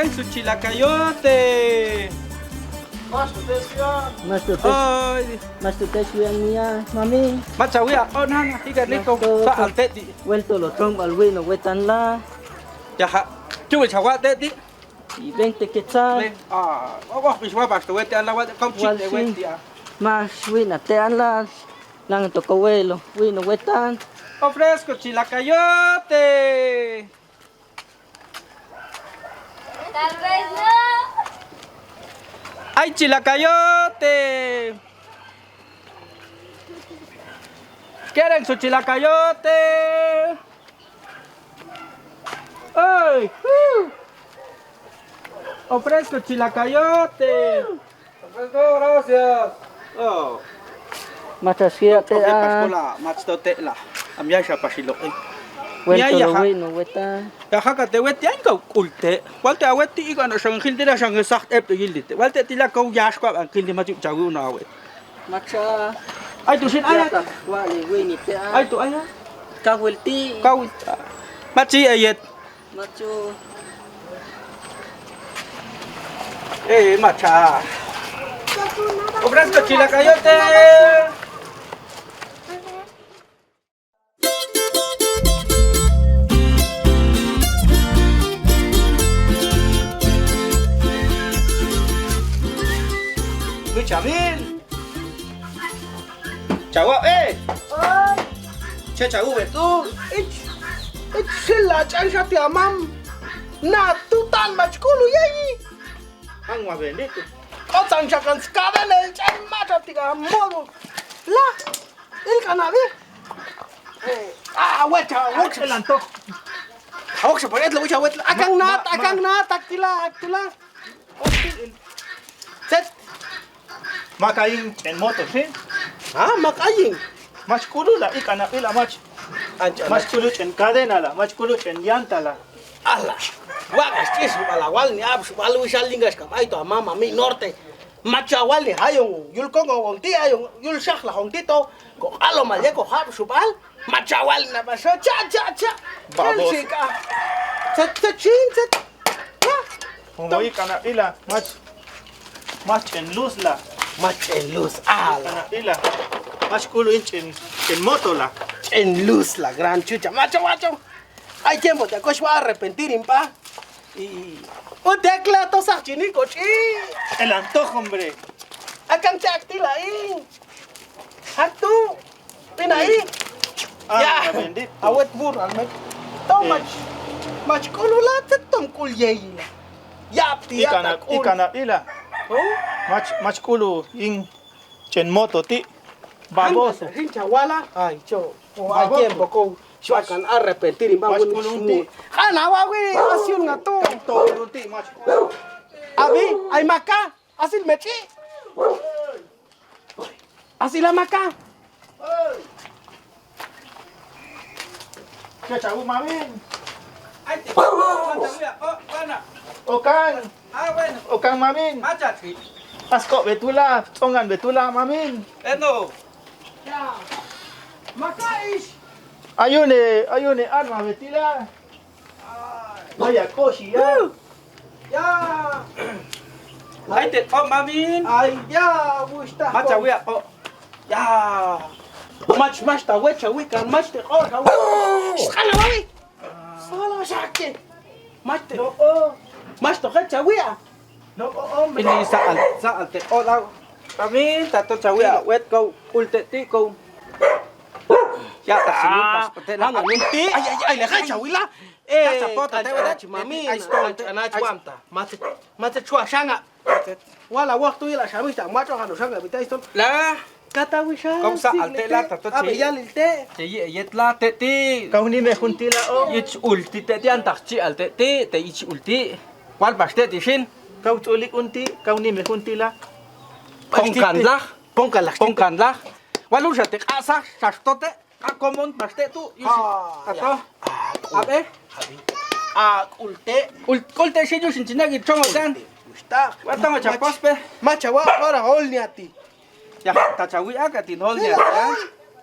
¿Quieren su chilacayote? Mas tu te suyan niya, mami. Machawia, oh nana, higa niko, sa al teti. Vuelto lo tronco al güey, no huetan la. Ya ha, chuwi chawa teti. Y 20 quetzal. Biswa basta weti ala weti, kau chik de weti ya. Mas güey, na te la. Lang to kawelo, güey, no huetan. Ofrezco chilacayote. Tal vez no. ¡Ay, chilacayote! ¿Quieren su chilacayote? ¡Ay! Ofrezco chilacayote. Ofrezco, gracias. Oh. Mataskia te Pascola, matstote la. Amya siya pasilo. Vuelto lo güey, no huetan. Ya haka te weti ang kau kulte. Walte aweti ika na sang hilde na sang sagt ep gilite. Walte tila kau yash kwa ang hilde ma chawu na awet. Macha. Ay tu sin ayat. Wali güey ni te Ay tu ayat. Kawelti. Kau machi ayat. Macho. Macha. Ofrezco chilacayote. Chamil. Chào Che chào về tu. It's sila chan sa tiamam. Na tutan machkulu yayi. Ang wa về đi. O chan sa kan skada ne chan mata tiga modo. La. Il kanabi. Weta, wok selan to. Awak sa paret lo wet akang na taktila. Set. Makain en moto, ¿sí? Makaying. Mas kulo la ikana ila mach. Mas kulo en cadena la, mas kulo en llanta la. Ala. Wagas tis balawal ni abs balu shalingas kam ay to mama mi norte. Machawal ni hayong yul kongo wong ti ayong yul shakla hong tito ko alo malye ko hab subal machawal na baso cha. Babos. Sika. Chin. Como ikana ila mach en luz la. Mach en luz ala. Ikana ila. Mas kulo en moto la. En luz la gran chucha. Macho. Hay tiempo de que se va a arrepentir, impa. Y un tecla to sa chinico chi. El antojo, hombre. Akan tactil ahí. Hatu. Pin ahí. Ah, bendito. Awet bur almet. To mach kululat tom kulyeyi. Yap ti Ikana ila. Oh. Mach kulo en moto ti. Baboso. Hincha wala. Ay, cho. Hay tiempo ko. Se akan arrepentir impa. Mach kulunti. Hana wawi asyun nga to. Tolunti mach kulo. Abi, ay maka. Asil mechi. Asila maka. Che chau mamin. Ay, te machawia. Oh, mana. Okan. Bueno. Okan mamin. Macha tri. Asko betula, tongan betula mamin. Eno. Ya. Maka ish. Ayune arma betila. Vaya koshi ya. Ya. Ay, te mamin. Ay, ya, gusta. Machawia. Oh. Ya. Mach ta wecha wikan, mach te or ha. Skala wawi. Sala shake. Mach te. Mach to hecha wia. No, hombre. Ini sa al te. Oh, la. Mamin, tato chawia. Wet go. Ulte ti go. Ya ta silut pas pete na nunti. Ay, le hecha wila. Sapota, te wada mami. Ay, stone. Ana chwamta. Mate chwa shanga. Wala waktu ila shamita, macho hanu shanga bitai ston. La. Kata wisha. Kom sa al te la tato Abe chi. ya lilte. Te yet la te ti. Kauni me juntila o. Ich ulti te ti antak chi al te ti. Te ich ulti. Wal bas te ti shin. Kau culik unti, kauni me juntila. Pongkan lah. Pongkan lah. Walu sa te asa sa stote. Ka common bas te tu. Tato. Abe. Ulte. Ulte shi ju shin chinagi chongo dan. Gusta. Watang cha pospe. Macha wa ora hol ni ati. Ya ta chawi aga tin hol ni ya.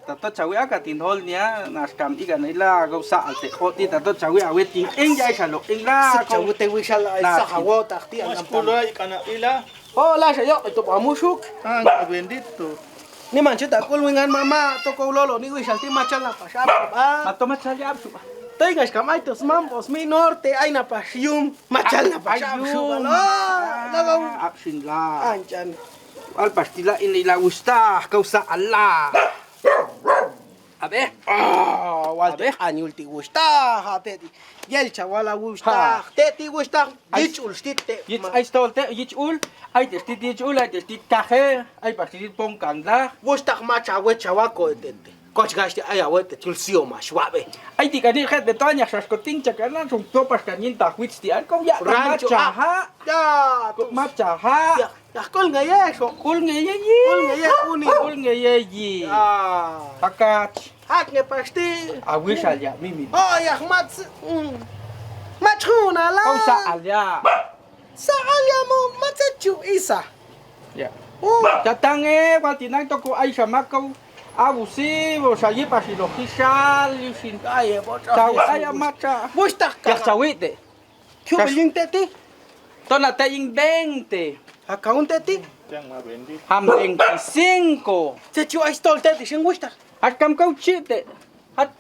tato chawi aka tin hol nia naskam iga nila go sa alte khoti tato chawi awe ting eng jai chalo eng la Sa chawu te wisha la sa hawo takti Mas ang kulo ikana ila. Oh, la yo ito pa musuk. Ah, bendito. Ni manchita kulwingan mama to ko lolo ni wisha ti machala pa siya pa. matoma chali absu Tengas kamay tos mambos mi norte ay na pa siyum machala pa siya. Lagaw. absin la Anchan. al pastila inila gusta causa Allah abe Walde anyul ti gusta hateti. Yel chawala gusta. Teti gusta. Ich ulstite. jetzt ai stolte jetzt ul ai testit jetzt ul ai testit kaje ai pastit pon kanda Gusta macha we chawako tete. Koch gasti ay awete tulsio ma shwabe. ai tikani het betanya shaskotin chakana son topas kanin ta wits ti al ko ya Rancho. macha Ya. macha ha Ya kol ngaya so. kul ngeye Kol ngaya uni. kul ngeye yi Ah. pakat Hak ne pasti. awish al ya mimi Oh ya mats. Machuna la. causa al ya Sa alya mo matsachu isa. ya Oh. Tatange, watinang toko ay samakaw, abusivo, sayi pasilokisal, yusin, Ay bo. tawi ay amacha. Gusta Ya ka. sawite, Kubeling teti. tona taying 20, Account teti. Yang ma bendito. ham 25, Techu ay stol teti sin gusta. at kam kau chite, at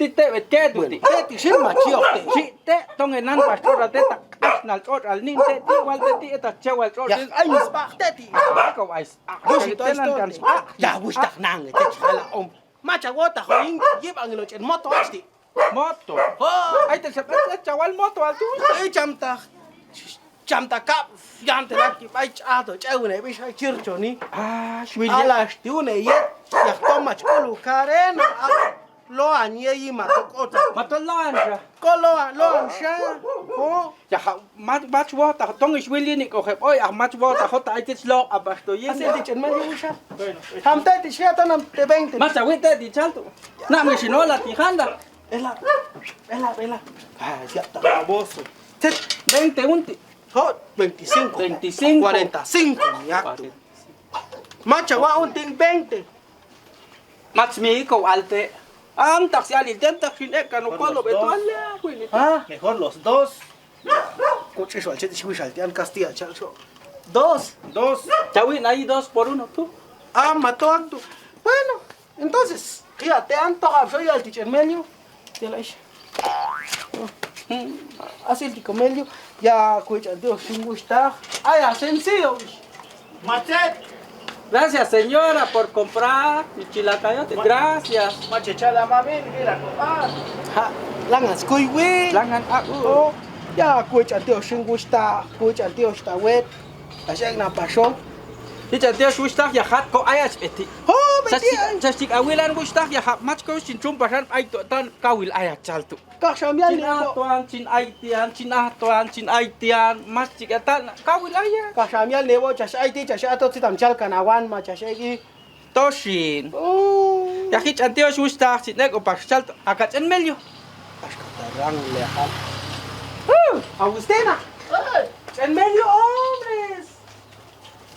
tite betkedu ti. Teti sin machiote. Chite, tongenan pastora teta, asnal ot al nin teti, wal teti eta chawal ot. Ya ay misbah teti. Kau ay, Gusto tenan kan. Ya gusta nang teti hala om. Macha wota hoing yib ang ilo chen moto asti. Moto, Oh. ay te sepet chawal moto al tu. Ay chamta kap yante laki ay chato chaune bi sai chircho ni. Ah, shwil Alas tiune yet ya tomach ulu karena lo anye yi matokota. Matolan siya. Kolo lo ansha. Oh. Ya match water tong is willi ni ko hep. Oy, match water hot ay tis lo abasto yin. Así te chen man yusha. Bueno, Ham teti siya tanam te 20. Mas awite di chalto. Na me sinola ti handa. Ela. Ah, ya ta. baboso. Tet 20 unti. hot 25. 25. 45 yakto. Macha wa unting 20. Mats mi ko alte. Am taxi ali taxi ne kanu kolo beto ala. Ah, Mejor los dos. coche so al chet shi saltian Castilla chalso. Dos. Dos. Chawi na 2 por 1 tú. Ah, mató a tu. Bueno, entonces, fíjate, antoja, soy al teacher medio. Ya la hice. Así el tico medio. Ya, cuicha, Dios, sin gustar. Ah, ya, sencillo. Machet. Gracias señora por comprar mi chilacayote. Gracias. Machetchala mami, mira, ah. Ha, langas, cuiwi. Langan Oh, ya, cuicha, Dios, sin gustar. Cuicha, Dios, está wet. Así que no pasó. Dice Dios gustach ya hat ko ayas beti. Oh, betí. Sasik awilan gustach ya hat match ko sin chumpasan ay to tan kawil ayat chalto. Kasamian Chin niyo. atuan, chin aitian, chin atuan, chin aitian, mas chikatan, kawil ayat. Kasamian niyo, chas IT, chas ato, si tamchal kanawan, ma chas egi. Toshin. Oh. Ya hich Dios gustach sin ego pas chalto. Akat en melio. Ascatarang lejal. Agustina. En medio, hombres.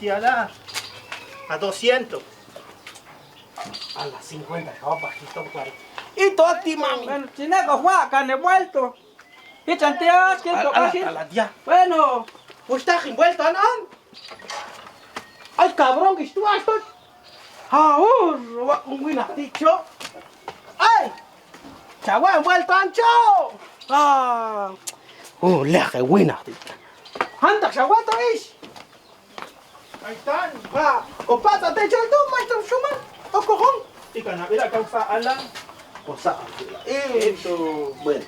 Tiala. A 200. A las 50, ya va bajito, claro. Y Toti, mami. Bueno, sin ego huacan he vuelto. Hich Dios, ¿quién A toca? la tía. Bueno. Pues está envuelto, ¿no? Ay, cabrón, que tú has un guinaticho. ¡Ay! ¡Chagua envuelto, ancho! ¡Ah! Leje, guinaticho. ¡Anda, chaguato, ish! Ahí están. ¡Ah! ¡O pásate, chalto, maestro Schumann! ¡O cojón! Ikana ila causa ala. Cosa, esto, bueno.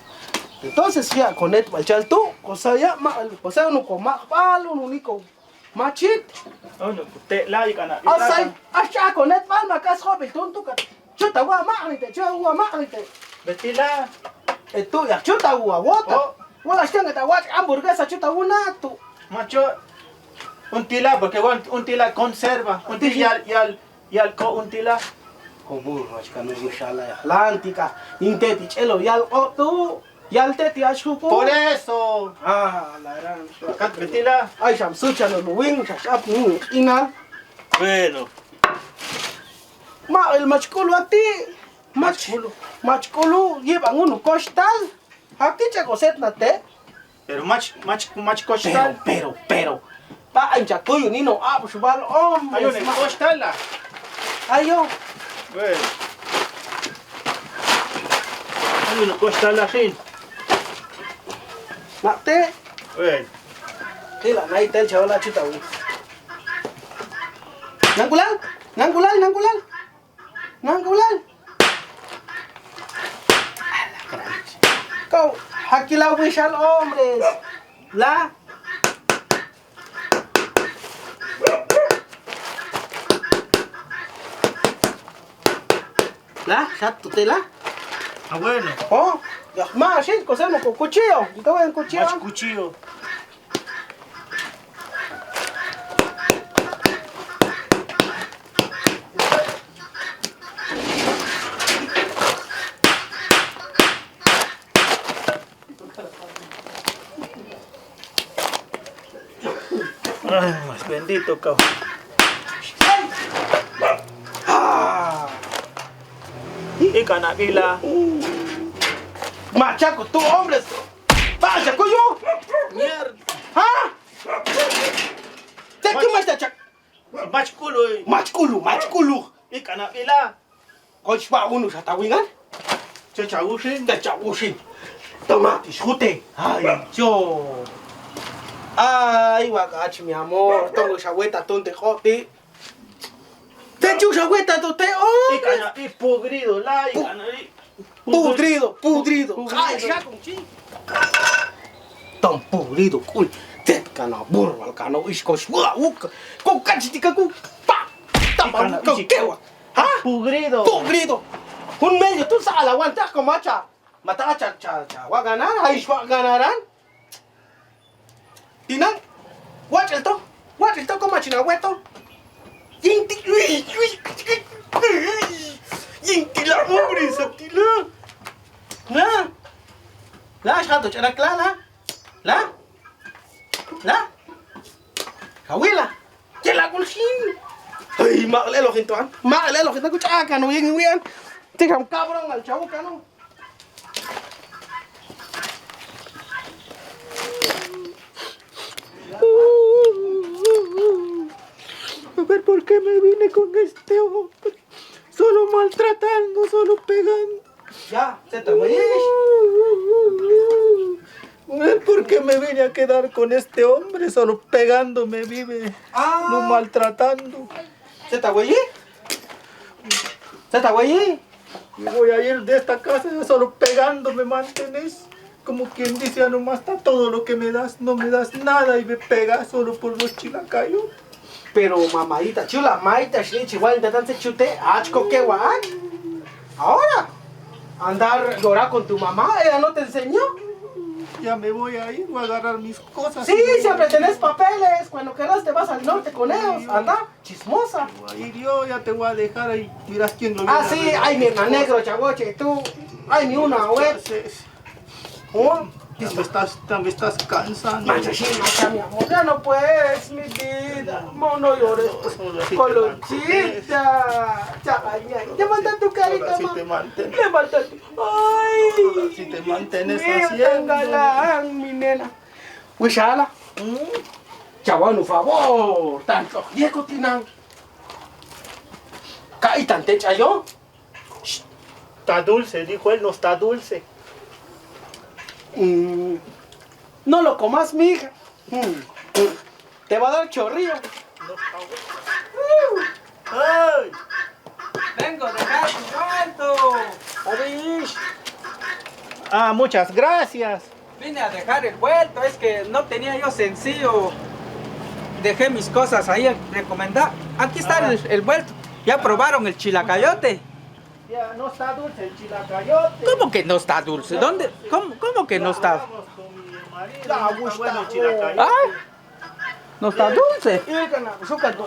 Entonces ya con esto al chalto, cosa ya, o sea, uno con más palo, uno único machit. Oh, no, te la ikana. Asay, asya con esto mal macas joven, tonto ka. Chuta gua magnite, chuta magnite. Betila. Esto ya chuta gua wota. Oh. Wala siya nga watch hamburguesa chuta una tu. Macho. Un tila, porque un tila conserva. Un tila y al co un tila. Como rasca no gushala ya. Atlántica, inteti chelo yal otu. Yal teti ashupo. Por eso. Ah, la gran. Acá betila. Ay, shamsucha no wing, shashap, ina. Bueno. Ma, el machculo a ti. Machculo, llevan uno costal. A ti chaco set nate. Pero mach costal. Pero. Pa, en chacuyo, nino, subal, hombre. Hay una costal la. Ayo. Bueno. Hay una costal la fin. Mate. Bueno. Tila, nahi tel chaval la chuta, güey. Nangulal. Kau, hakilau wisal hombres. La. La, satu tela. Ah, bueno. Oh, ya más, sí, cosemos con cuchillo. Yo te voy a cuchillo. Mach cuchillo. Ay, más bendito, cabrón. Ah. Y canabila. Machaco, tú, hombres. Vaya, coño. Mierda. ¿Ah? ¿Te qué más te chaco? Mach culo. Machculu. Y canabila. Coach pa uno sa tawingan. Chachagushin. Te chawushin. Tomatis, jute. Ay, yo. Ay, wakachi, mi amor. Tongo esa hueta, tonte, jote. Te echo esa hueta, tonte, Y hombre. canabi podrido, la. Y canabi. Pudrido. Ay, ya con chi. Tan pudrido, cool. Te cana burro, al cano, isco, shua, uka. Con cachitica, cu. Pa. Tapa, con quewa. ¿Ah? Pudrido. Un medio, tú sabes, aguantas con macha. Mata, va a ganar, ahí va a ganarán. Tinan, watch el to, con machina hueto. Yinti, la hombre, satila. La, shato, charakla, la. Kawila, que la gulshin. Ay, maglelo jintoan, kucha kano yin. Tika un cabrón al chavo cano. A ver por qué me vine con este hombre. Solo maltratando, solo pegando. Ya, se te voy a ir. A ver por qué me vine a quedar con este hombre. Solo pegando me vive. No maltratando. Se te voy a ir. Me voy a ir de esta casa solo pegando me mantienes. Como quien dice, ya nomás está todo lo que me das. No me das nada y me pegas solo por los chilacayos. Pero mamadita chula, maita, igual de tanto chute, achco que guay. Ahora, andar llorar con tu mamá, ella no te enseñó. Ya me voy a ir, voy a agarrar mis cosas. Sí, siempre tenés papeles, cuando quieras te vas al norte con ellos, anda, chismosa. Voy a ir yo, ya te voy a dejar ahí, miras quién lo viene Ah, sí, ay, mi hermano negro, chavoche, tú, ay, mi una, güey. ¿Oh? Ya me estás cansando. Macha, mi amor, ya no puedes, mi vida. No llores, colochita. Levanta tu carita, Ahora sí mamá. te mantienes. Levántate. Ay. Ahora sí te mantienes Mira, haciendo. galán, mi nena. Wishala. Chaval, un favor. Tanto. Diego tinan. Kai tante chayo. Está dulce, dijo él, no está dulce. No lo comas, mija. Te va a dar chorrillo. ¡Ay! Vengo de dejar tu cuarto. Arish. Ah, muchas gracias. Vine a dejar el vuelto, es que no tenía yo sencillo. Dejé mis cosas ahí recomendar. Aquí está el vuelto. ¿Ya probaron el chilacayote? Ya no está dulce el chilacayote. ¿Cómo que no está dulce? ¿Dónde? ¿Cómo que no está? Vamos con mi marido, Ya, no está gusta. bueno el chilacayote. ¿Ah? ¿No está dulce?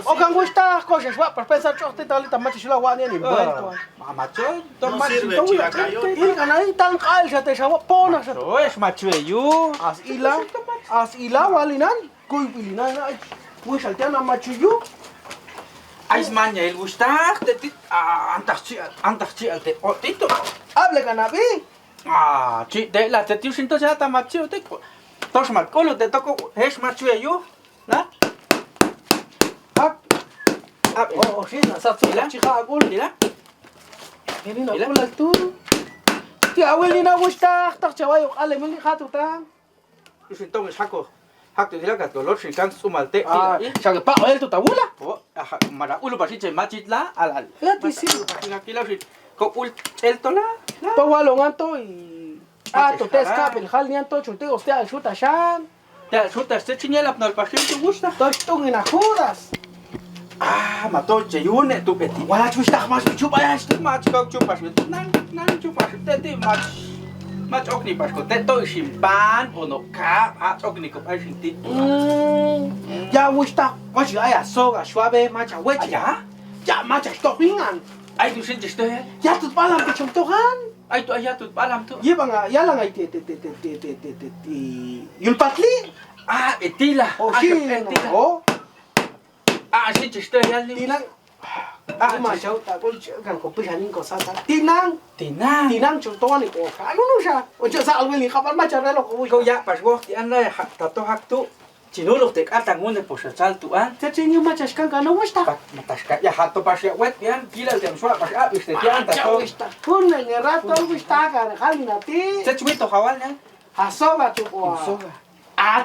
O can gusta cosas, pero pensar que usted ahorita macho chula guani ni vuelto. Macho, No sirve el chilacayote. Y ganar tan calza te chavo pona. macho, es machueyu. As ila walinan, kuy bilinan, pues altiana machuyu. Ais maña el gustar, antas chi al te otito. Hable canabi. Chi, de la te tío siento ya ta macho te. Tos mal colo te toco es macho yo, ¿no? Oh, sí, la satsu la chica agul. Mira. Ini na pula tu. Ti awel na gusta, tak chawayo ale mili khatu ta. Yo siento que saco. Hakto dila ka dolor si kan sumalte. Ah, sabe pa el tu tabula. Oh, mara ulo pasite machitla al. La ti si. Aquí la si. Ko ul el tola. Pa walo nganto y tu te escape el hal nianto chute usted al chuta shan. Ya, suta este chiñela no el paciente gusta. Toi tung ina judas. Mató yune tu peti. Wala chusta mas chupa ya esto. Mach kau chupas nan chupas te mach okni pasko te to simpan ono ka okni ko ai sinti. Ya gusta. Wachi aya soga suave macha wechi. Ya? Ya macha stoppingan. Ai tu sinti sto ya? Ya tu palam ke chumtohan. Ai tu aya tu palam tu. Ye banga ya lang ai te yul patli. Etila. Oh sí, oh. Sinti sto ya ni. Tinang. Macha ta kul kan ko pihanin ko sa ta. Tinang. Tinang chumtohan ko. Ano no siya? O sa alwel ni kapal macha relo ko. Kau ya pas go ti an la tato hak tu. Chinulo te kata ngune po sa sal tu an. Te chenyu macha kan ka no gusta. Matas ka ya hato pas ya wet yan pila el temsua pas viste ti an tato. Kun ne rato gusta ka halina ti. Se chuito hawal ya. Asoba tu ko. Asoba.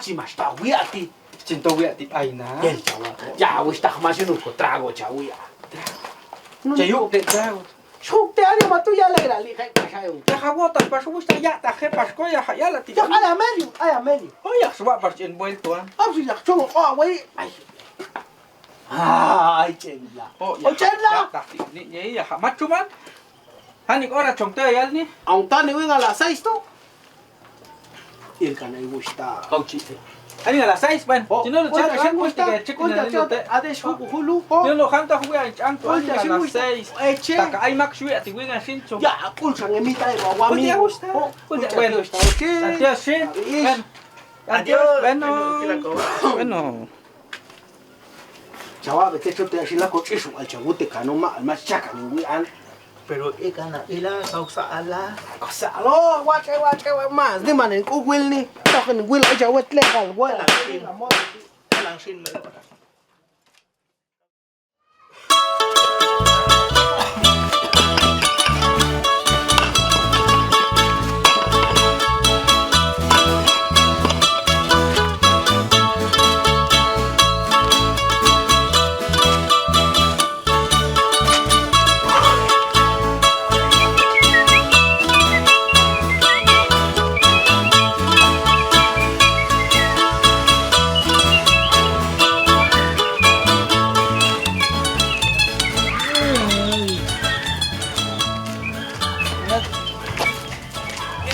Chi mas ta wi ati. Cinto wi ti ai na. El chawa. Ya gusta mas no ko trago chawi. Chayuk te trago. Chuk te ari matu ya la li kai pa shayo. Ya hawota pas gusta ya ta je pas ko ya ya la ti. Ya aya meli. Oya suba pas envuelto an. Absi ya chong wei. Ai chenla. Oh chenla. Ni ya machuman. Hani ora chongte ya ni. Aun tani venga la 6 to. El canai gusta. Cauchite. Ani a las 6, bueno. Si no lo checa, ya cuesta que cheque en el lote. Ade shu hulu. Yo lo janta jugué a chanto a las 6. Eche. Taka ay mak shui a ti winga sincho. Ya, kulsa ngemita e wa mi. Te gusta. Bueno, adiós, sí. Adiós. Bueno. Chawa, te chote así la coche su al chabute kanoma al más chaca ni wi an. Pero ikana ila sausa ala. Asa lo, wache mas. Di man ko wil ni. Ta kan wil aja wet legal wa. Lang sin mo.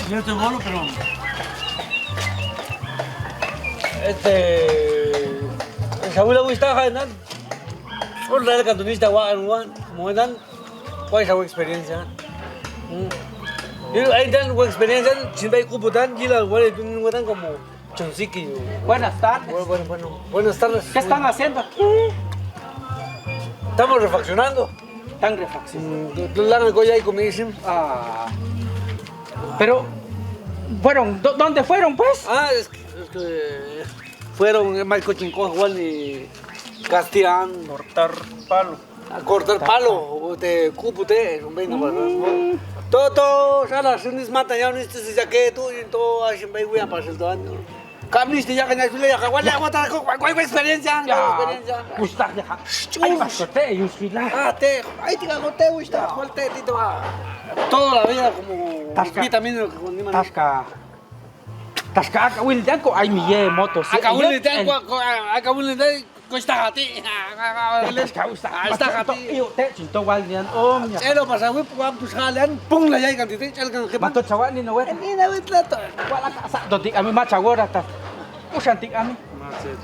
Yo te bolo, pero. Sabuela Wistaja, ¿no? Por la cantonista, como dan, ¿cuál es la experiencia? Yo ahí dan experiencia, sin ver cupo tan, y la guardia tú dan como chonsiqui. Buenas tardes. Buenas tardes. ¿Qué están haciendo aquí? Estamos refaccionando. Están refaccionando. La recolla y comisión. Pero, ¿fueron? ¿Dónde fueron, pues? Es que fueron Marco Chinco, Juan y Castián. Cortar palo. A cortar palo, de cupute, venga, todo, ahora se nos mata ya, no es ya que tú y todo, así me voy a pasar todo año. Camiste ya que no es ya que ¿cuál experiencia? Gusta ya. Ay, pasote, yo soy la. Ahí te cago, te gusta, fuerte, tito, toda la vida como vitamina con ni más. Tasca, acá Will Danco, ay mi moto. Acá Will cuesta a ti. Está gati. Yo te chinto Waldian, oh, mi. Pero pasa, güey, pues jalan, pum la ya cantidad, el que Mato chaval ni no ve. ni la ves la Wala ka sa dotik ami macha gora ta. Usantik ami.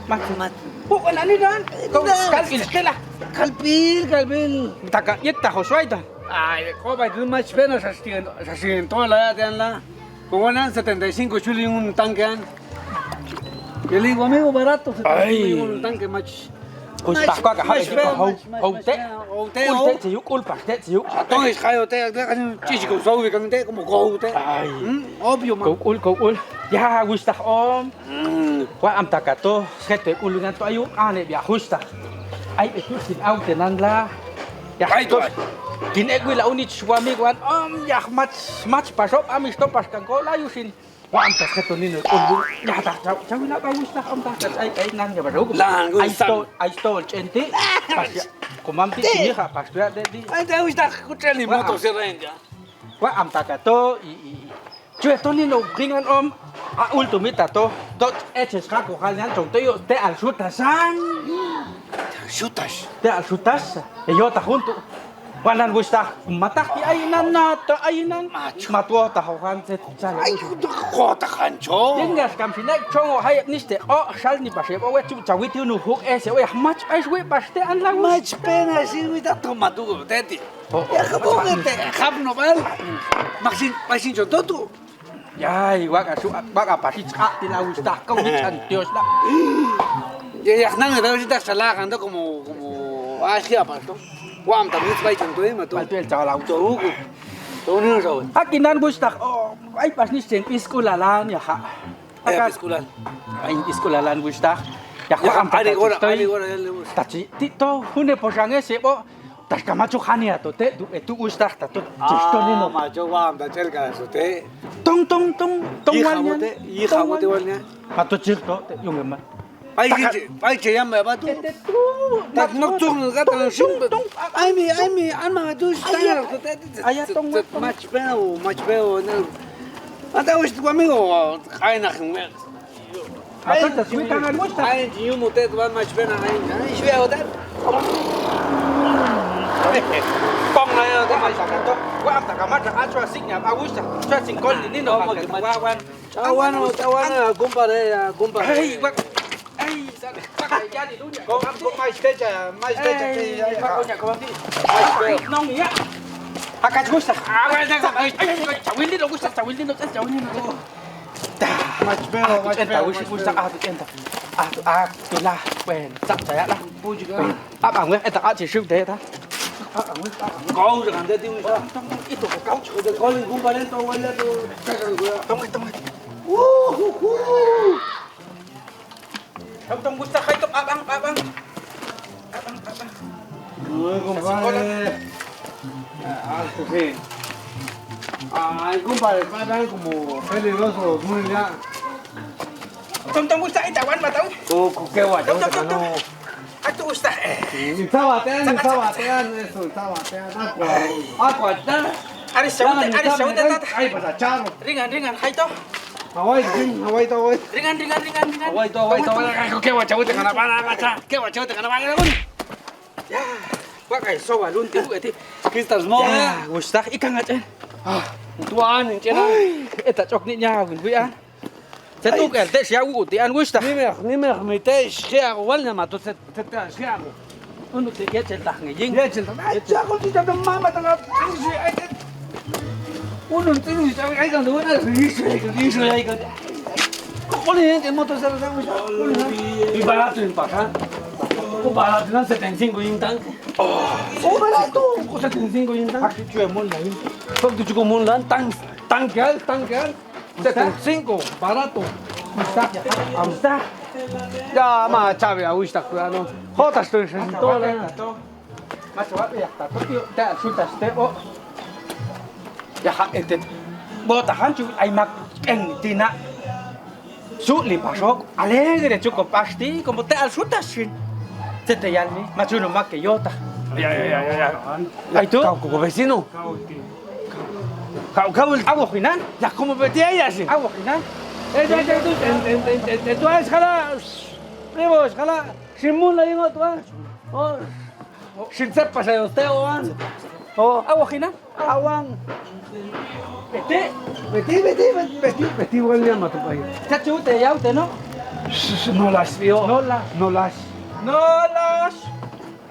Mat. Bu wala ni dan. Kalpil kela. Calpil. Taka yetta hoswaita. Ay, coba, tú más pena se en toda la edad de la. Como eran 75 chuli un tanque. Yo le digo, amigo, barato, 75 un tanque, mach. Gusta ka habi ko ho te. Ute, Ulte siu culpa te siu. Entonces, cayo, te hacen chichico, soy que te como gote. Ay. Obvio, man. Kau ul. Ya gusta om. Wa am takato sete ulungan to ayu ane bia gusta. Ai itu sin au tenan la. Ya Ay, to. to. Tin egui la unit suami wan ya mach pasop am stop pas kan ko la yusin. Wa am tak keto nino ulun. Ya tak chau la ba gusta am tak ai nan ya baru. I stole chenti. Pas ya. Komam ti hija pas ya de di. Ay, te gusta escuchar ni moto se renga. Wa am takato i Cue to nino bringan om. A ultumita to. Dot eches kako halyan tong to yo te al suta san. Chutas. Te al sutas. E yo ta junto. Wanan gusta matak ki ainan na to ainan. Matwo ta hohan se sale. Ay, kota kancho. Dingas kam sinek chongo hay niste o sal ni pashe o wetu chawiti nu huk ese o mach pais we paste an la Mach pena, si me da tomando, teti. Ya como que te habno mal. Maxin chototu. Yai waka pasi cha ti la gusta ko ni chan dios la. Ya nang da si ta sala kan como asia pasto. Guam también vai chanto ma tu. Palpel cha la Tu. Tu ni no sabes. Aquí nan gusta o ay pas ni sen iskulalan ya ha. Ya pisculan. Ay iskulalan gusta. Ya Ya am ari gora tati le gusta. tachi ti to hune posange se bo tas kamacho khania to te tu gusta ta to chistoni no Ma yo guam da cerca de te. tong Hija bote walnya. pato chirto te yung ma Ay che llama va tu. Tak nocturno gata no shimbe. Ay mi alma tu está. Mach peo no. Anda vos tu amigo ay na khme. pato ta sui kan gusta Ay you motet van mach pena ay. Ay shwe hotel. Con này có mày sạc to quá am ta kamata acho signa a gusta cha sin con ni no pa que wa wan Chawana, compadre. hey wa ay sa pa ya ni lunya Con mais techa que ay pa onya ko ti nong ya acá gusta ay chawil ni no gusta chawil ni no mais pelo, mais enta gusta tu enta tu la wen sa saya la pu ji a bang we enta a chi shu de ta Câu được hàng tiêu sao? itu ko kau Được có liên compadre to wala to. tong Tong gusta kay kap abang. Muy compadre. Alto sí. Ay, compadre, pagan como peligroso, muy ya. Tong gusta ita wan ma tong. Qué guay, Tong. Aku gusta. Está bateando, eso, está bateando. Agua, está. Ari saute ta. Ay, pues a charro. Ringan hay to. Hawaii, to, güey. Ringan. Hawaii, to. Qué guay, chavete, que van a agachar. Qué guay, chavete, que van a agachar. Ya. Wa kay so wa lun ti ti. Kristas mo. Ya, gusta ikan aja. Tuan, en chena. Eta chok ni nya gun wi an. Se tu el te sia u ti an gusta. Ni me metes, ¿qué hago? Igual me mato, ¿qué hago? Unu te ke chel tak ngi jing. Ya, chel. Ay, chaco, ti ta mama ta. Uno tiene que saber, hay cuando van a dice, hay que. ¿Cómo le dicen moto se lo y barato en paja? ¿Cómo barato? No 75 y un tanque. Oh, barato. 75 y un tanque. Aquí chue mon la. Fuck, tu chico mon lan tanque al. 75, barato. Gusta. Ya, ma chave, a gusta, cuidado. Jota estoy en todo. Mas wa ya ta to ta suta ste o. Ya ha ete. Bota hanchu ay mak en tina. Su li pasok alegre chuko pasti como te al suta sin. Te yalmi, machuno mak que yota. Ya. Ay tú. Como vecino. Kau agua jinan. Ya, como metía ella así. Agua jinan. Tú eres jala. Primo, jala. Sin mula y no, tú sin ser paseo, usted o Agua jinan. aguan. Vete. Vete, igual le llama a tu país. Chachu te ya usted no. No las vio. No las. No las.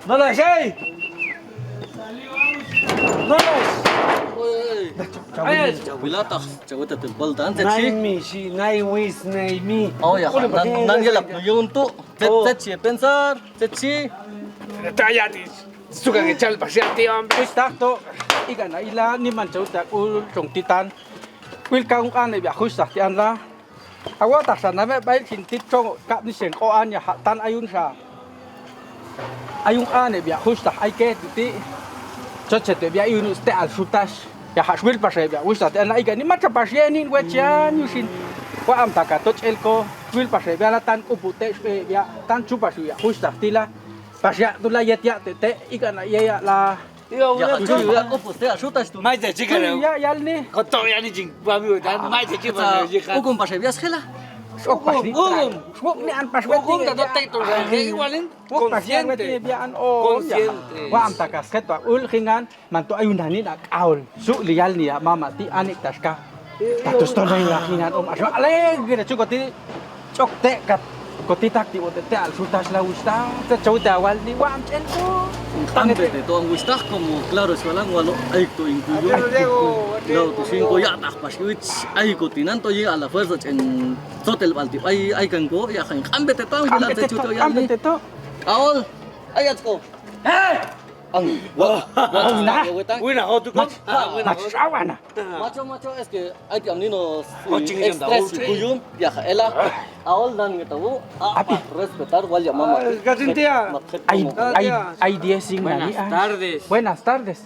No las hay. No las. Ay, Chawilata, chawita tulpaltan, nai tetsi. mi si nai wis nai mi. Oh, ya, nan yelap no yun to. Tetsi, pensar, tetsi. Tayati. Suka ke chal pasiati am. Pues takto, ikan na ila ni man chau tak ul trong titan. Wil kaung an ne bia khus tak tian la. Awa tak sana me bai kin tit trong kap ni sen ko an ya tan ayun sa. Ayung an ne bia khus tak ai ke ti. Choche te bia ayun ste al sutas. Ya has wil pasai bia khus tak an ikan ni macha pasien wechian yusin. Wa am tak toch elko wil pasai bia la tan upute bia tan chupas bia khus tak tila. Pasya tu la ya te ikan ya la. Yo, Ya, ya, opus te asutas tu. mai te chika le. Ya ni. Koto ya ni jing pa mi dan mai te chika le. Hukum pasai bias khela. Sok pas ni. Sok ni an pas Hukum weting. ta do te to ke igualin. Sok pas yang weting bian o. Consciente. Wa am takas ket wa ul khingan man to ayun ni nak aul. Su lial ni mama ti anik taska. Tatus to na ya khingan aso alegre chukoti chok te kat koti tak ti ote te al sutas la usta. Te chauta wal ni wa am chen ko. Ambe te to ang gustak como claro es walang walo ay to incluyo. Claro, tu cinco ya tak pas wich ay ko tinan to llega a la fuerza en totel balti. Ay kan ko ya kan ambe te to ang bulan te chuto ya. Am te to. Aol, ayat ko. Hey! Ang wa na. Uy na ho tu ko. Masawa na. Macho es que hay que amnino Coaching en estrés Daud. kuyun ya ela. Aol nan ngetawu apa respetar wal ya mama. Gasintia. Ay 10 sing na ni. Buenas tardes. Buenas tardes.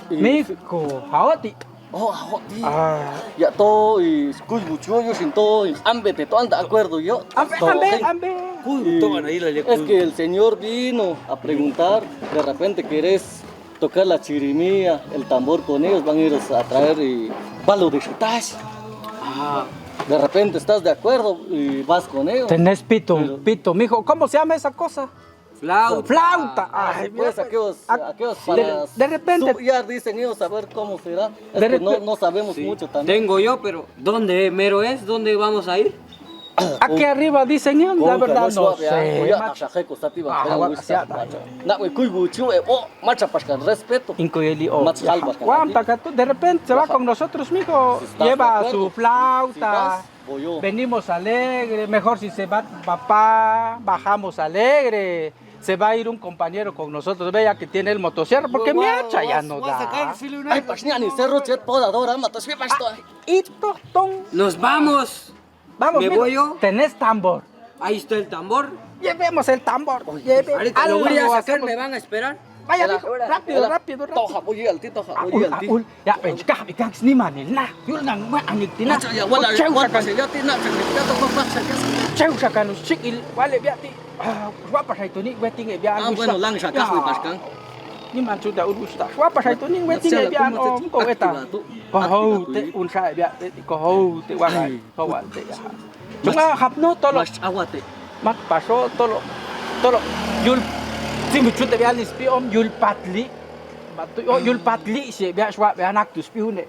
Miko, hawati. Oh, di. Ya to y kuy mucho yo siento ambe te to anda acuerdo yo. Ambe. Toman ahí la Es que el señor vino a preguntar, de repente querés tocar la chirimía, el tambor con ellos, van a ir a traer palo de chutas. De repente estás de acuerdo y vas con ellos. Tenés pito, mijo. ¿Cómo se llama esa cosa? Flauta. Ay, Pues aquellos para de repente. ya dicen ellos a ver cómo será. Es que no sabemos mucho también. Tengo yo, pero ¿dónde mero es? ¿Dónde vamos a ir? Aquí arriba dicen ellos, la verdad no sé. Respeto. Incuyeli o. Mach halba, De repente se va con nosotros, mijo. ¿Estás de Lleva acuerdo? su flauta. Si vas, voy yo. Venimos alegre. Mejor si se va papá, bajamos alegre. Se va a ir un compañero con nosotros, vea que tiene el motosierra, porque mi hacha ya no da. Ay, pasniani, cerro chet podadora, matas que pasto. Y tostón. Nos vamos. Vamos, ¿Me mijo. voy yo? Tenés tambor. Ahí está el tambor. Llevemos el tambor. Lleve. Ahorita lo voy a Algo sacar, hacemos. me van a esperar. Vaya, mijo, rápido. Toja, voy al tito, Ul, ul, ya, pencah, ikang ni manil na. Yun lang, anik tina. Ya, wala, wala, ya tina, certificado con pasa. Chau sa kanus sikil, wale biati. Wapa sa ito ni weting e bian. Bueno, lang siya kahoy paskan. Ni man sudah urus ta. Wapa sa ito ni weting e bian om ko eta. Ko te unsa e biati ko te wangai. Ko wate ya. Cuma hapno tolo. Mas awate. Mat paso tolo. Yul Sing chute bian ispi om yul patli. Batu yul patli si bian swa bian anak tu spiune.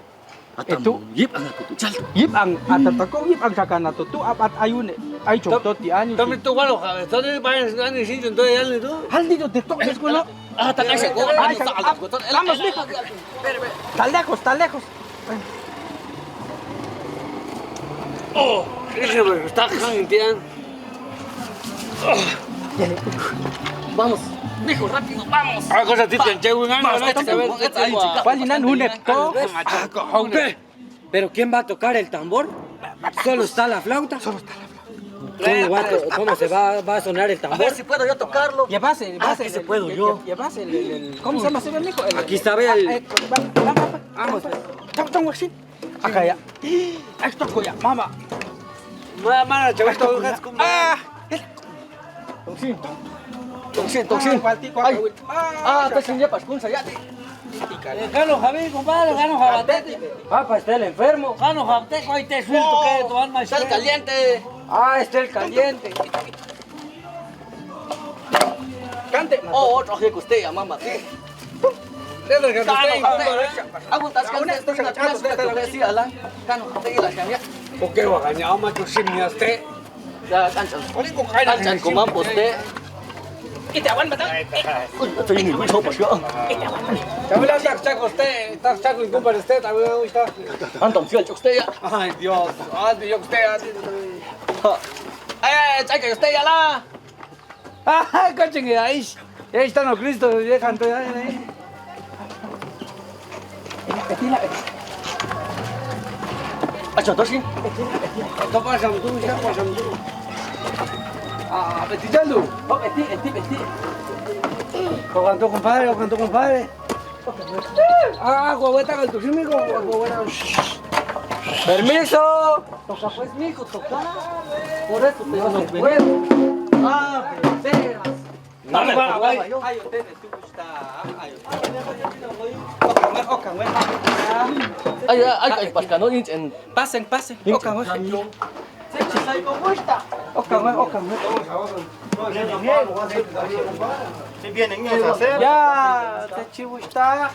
Itu yip ang ako tu chal. yip ang atatako yip ang saka natutu apat ayune ay chokto ti ani También tú, bueno, ¿dónde vayan a decir entonces ya le tú? hal dito tiktok es ko no Takay siya ko. vamos mijo está lejos Oh, ese me está caliente. Vamos. Mijo, rápido, vamos. Ah, cosa ti te llevo un año, ¿no? Walinan hunek ko ¿Pero quién va a tocar el tambor? ¿Solo está la flauta? ¿Cómo se va a sonar el A tambor? ver si puedo yo tocarlo. llevase ese puedo yo. llevase el ¿cómo se llama ese mijo Aquí está, vea el... vamos tong wasin akaya esto ko ya mama Mana, chaval, todo es como... Toksin. Ay. Tasin ya paskun saya. Gano Javi, compadre, gano Jabatete. Papá, está el enfermo. Gano Jabatete, ahí te suelto que tu alma Está caliente. Ah, está el caliente. cante Oh, otro que costea, mamá. Aguantas caliente, esto se la decía la. Cano, te la cambia. ¿Por qué va a ganar, macho, sin ni a usted? Ya cancha. Cancha con mambo usted. Estoy ni mucho pasión. Chabela, chaco usted, chaco y compadre usted, también me gusta. Anton, si el usted ya. Ay, Dios, ande yo usted, Chaca, usted ya la. Ay, cachen que ahí están los Cristos, ya canto ya ahí. Acho, toshi. Esto pasa tú, ya pasa tú. Ah, petillando. Oh, eti. O canto compadre. Ah, guagueta con tu simico, guagueta. Permiso. Toca pues, mijo, toca. Por eso te vas a ver. Ah, pero Dame, ay, ustedes, tú gusta. Ay, pascano en. Pasen. Okan, Si vienen ellos a hacer. Ya, te chivo está.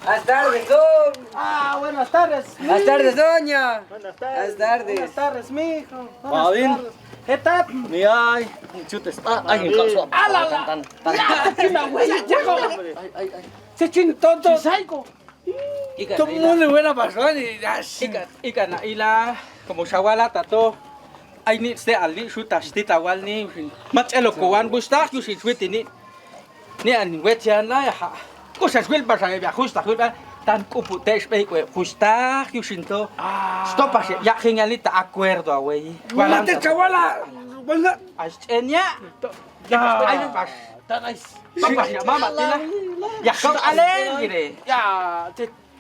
Buenas tardes, don. Ah, buenas tardes. Buenas tardes, doña. Buenas Buenas tardes. tardes. Buenas tardes, mijo. Va bien. ¿Qué tal? Ni ay. Chutes. Ay, en caso. Tan. Ay. Se chin tonto. Saigo. Todo el mundo es buena persona y ya. Ikan na ila como shawala tato. Ay ni ste ali shuta stita wal ni. Mach elo kowan gusta you sit with ni. Ni an wetian la ya. Ko sa swil ba sa ya justa tan kupute spei ko justa you sinto. Stop as ya genialita acuerdo away. Gualante chavala. Gualda. Enya. Ya ay pas. Tanais. Papa ya mama tila. Ya kau alegre. Ya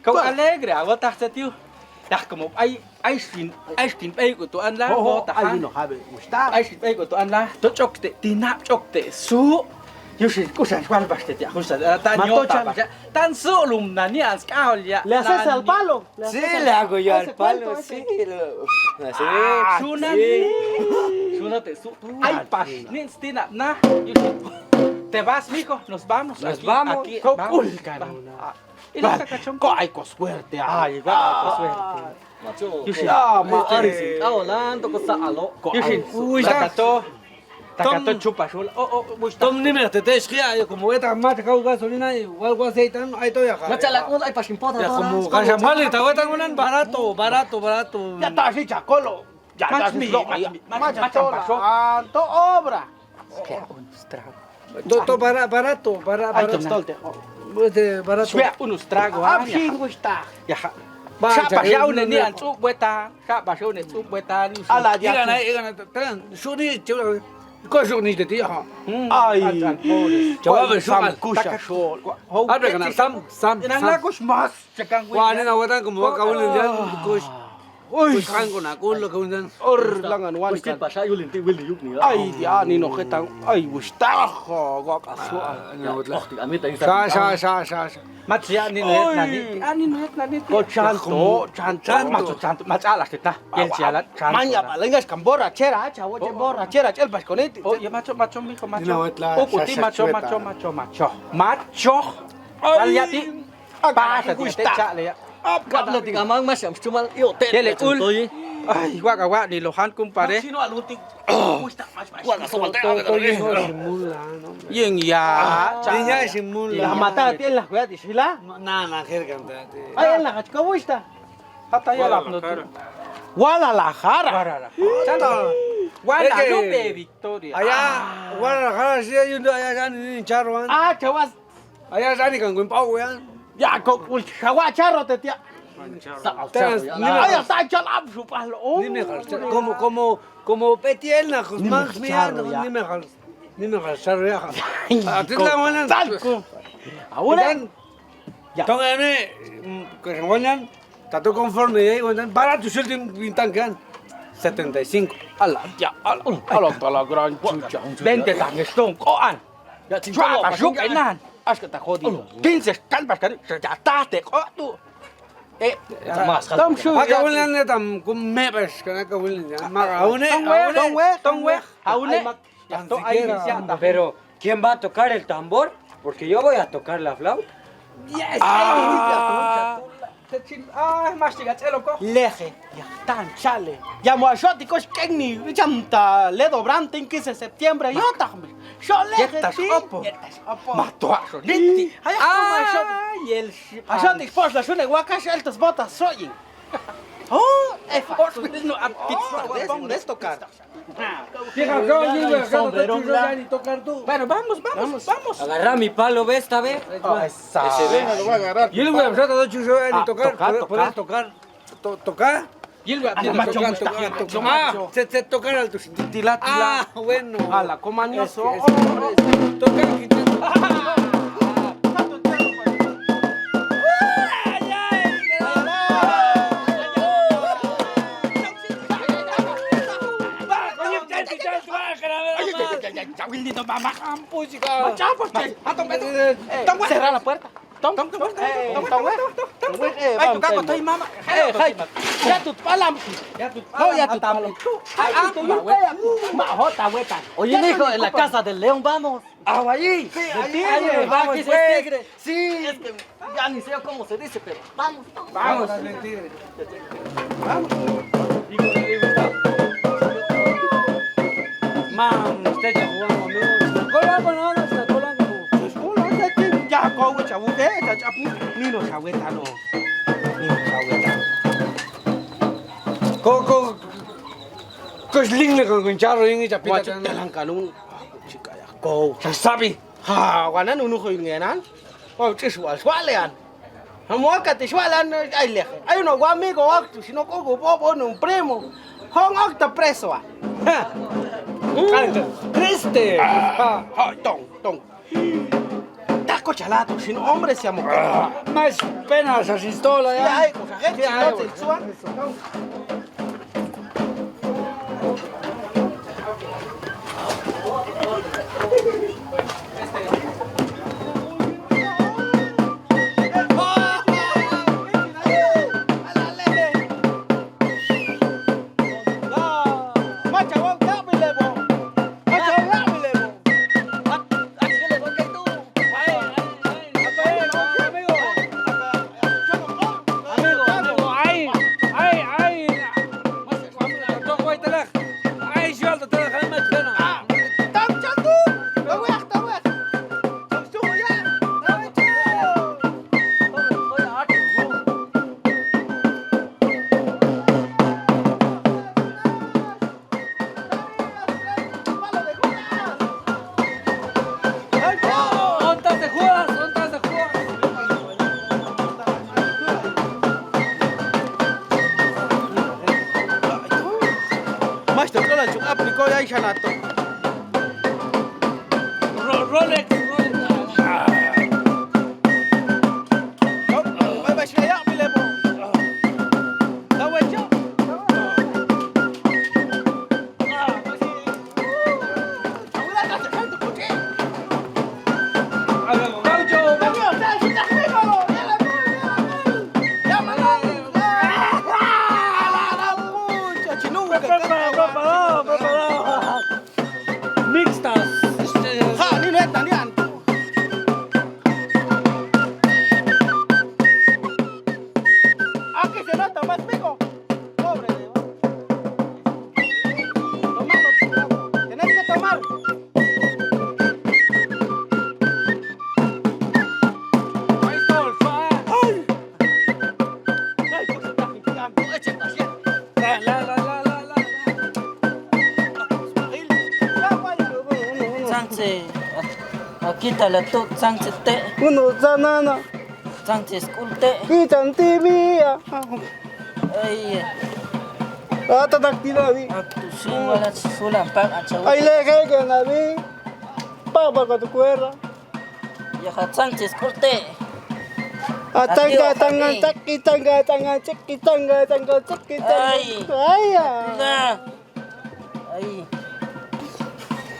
kau alegre. Agora tá tio. Ya como ai skin pei ko to an la bo ta han. Ai skin pei ko to an la. To chok te tinap chok te su. Yo sé cosas cual baste ya justa tan yo tan solo na ni as kaol ya. ¿Le haces al palo? Sí, le hago yo al palo, sí. Así. Suna te su. Ay pas. Ni stina na. Te vas, mijo, nos vamos. Nos vamos. Aquí. Y la cachón. Ay, con suerte. Ay, con suerte. Macho. Yo sí. Ma arisin. Hablando con salo. Yo sí. Uy, Takato chupa shula. Tom ni me te esquía, yo como esta mata cau gasolina y algo aceite, ahí estoy acá. Machala, ay, pas importa. Ya como cachamal, está guetan barato. Ya está así, chacolo. Ya está así. Macho, obra. Todo barato. Barato. Svea unos tragos. Abshin, está. Ya. Chapa ya une ni an tsuk bueta. Chapa ya une tsuk bueta ni. Ala, Igan, ya. tran, shuni, chévere. Cosa ni de ti, ha. Ay, Jawab Sam shukal. Kusha. Abre kana sam. Nang lagos mas. Chakang Wah, ni na watan como va kaulin yan. Uy, kango na kulo kaulin. Langan wan Pues tiempo ya yo le entiendo el yuk ni. Ay, dia ni no ketang. Ay, gustajo. Gok aso. A mí también. Sa. Mat ya ni net na ni. Ani net na ni. Ko chanto. Macho chanto. Mat alas kita. Kel sialat chanto. Maña, palengas con borrachera, chavo, borrachera, el pasconete. Oh, ya macho mijo macho. Dinawatla, Oh, puti macho. Valiati. Pasa ti te chale ya. Kapla tiga mang mas yang cuma yo te. Dele ul. Ay, guaga ni lohan kumpare. Sino al último. Guaga somal te. Yin ya. Niña simula. La matada tiene la juega de Sila. Na, jergan. Ay, en la gachcabuista. Hata ya la no. Guadalajara. Chanto. Guala Es que- Lupe Victoria. Allá, Guadalajara, sí, allá están en charro. Ah, chavas. Allá están con Guimpau, weón. Ya, con el jaguacharro te tía. Ay, está chalab su palo. Ni me como petielna, Guzmán, me mira, charro, ya. ni me jalzar ya. A ti la buena. Talco. Ahora. Ya. Entonces, que se encuentran, está todo conforme, y encuentran, barato, suelto un tanque, 75. Ala, ya. Ala la gran chucha. 20 tangestong koan. Ya Chua pasuk enan. As que te jodido. 15 calvas que ya tate ko tu. Mas. Tom Shu. Acá vuelan de tam con mepes, que acá vuelan. Aune. Aune. Ya to ahí ya. Pero, ¿quién va a tocar el tambor? Porque yo voy a tocar la flauta. Mas tiga chelo ko. Leje. Ya tan chale. Ya mo a shoti kos kenni. Chanta le dobrante en 15 de septiembre. Yo también. Soletas, opo. Matuazo. Ay, Y el Asha te expos la shune wakash altas botas soyin. Oh, no apit de tocar. Fija, ni tocar tú. Bueno, vamos. Agarra mi palo, ¿ves esta vez? Venga, lo voy a agarrar. Y el güey, ya te chucho ni tocar. tocar. Puedes tocar. Y el macho, Se tocar al tu tila. Ah, bueno. A la comañoso. Tocar quitando. Cerra la puerta. Ay, tu caco, estoy mama. Ya tu palam. No, ya tu palam. Oye, mijo, en la casa del león vamos. Aguayí. Vamos, ese es tigre. Sí, es que ya ni sé cómo se dice, pero vamos. Vamos al tigre. Mam, usted ya jugamos, amigos. Colombo, no, está Colombo. Ya, cogo, chabute, ni no chabeta, no. Ni no chabeta. Coco. Cosling con charro y chapita. Wacho dalang kanung. Chika ya, go. Sabi. Ha, wana nunu ko yung ngayon. Oh, swalean. Hamuaka te swalan ay leje. Ay no guamigo acto, sino cogo bobo no primo. Hong acta preso. Triste. Ha, tong. Taco chalato, sino hombre se amo. Más pena esa pistola Ya ya. hay cosa, gente, no te suan. Mas to kola chung apliko ya shanato. Rolex. Bye bye shaya bilebo. Dawecho. Mixtas. Ha, ni neta ni anto. Aquí se nota más pico. Pobre de vos. Tomando tu tenés que tomar. Ay, pues está picando. Eche paciente. Sánchez, aquí está la tu Sánchez te, Uno zanana. Sánchez culte, Kitanti mía. ay, Ata taktila vi. tu singular sulan pan a chaval, Ay le que na vi. Papa con tu cuerda. ya hat Sánchez culte, Atanga tanga chaki tanga tanga chaki tanga tanga chaki tanga. Ay. Ay. na, ay,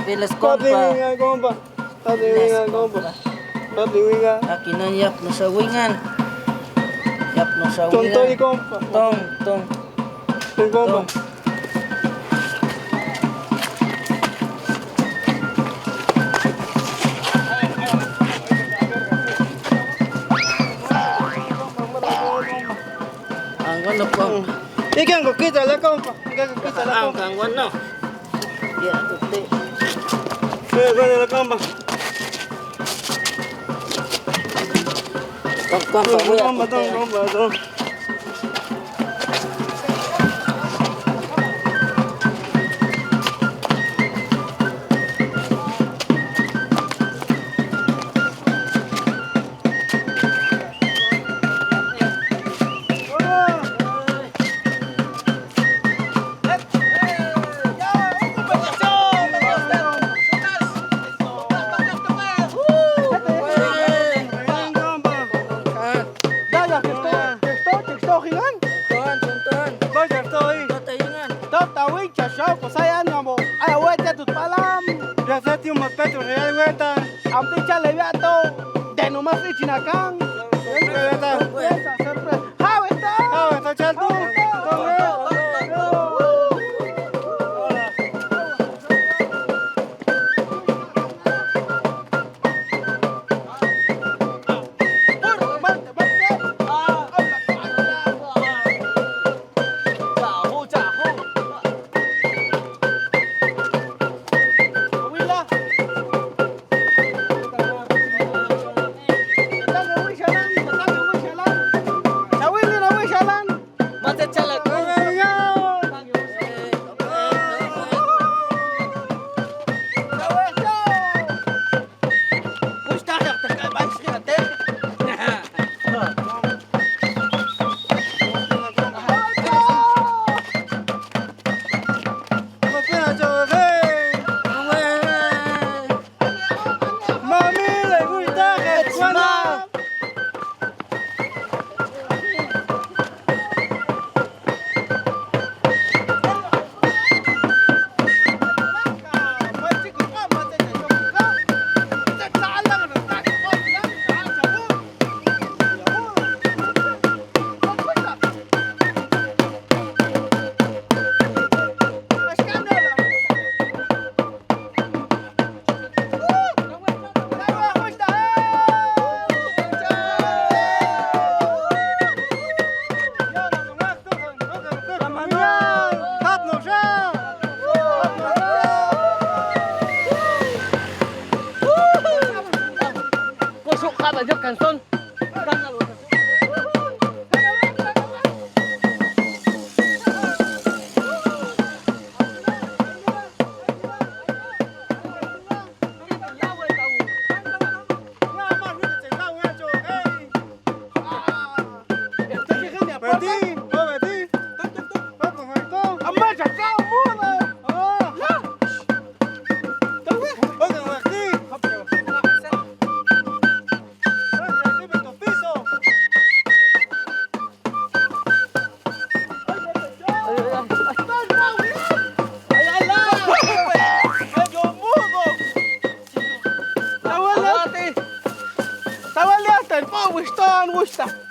pilas Pati compa, winga compa. Pati winga compa. Pati winga. aquí na yap no sa wingan, yap no sa Tonto y wingan, compa. tong, Tong compa. tong, ang ano po, Ikan ko kita la compa. Ikan ko kita la ang compa. kang ano, ya tuti, Ven la cama. Con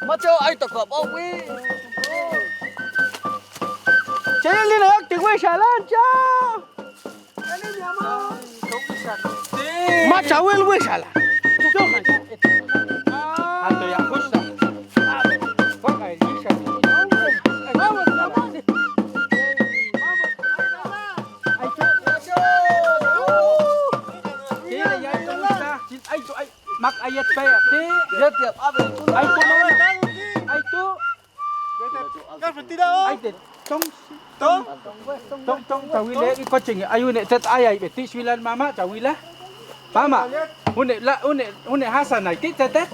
Macho, ay to ko wi. Chayali na yak tigwe shalancha. Macha wil wi shalan. Ando ya justa. Ponga el isha. Vamos, vamos. Mak ayat saya. Dia tiap apa itu? Ay tu ay tu. Ay te tong tong tawile i coaching ayune tet ayai beti swilan mama tawila. Mama. Une Hasan ai ti tet.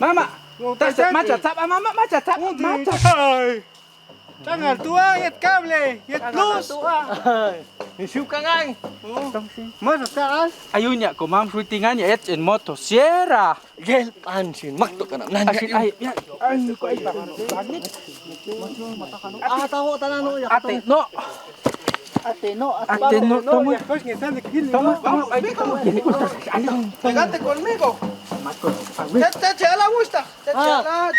Mama. Tet macha tap mama macha tap macha. Jangan tua, yet cable, yet plus. Isiu kangang. Mas saan? Ayunya ko mam shootingan ya et en motosierra. Gel pansin, makto ka na. Asin ay ko ay Tahu tanano ya. ate no. Ate no, Tomo. Pues que están de kill. Toma, ay toma. Pegate conmigo. Mato. Te la gusta. Te la.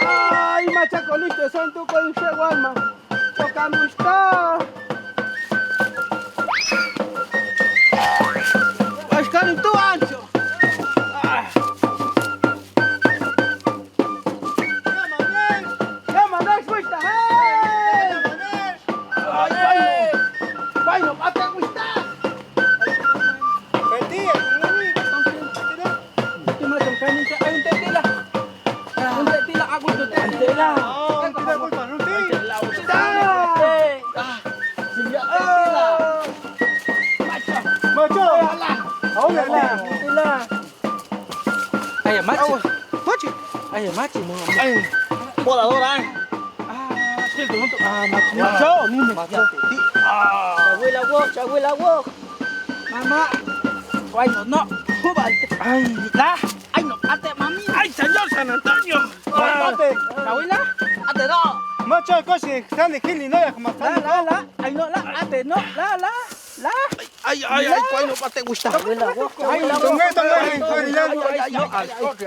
Ay, machacolito, son tu con Shewanma. Chocamusta. Ashkan tu ancho. Llama, no escucha. Ay, Ay, machi. Machi. Ay, machi, mo. Voladora. Cái tụi nó Macho, ni me Chabuela wo. Mama. Quay nó. Cô bạn. Ay, la. Ay, no, ate, mami. Ay, señor San Antonio. Chào la. Ate no. Macho, coche, sale Gili, no, ya como La. Ay, no, la. Ate, no. La. Ay, ¿cuál no te gusta? Chabuela wo.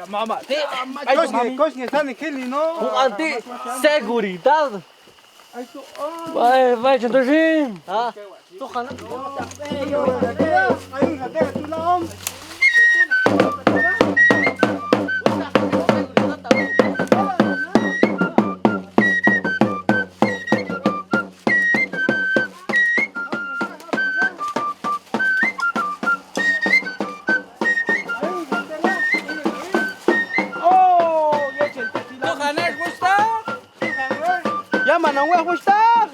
Mama. Coche, sale Gili, no. Un anti seguridad. Vai, chantojin. Ah, tu khana. Hay una tela, tú la hombre. Ya, mano, voy a gustar.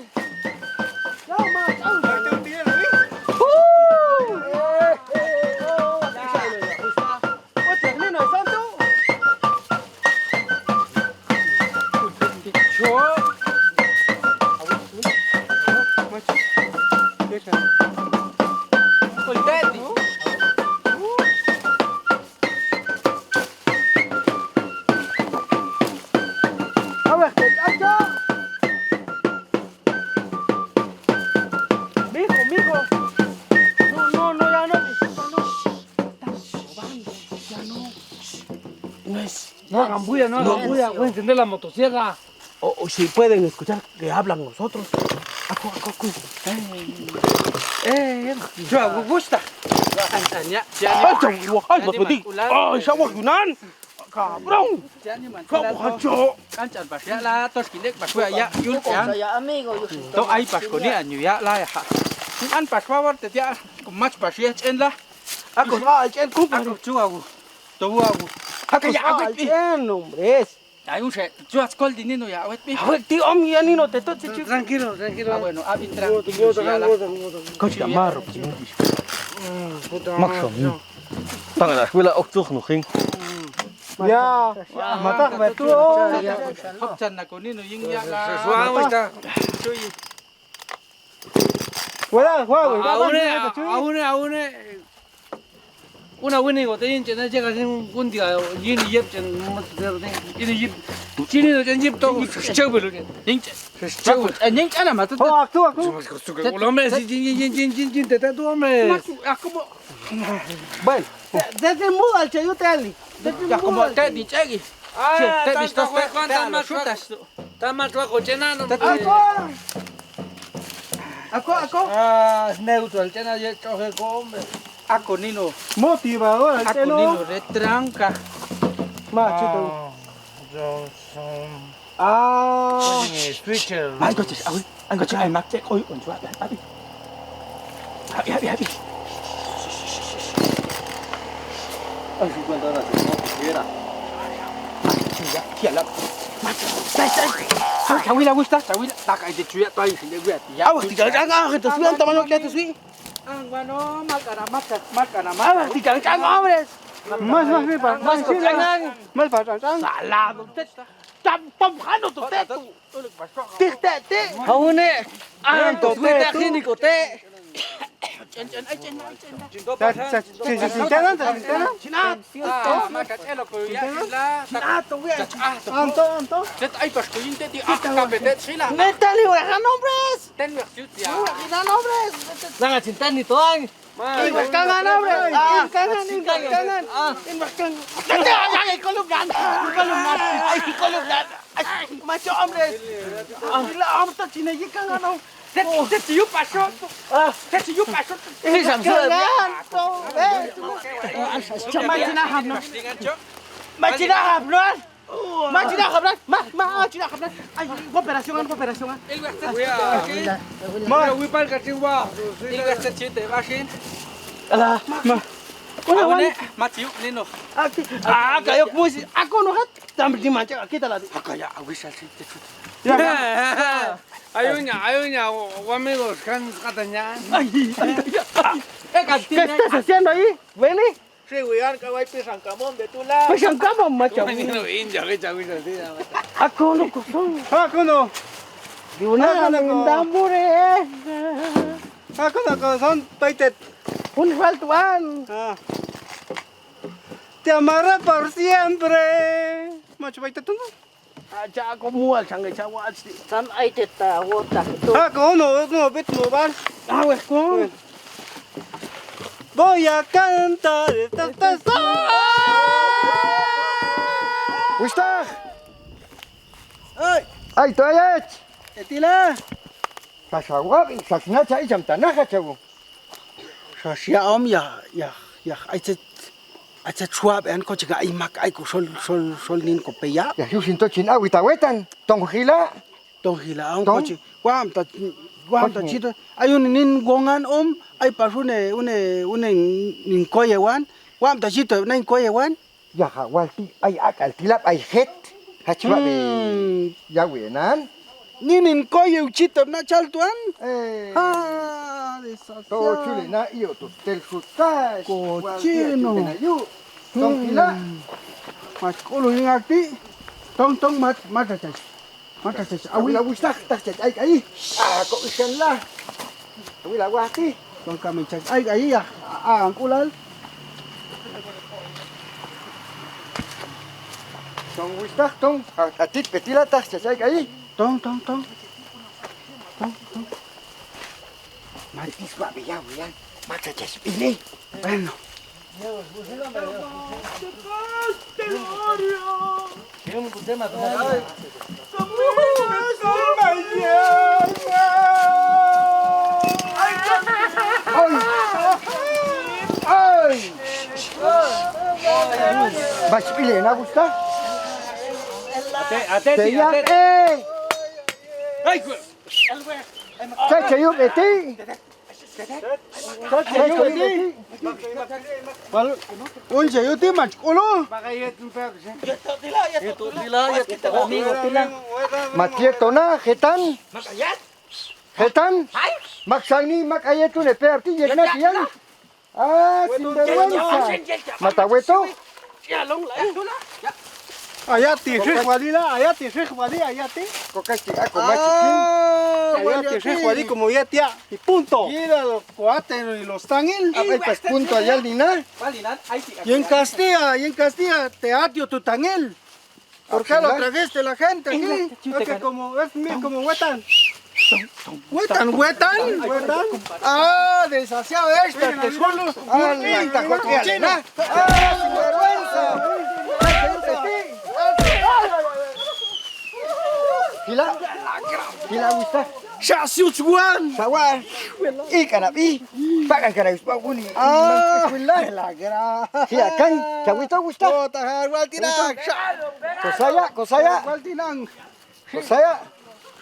No hagan bulla, no hagan bulla. Voy a encender la motosierra. O si pueden escuchar que hablan nosotros. Yo gusta. Ay, sawa yunan. Cabrón. Kan chan pas ya la tos kilek pas ya yun kan. Saya amigo yo. To ai pas ko ni anyu ya la ya. An pas favor te ya match pas ya chen la. Ako va, el cup. Ako chu agu. To agu. Ako ya, hombre. Hay un se. Chu askol dinino ya wet pi. A ver, tío, mi anino te toche. Tranquilo. Ah bueno, abi tranquilo ya la. Coche amarro. Maximum. Tanga la escuela octubre nog ging. Ya, matas betul. Hop chan na ko nino yung ya la. Suave está. Fuera, juego. Aún una buena gotein chen llega un día yin yep chen yin yep chini no chen yep to chubelo chen Ning ning ana ma to. Actúa. hombre si yin te tu hombre Ako mo. Bueno, desde mudo al chayo te ali. Ya como te di chegi. Te di sto cuántas más chutas. está más bajo chena no Ako. ah neutral chena ya coge come Ako nino. Motivador, al Ako telo. nino retranca. Machito. switcher Ay coches, ay coches ay mak check oy on chua. Abi. Ay, 50 horas, no quisiera. Kia la. Chawila gusta, chawila. Tak ay de chuya toy de guya. Ya. Awas, tinggal jangan. Kita suan tamaño que te sui. Ang bueno, makana. Awas, tinggal jangan, hombre. Más, Más para Salado. Tampamjano tu teto. Te. Haune. Anto te ginico te. Chinat. Ah, makachelo ko ya la. Chinato, güey. Anto. Set ay pas ko yinte ti akapetet sila. Métale, huracan, hombres. Ten wer shoot ya. Huracan, hombres. Nanga cinta ni toang. Invercangan, hombres. Invercangan. Ay, columnan. Ay, columnan. Ay, macho, hombres. Gila, hombre, está chinayikan, ano. Te siyo pasok. Te siyo pasok. Machinahap, no? Ay, operación. El wer set ya. Ma wipal ka tiwa. El wer set chite basin. Ala, Una matiu nino. kayo kumusi. Ako no hat. Tambi di mancha, kita lagi. Akaya awisal sinte chute. Ayuña, o amigos, can cataña. ¿Qué estás haciendo ahí? ¿Vení? Sí, weón, que voy pisang camón de tu lado. Pues en cama, macho. Bueno, inja, que chaguita, tía. Ako no kusong. Ako no. Yuna mindamure. Ako no, son paitet. Un faltuan. Te amaré por siempre. Macho paitet no. Acha ako mual sangay chawal. San ay teta wota. Ako no, bit mo ba? Awes ko. Voy a cantar esta canción. Wistar. Ay, toyach. Etila. Kasawab, sasna chay jamtana chawu. Shashia ya acha chuab an ko chiga imak ay ko sol nin ko peya. Ya yusinto china witawetan. Tonghila. Tong hila ang ko chi. Wam ta chito. Ayun nin gongan ay pasune une nin koyewan. Wam ta chito nin koyewan. Ya hawalti ay akal tilap ay het. Hachwabe. Ya wenan. Nin koye chito na chaltuan. To chule na iyo to tel sutas. Cochino. Tonghila. Mas kulo yung akti. Tong mata chas. Awila wistak tak ay ay. Ako isan la. Awila wati. Tong kami chas. Ay ya. Ang kulal. Tong wistak tong atit petila tak ay ay. Tong. Martis wa biya wiyan. Mata chas ini. Bueno. Ay. Mas pili na gusta? Ateti. Ay, Chayo beti. Chayo beti. Unsa yuti mach kulo. Matieto na hetan. Hetan. Maksani makayetu ne perti yegna tiyan. Sinvergüenza. Mataweto. Ayati Sheikh Wali, ayati. Kokasti ako machikin. Ayati Sheikh Wali como ya tía. Y punto. Mira los coates y los tangil. Ay pas punto ayal dina. Y en Castilla te atio tu tangil. ¿Por qué lo trajiste la gente aquí? Es que como huetan. ¿Huetan? Ah, desasiado esta, te suelo. Sinvergüenza. Hila wista. Shasiuchuan. Sawa. Ikanabi. Pakan kana ispa uni. La gra. Hila kan. Chawito gusta. Kota Waltinang. Kosaya. Waltinang. Kosaya.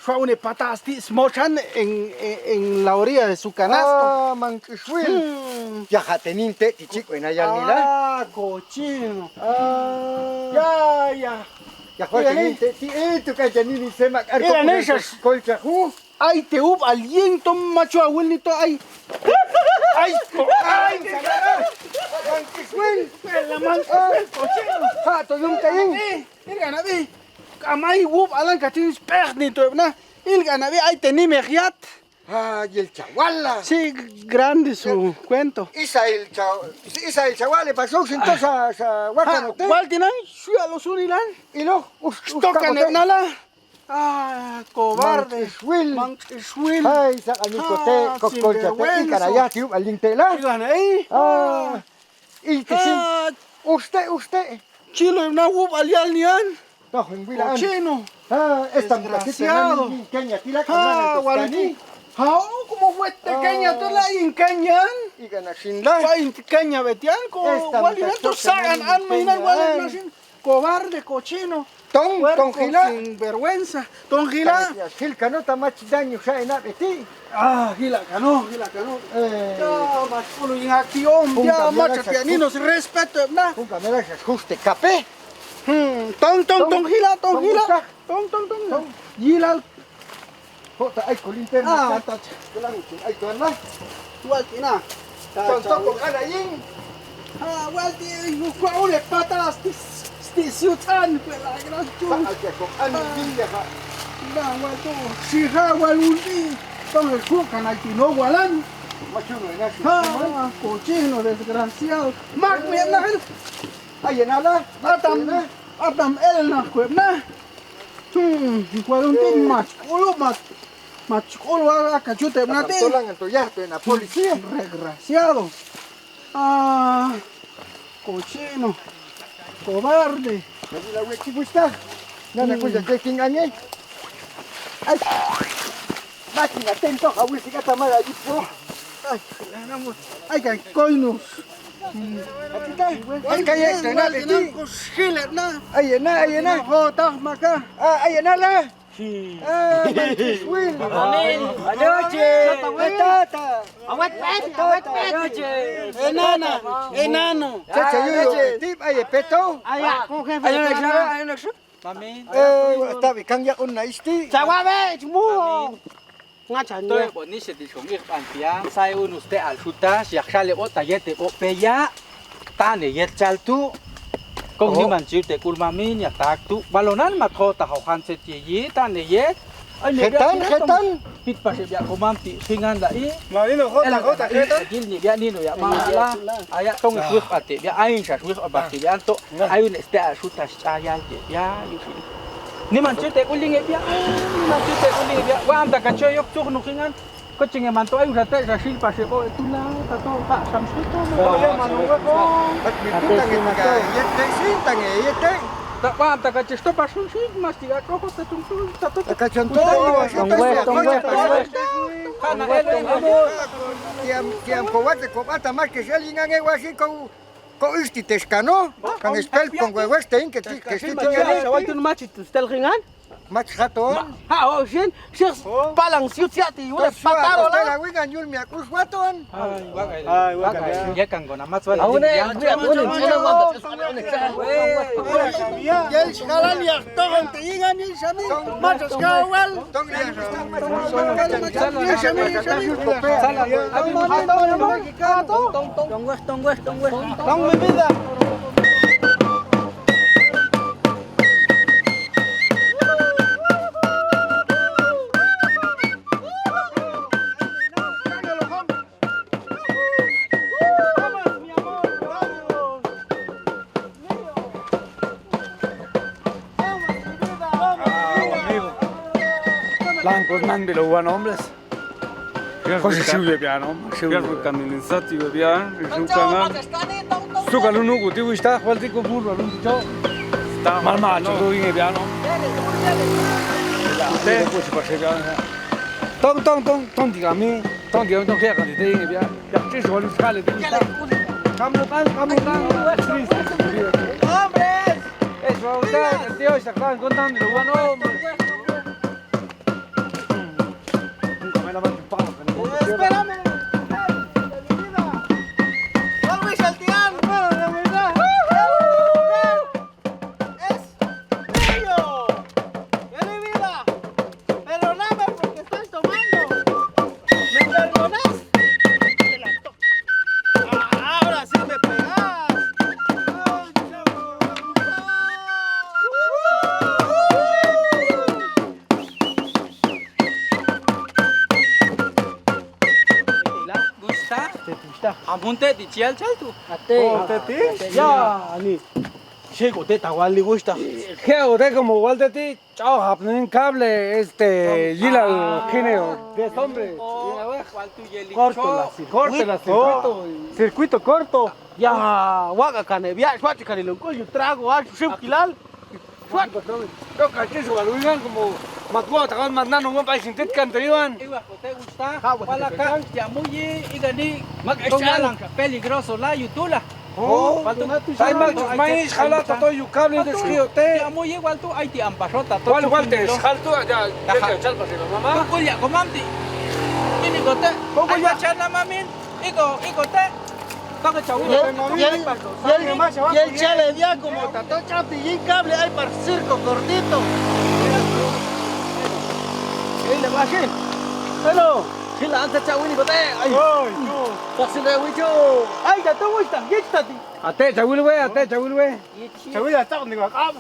Fue una patasti smochan en la orilla de su canasto. Mankishwil. Ya jateninte tichico en ayal nila. Cochino. Ya. Ya jateninte ti tu kajanini semak arko. Eran esas. Colcha hu. Ay, te hubo alguien tom macho abuelito. Ay. Mankishwil. La Mankishwil, cochino. Ha, yung kain. Mira, Nabi. Amay wub alan katin pernito na. Ilga Nabi ay teni mejiat. Y el chahuala. Sí, grande su cuento. Isa el chahual le pasó entonces sa Huacanote. Waltinang, suya los unilan. Y lo, Tocan el nala. Cobarde. Mankishwil. Ay, sa anikote, kokolchate, y carayá, tío, al lintela. Ilga ahí. Y que sí. Usted. Chilo na wub alial nian. No, en Huila. Cochino. Esta Desgraciado. muchachita Kenia, tila kamana Walti. ¿Cómo fue pequeña tú la incañan? y gana shinla. Va incaña betian ko Esta wali muchacha to sagan también an mainan wali peñan. nasin cobarde cochino. Ton Gila. Sin vergüenza. Ton Gila. Gil canota mach daño ya en abeti. Gila ganó. Ya, más culo y acción. Ya, macho pianino, sin respeto, ¿no? Un camera se ajuste café. Ton Gila. Ton. Gila. Jota ay colinterna tata. Kelang ay tuan lah. Walti na. Contoh kok ada ing. Walti kau le patas sti siutan pela gran tu. Aja kok ani ing ya kak. Na waltu sira walundi. Tong el su canal tino walan. Macam mana sih? Cochino desgraciado. Mak mierda. Ay nada. Atam el na kuebna. Walunti machkolo akachute mnate. Tolang en toyarte na policía. Desgraciado. Cochino. Cobarde. Jadi la weki gusta. Nana kuya que kingange. Ay. Máquina atento a weki kata mala tipo. Ay, que coinos. Ay kaya tena beti. Ay na. Jota maca. Ay na la. Manchisuil. Amin. Anoche. Tata. Awat pet. Enano. Chacha yo tip ay peto. Ayo nak. Mamin. Tapi kang ya un na isti. Chawabe, chmu. Ngacha Tôi bọn ní sẽ đi xuống việc bàn tiếng sai un usted al chutas y axale o tayete o peya ta ne yet chal tu con như man chịu te kulmamin ya tak tu balonan mà kho ta học han se chi ta ne ye anh Ketan. pit pa se bia ko mam ti singan da i Malino jota ketan. gil ni bia ni no ya ma la aya tong suif ate bia ain sa suif ba ti bia to ay un este al chutas ayal ya yu ni man chute uling bia ni man chute uling bia wa am ta ka choy yok chuk no kingan ko chinge man to ay rate sa sil pa se ko tula ta to ka sam su to At mitutan ka yete sintan yete. ta wa am ta ka chesto pa sun sin mas tiga ko ta tung tung ta to Ka chanto. kana ele Tiam ko wate ko ata mar que sel ingan e wasi ko isti teskano. Kan spel con huevostein que si tiene Chawal tu machi tu stel ringan. mach raton. Ha, o shin, shir palang siutsiati, ula pataro Pataro la. la wingan yul mi akus waton. ay wa ga ya kan gona mas wala Yel skalan ya togon te ingan ni shami. Machos kawal. Tong dia Tong mi vida. Blancos man de los buenos hombres. José Silvia piano, Silvia caminin sati piano, suka suka lunu guti wista kwalti ko burro lunu cho. Ta mal macho do inge piano. Te ko si pase piano. Tong digami, tong kaya kan de inge piano. Ya che so lu skale de wista. Kamu kan. Hombres. Eso usted, el tío está contando los buenos hombres. Espérame. Luis Altián, de verdad. Es mío. De mi vida. Perdóname porque estoy tomando. ¿Me perdonas? Te la toco. Ahora sí me pegas. apunte di chial chal tu Ya, ani. Chego te tawal le gusta. Geo, de como igual ti, chao, hapnen cable, yila, genio, de hombre. Circuito corto. Ya, waga cane, via, suati cane lo coño trago, ship kilal. Yo caché su galuigan como matgua tagan mandando un país sin tet canteriban. iwa ko te gusta wala ka ya muyi igani mag lang peligroso la yutula Hay más maíz, jalata, todo y cable de esquiote. ya muyi igual tu ay ti ampasota to ¿Cuál te jalto ya chalpa si mamá? ko ya ko mamti ini ko te ko ya chana mamin iko te ka chawu Y el chale ya como tato chapillín cable hay para circo cortito. le va a hacer. Hello. Si la antes chawini bate. Ay. Taxi le wicho. Ay, ya te voy a estar. Ya está. Ate chawil we, ate chawil we. Chawila está conmigo acá.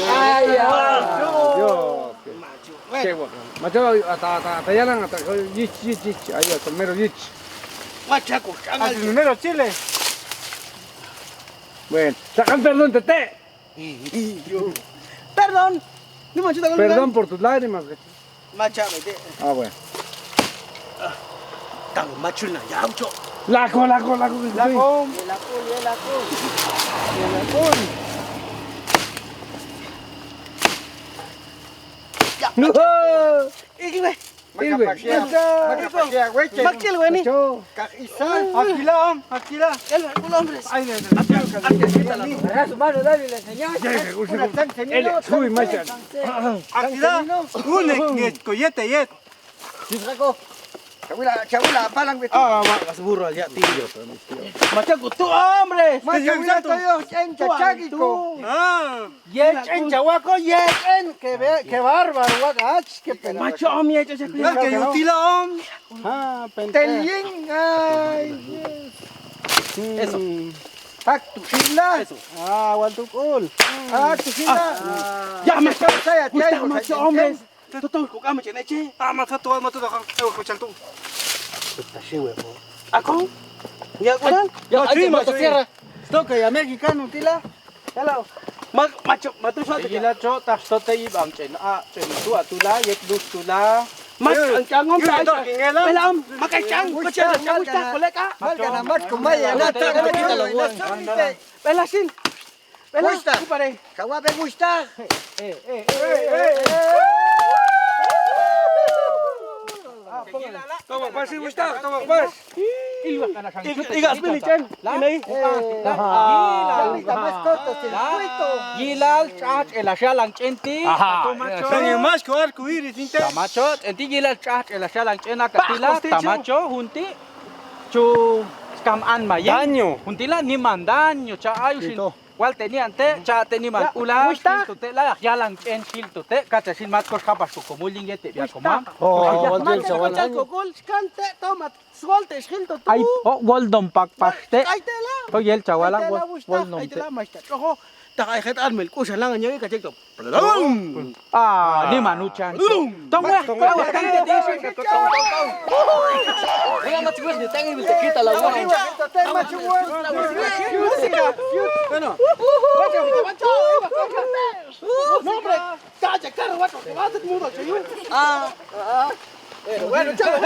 Ay, ya. Yo. Qué bueno. Macho ata ya lang ata yich. Ahí ata mero yich. Machaco, Al primero Chile. Bueno, sacan perdón, tete. Perdón. Ni manchita con Perdón por tus lágrimas. Macha, vete. Ah, bueno. Tango machuna, ya mucho. Laco. Iki we. Irwe. Makil we ni. Macho. Aquila. El hombres. Ay, no. Sui macho. Aquila. Unek, coyete, yet. Chabula, palang betul. Ah, mak burro ya tío. Machaco, tú hombre. Ah. Yechen, chahuaco, yechen. Qué bárbaro, guagach. Qué pena. Macho, hombre, esto se Al que utila, Ah, Telín, ay. Eso. Factuchila. Eso. Ah, Waltukul. Ah, tuchila. Ya, macho. Gustavo, macho, hombre. Toto, kukama cheneche. Ah, mata todo, escuchan tú. Puta shiwe, po. Ako? Ya, kunan? Ya, sí, ay, macho, motosierra. Stoka ya mexicano, tila. Hello. Macho, matusa te Gila cho tak sto te ibam chen a chen tu atula yek dus tula. Mas ang changom Yun, tayo. ito, kingelam. Pelam, makachang. Kucha, kucha, koleka. Malga na mat kumaya. Nata, nakita lang uwan. Pelasin. Pelas, Gusta. kupare. Kawabe gusta. Toma, pas, Gustavo, toma, pas. Igas pilichen. Inay. Gilal chat el ashalang chenti. Sanya mas ko arco iris inte. Tamacho, enti gilal chat el ashalang chena katila. Tamacho hunti chu scam an mayen. Daño. Huntila ni mandaño cha ayusin. Wal tenian te cha teniman ula hilto te la yalang chen hilto te kacha sin mat kos kapas ko komulinge te bia koma. Oh, wal chawan. Gol, skante, tomat. Suelte, schilto. Ay goldom pakpaste. Ay tela. To yel chawala Ay tela, goldom ay te. tela, mas chojo. Taka ikat armel ko sa langan niya ikachek to. Ah, ni manuchan. Tong we, Wala machigwas ni tangi bil takita lang uwan. No, hombre, calla, cara, guacho, te vas a hacer mudo, chayo. Bueno, chao,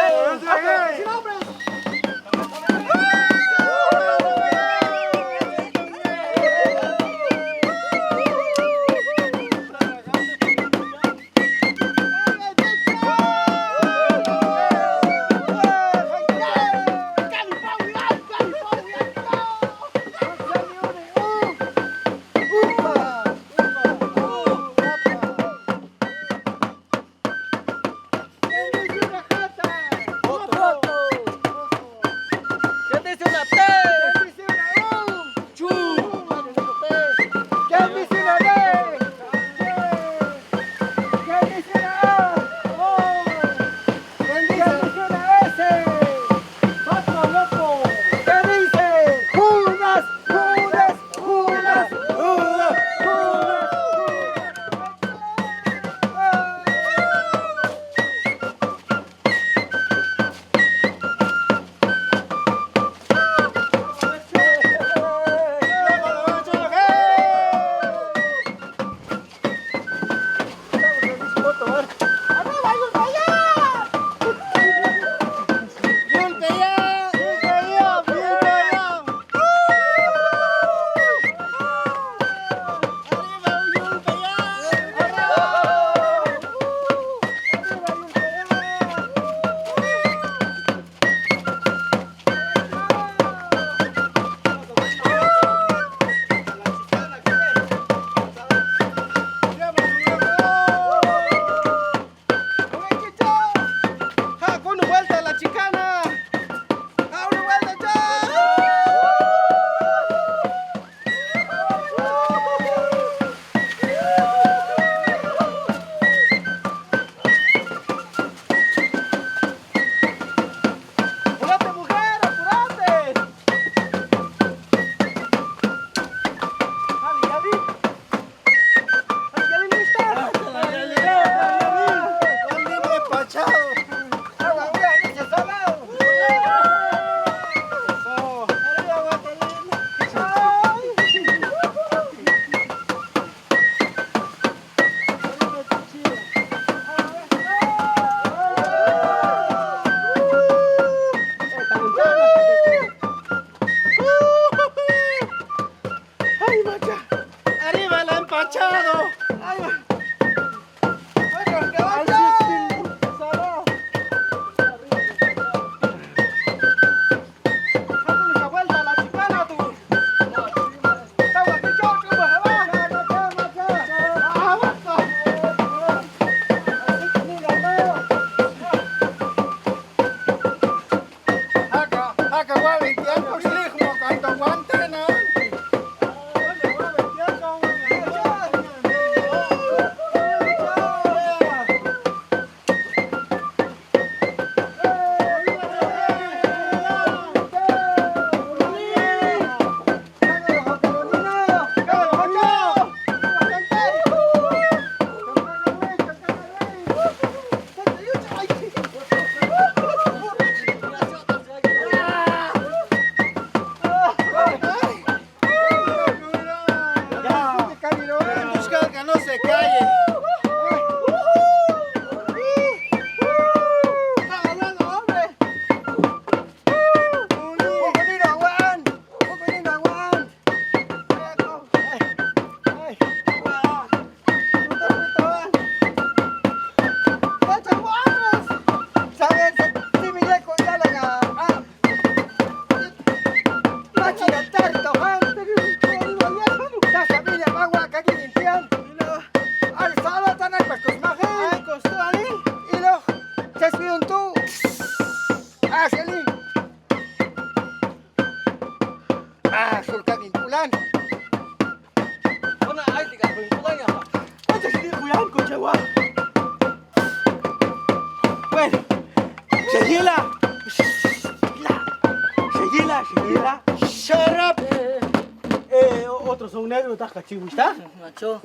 Otros son negros, ¿está cachibuista? Macho.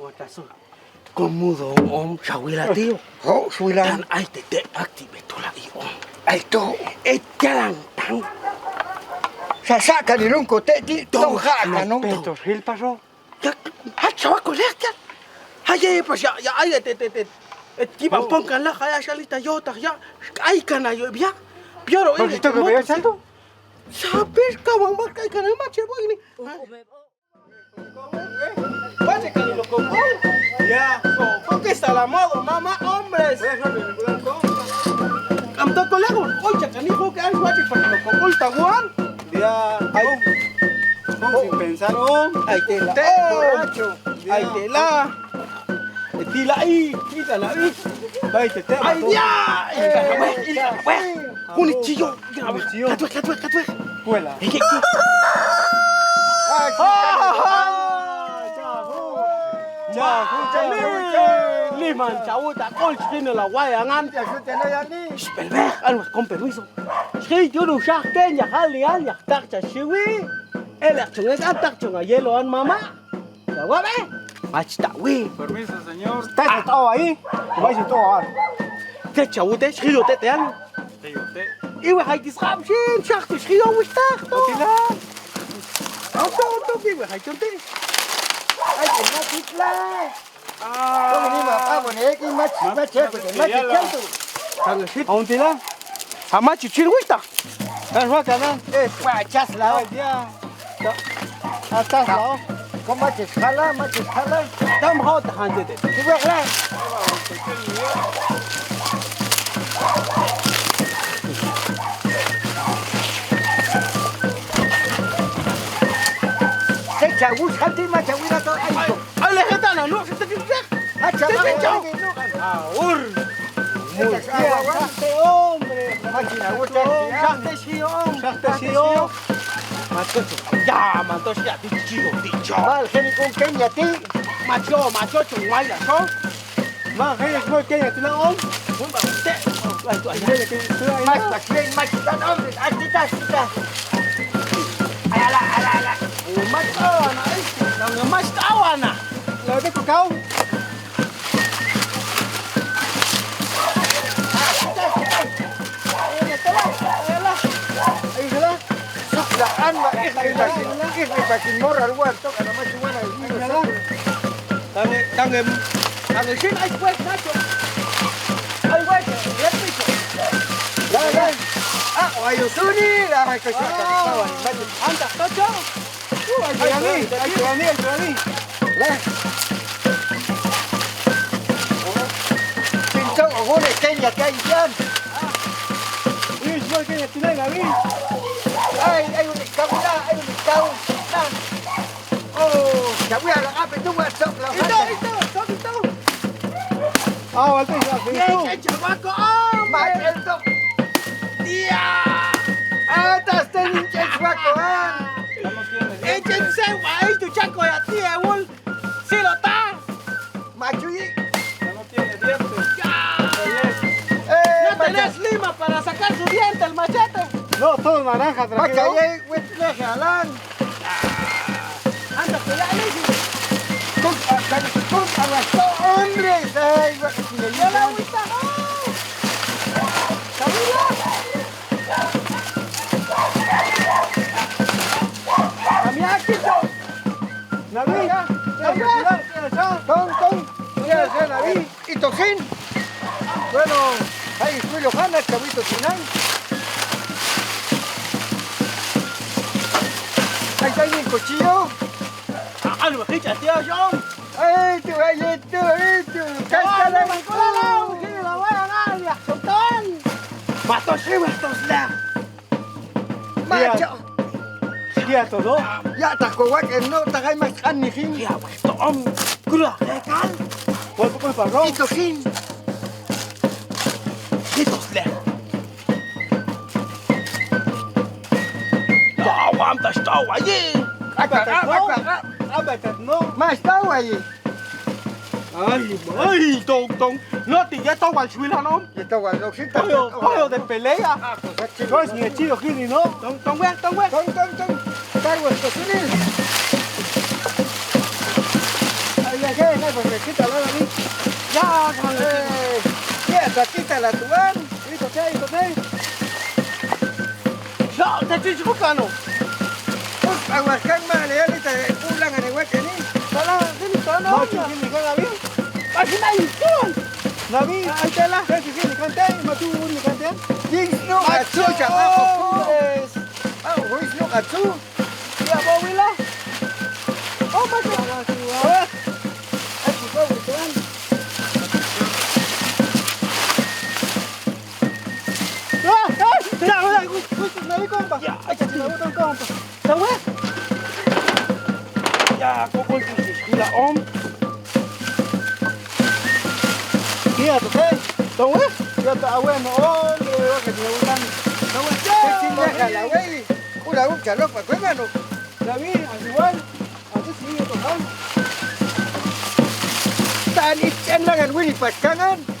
Komudo om shawila tío. Oh, suilan. Dan ay te active tola i om. Ay, to. Jalan tang. Sasaka ni lunko teti, tong haka, no? Petos, ¿qué pasó? Ya chawa kolekta. Haye pues ya ay te. Tiba ponkan la haya shalita yo ta ya. Ay kana yo ya. Pioro ¿Por qué te veías tanto? Sabes kawan ba kay kana ma chebo ini. Pase que lo compró. Ya, ¿por qué está la moda, mamá? Hombres. Am to kolego, hoy chacani ko que algo así para lo compró el taguán. Ya, ay, sin pensar, Ahí te la. borracho. Ahí te la. Tila ahí, quítala ahí. ay, te Ay ya. Un chillo. Catue. Cuela. Liman chau ta col chino la guaya ngan. Espera, algo con permiso. Si yo no sé que ya hali ya tak cha shiwi. El acción es atak chunga hielo an mamá. Ya va ve. Mach ta wi. Permiso, señor. Está todo ahí. Vai si todo ahora. Te chau te schilo te an. Iwe hay disram shin chak tu schilo wistak to. Auto iwe hay chonte. Ay, que no titla. Kung hindi mapaboneg, match-match ko din. Match-chanto. Tanga shit. Aun tila. Ama chichir wistak. Kan wa kana. Chas lao. Ya. Atas lao. Kung match-hala. Tam ho ta han de. Subek lang. Chawus hati macawira to ay to. Ale hetana no se te fixe. Hacha chao. Aur. Hombre, Máquina gusta. Shakte shio. Ya, manto ya dicho. Mal geni con Kenya ti. Macho chunguaya, ¿no? Ma, hey, es muy que tú no. Un bate. Ay, tú ahí. Mas tan hombre, atita. Ala. Matawana, nang matawana. Lo de cacao. Suklaan ma ipakin moral wan to kana machuana Tange shin ay pues nacho. Ay pues, red picho. La. Ayo suni la hay que kawan. Anda, tocho. Ay, La. Pinto ogone Kenya kaiyan. es muy que tú no Gaby. Ay un kau. Oh, kawia la ape tu wa sok la. Ito. Ah, walta ya. Bien, chamaco. Ma elto. Dia. Atas tenin cheswakoan. Eche Maca, tranquilo. Anda, que ya le dije. ¡Hombre! ¡Ay, ¡Ya la agüita! ¡Camila! ¡Camila, quito! Naví, ¡Ya, Naví! ¡Y Tojín! Bueno, ahí fui Lojana, chavito Sinán. Ahí está el cuchillo. ¡Ah, no me quitas, tío, John! ¡Ay, te vaya, te vaya! ¡Cáscala! ¡Mato, sí, matos, ¡Macho! Tía, todo. Ya, tacoa que no, tagay más canijin. ¡Ya, esto, hombre! ¡Cura, legal! ¿Cuánto puedes pagar? ¡Y Tojín! ¡Quitos, le! ¡Ya, aguanta, está allí! No. ¡Más estaba ahí! ¡Ay, ay, Tom! ¡No te ya estaba al suelo, no! Y estaba el oxita. Pollo de pelea. No es ni el chido Kini, ¿no? ¡Tom, güey! ¡Tom! ¡Cargo esto, Sunil! ¡Ay, ya, ya, ya, pues me quita la David! ¡Ya, ¡Ya, quita la tuan! Hijo, ¿qué? ¡No, te estoy buscando! ¡Pues, aguascan male, ahorita, pulan en el hueque, ni! Macho, Kini, ¿qué Naví? ¡Aquí no hay! Naví, ahí te la. ¿Qué Kini, cante? Matu, Uri, cante. ¡Ding, no, gatsu, chamaco! ¡Ah, huis, no, gatsu! ¡Ya, Bobila! Oh, macho. ¡Aquí, pobre, tuan! Mira, justo, Naví, compa. Ya, Échate la bota, compa. ¿Está güey? Ya, ¿cómo es que la hombre? Tía, ¿tú qué? ¿Está güey? Ya está bueno, hombre, que te gustan. ¿Está güey? ¡Qué chingaja la wey! ¡Una ucha, loco, cuéngano! Naví, al igual. Así sí, yo tocando. ¡Tan ichan en Willy Pascangan!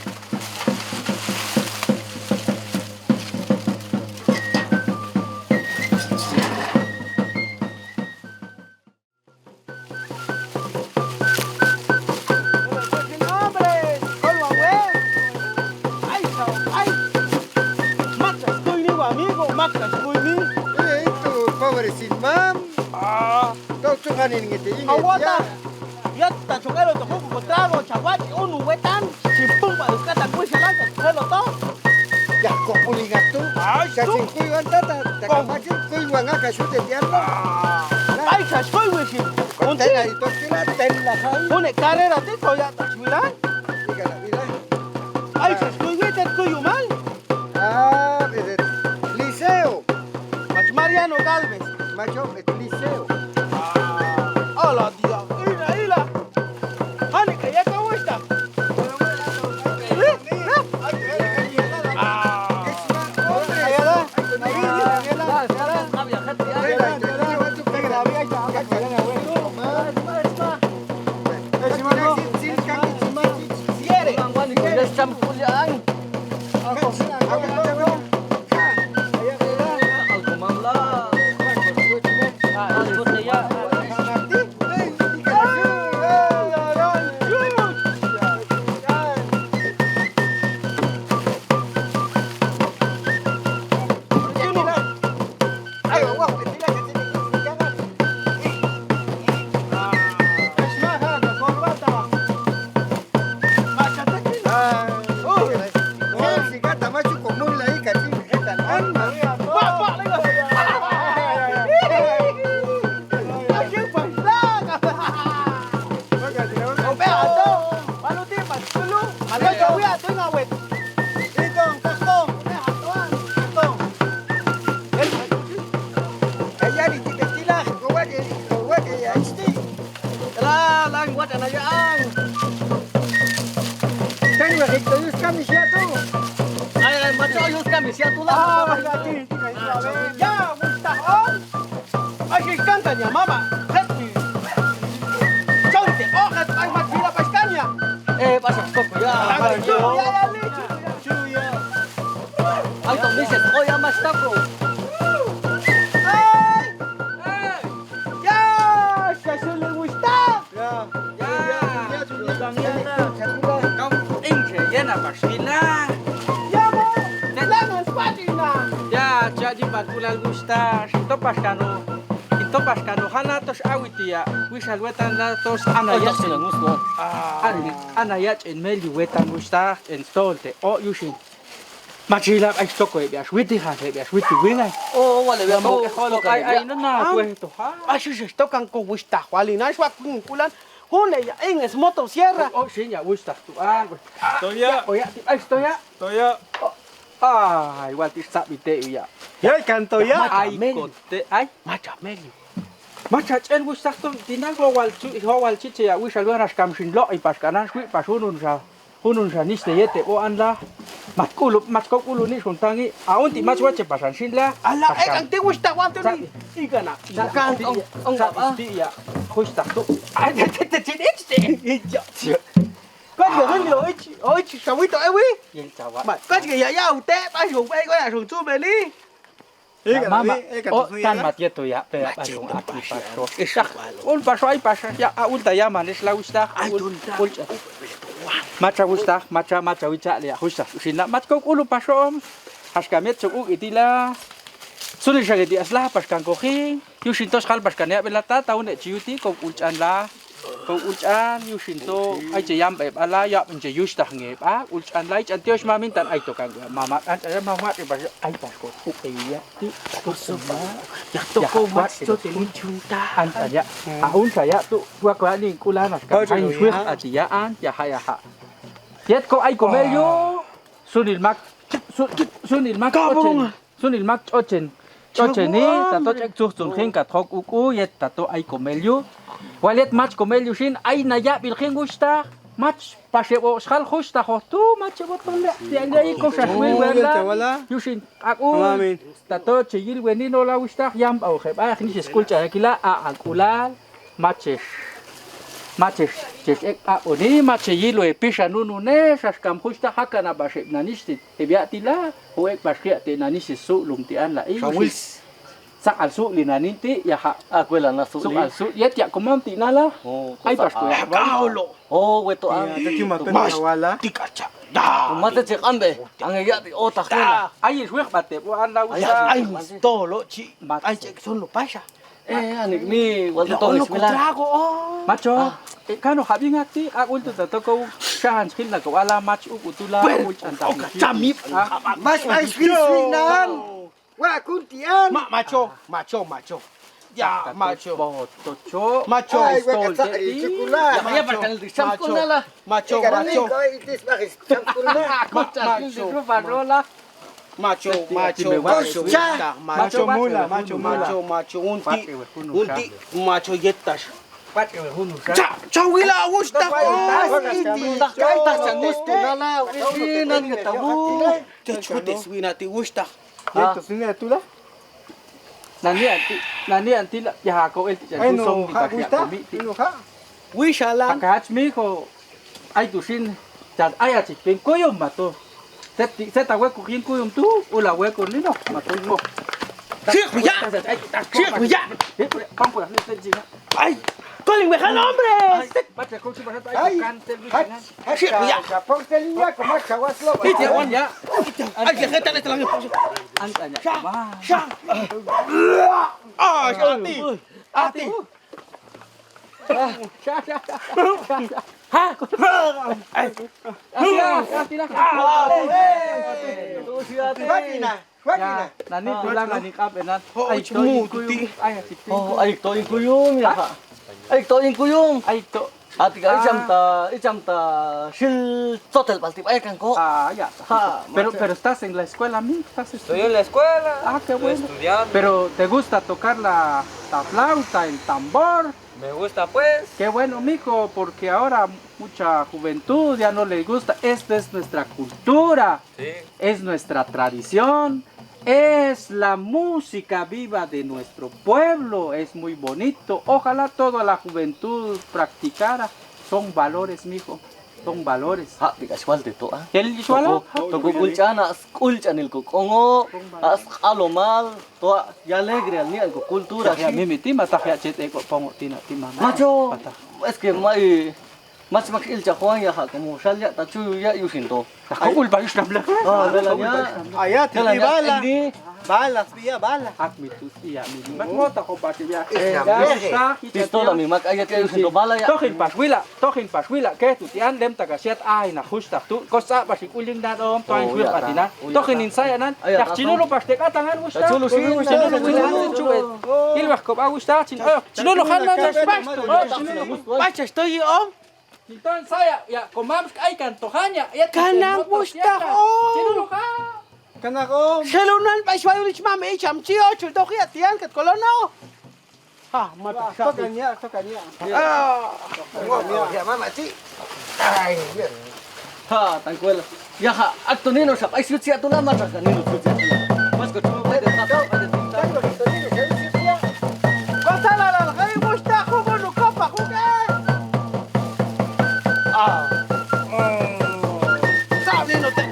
Pobre sin mam, todo chuganin ngiti ingit Aguanta. ya. Ya está chocando, tocó como trago, chaguachi, un huetan. Si pum, para buscar la cuisa, la que todo. Ya kopulingat tu. Ay, Sa tu. singkuy wan tata, takamakin kuy wanga ka shute diarlo. Ay, chascoy, güey, si. Un Tena ito sila ten la hay. una carrera, tico, ya está chmilan. Diga la vida. Ay, chascoy, güey, te cuyo mal. Ah, es liceo. Mach Mariano Galvez. Macho, es liceo. Hola, tía. Ila. Hani, que ya acabó esta. Ya, Gustavo. Ay, que canta ya, mamá. Chonte, hojas, ay, más vida pestaña. Pasa, coco, ya. Ya, Ay, con dices, oye, más taco. niana. Kau inche llena pasila. Ya, jadi batulal gusta. Topas kanu halatos awitia. Wisal wetan latos anayat. silang gusto. Anayat en meli wetan gusta en stolte. O yushin. Machila ay stoko bias witi ha bias witi winga. Oh, wala ba mo? Ay na puesto ha. Así se tocan con gusta, Jualina, es culan. Hune ya en es motosierra. Oh, sí, ya gusta tu algo. Toya, Oya, ay stoya. toya. Ay, igual te sabi te ya. Ya canto ya. Ay, kote, ay, macha meli. Macha chen gusta tu tinang wal chiche ya wisal waras kamshin lo ay paskanan swi pasunun sa niste yete o anla. Matkulu ni suntangi aunti machwache pasan sinla. Ala, ang te gusta cuánto ni. Igana. Canto, ya. Gusta tu. Ay, te chiste. Ôi, sao biết tôi ấy? Yen chawa. Mà có gì vậy usted ba dùng đây có là dùng chú mẹ đi. Mama, tan matieto ya, pero pasó aquí pasó. Exacto. Un paso ahí pasa ya, un tayaman es la gusta. Macha gusta, macha wicha le gusta. Sina matko ulu paso. Haskamet su itila. Suni shageti asla paskan kohi. Yusintos hal paskania belata taun e chiuti ko ulchan la. Ko ulchan yusinto ay chayam be ala ya pinche yusta nge ba ulchan lai chan tios mamin tan ay to kang mama an mama ay pasko ya ti kusuma ya to ko macho te chunta an ya aun saya tu gua ko ni kula mas kan ay shuik atiaan ya ha yet ko ay comello sunil mak ochen ni tato chek sun khen ka thok uku yet tato ay comello walet match comello shin ay naya bil khen gusta match pasebo schal gusta ho tu match botón de ay ko sa wala yushin aku tato chigil wenino la gusta yam au kheb ay khni school cha kila a akulal matches ches ek a oni matchilo e pisha nunu ne sas kam gusta hakana bashe nanistit e biatila o ek bashe te nanis su lumtian la i sak al su linaninti ya ha Akwela na su. su al su yet ya komanti nala ay pasko ya Paulo. Oh, weto ang. Wala. Tikacha. Mate cek ambe. Ang iya di otak na. ay suek bate bu anda usa Ay, tolo chi. Ay, check son lo pasa. Anik ni wala to Lo bismillah. trago. Oh. macho kano habingati akul tu tatoko shahan skin la ko ala match ukutula ulchanta Chami. Mas swinang. Wa kuntian. Macho. Ya, macho. botocho Macho. stol Ya vaya para el chamco nala. Macho. Macho unti macho yetas. Chawila gusta. Tak sangus nala. Nan kita bu. Te chute swina ti gusta. Esto sine tula. nani anti ya ko el Ay ti no, som di ha bakya gusta. komiti No ha. Wishala. akach mi ko ay tusin chat ay achi pen koyom mato seta we kukin koyom tu ula we ko lino mato mo Chico ya. Vamos a hacer el Ay, Colin, me jala hombre. Bate con su barata ay cante el Chico ya. Porque niña como chawaslo. ya Ay, que gente le está la antanya Ya. Ah, a ti. Máquina. Nani tulang ani kapenan. Ay, chumuti. Ay, asiti. Oh, ay to ingkuyum ya. Ay to ingkuyum. Ay, to. Ati ka ijam ta shil total balti ay kan ko. Ah, ya. Ha, Pero estás en la escuela, mi. Estás Estoy en la escuela. Ah, qué bueno. Estudiando. Pero ¿te gusta tocar la flauta, el tambor? Me gusta pues. Qué bueno, mijo, porque ahora mucha juventud ya no le gusta. Esta es nuestra cultura, Sí. es nuestra tradición, es la música viva de nuestro pueblo, es muy bonito. Ojalá toda la juventud practicara. Son valores, mijo, son valores. Ha, di ka swal dito ah. ¿El visual? To ko kulchana kulchanil ko kongo as alomal to ya alegre al ni al ko kultura Ya, mimi tima tajia chete ko pongo tina tima. Macho, es que Más el Juan ya como sal ya tachu ya yusinto. Kakul ba yus nabla? Ah, vela ya. Allá te di bala. Ini Balas, vía bala. At mitus iya mi. Magmota ko pa siya. pistola mi mak ayat ya yusinto bala ya. Tohin paswila ke tu tian dem tagasiat ay na husta tu kosa basi uling na dom toin swil patina. Tohin insaya nan. Yak chinulo pastek atangan gusta. Chulo sí, Chinulo wilan chuet. Ilwas ko ba gusta chin. Chinulo kan na Pacha, estoy yo. Entonces saya ya komams ay kantohanya. Kanang gusta ko. Chinulo ka. Kanako. Selunan pa iswayo lich mama e chamchio chulto kia tian kat kolono. Ha, mata. Tocaña. Ya mama chi. Ay, bien. Ha, tranquilo. Ya ha, acto nino sap ay siya tu lama ta nino siya. Mas ko chulo pa de tap pa de tinta. Kota la kay gusta ko no kapa ko ka. Ah. Sabi no te.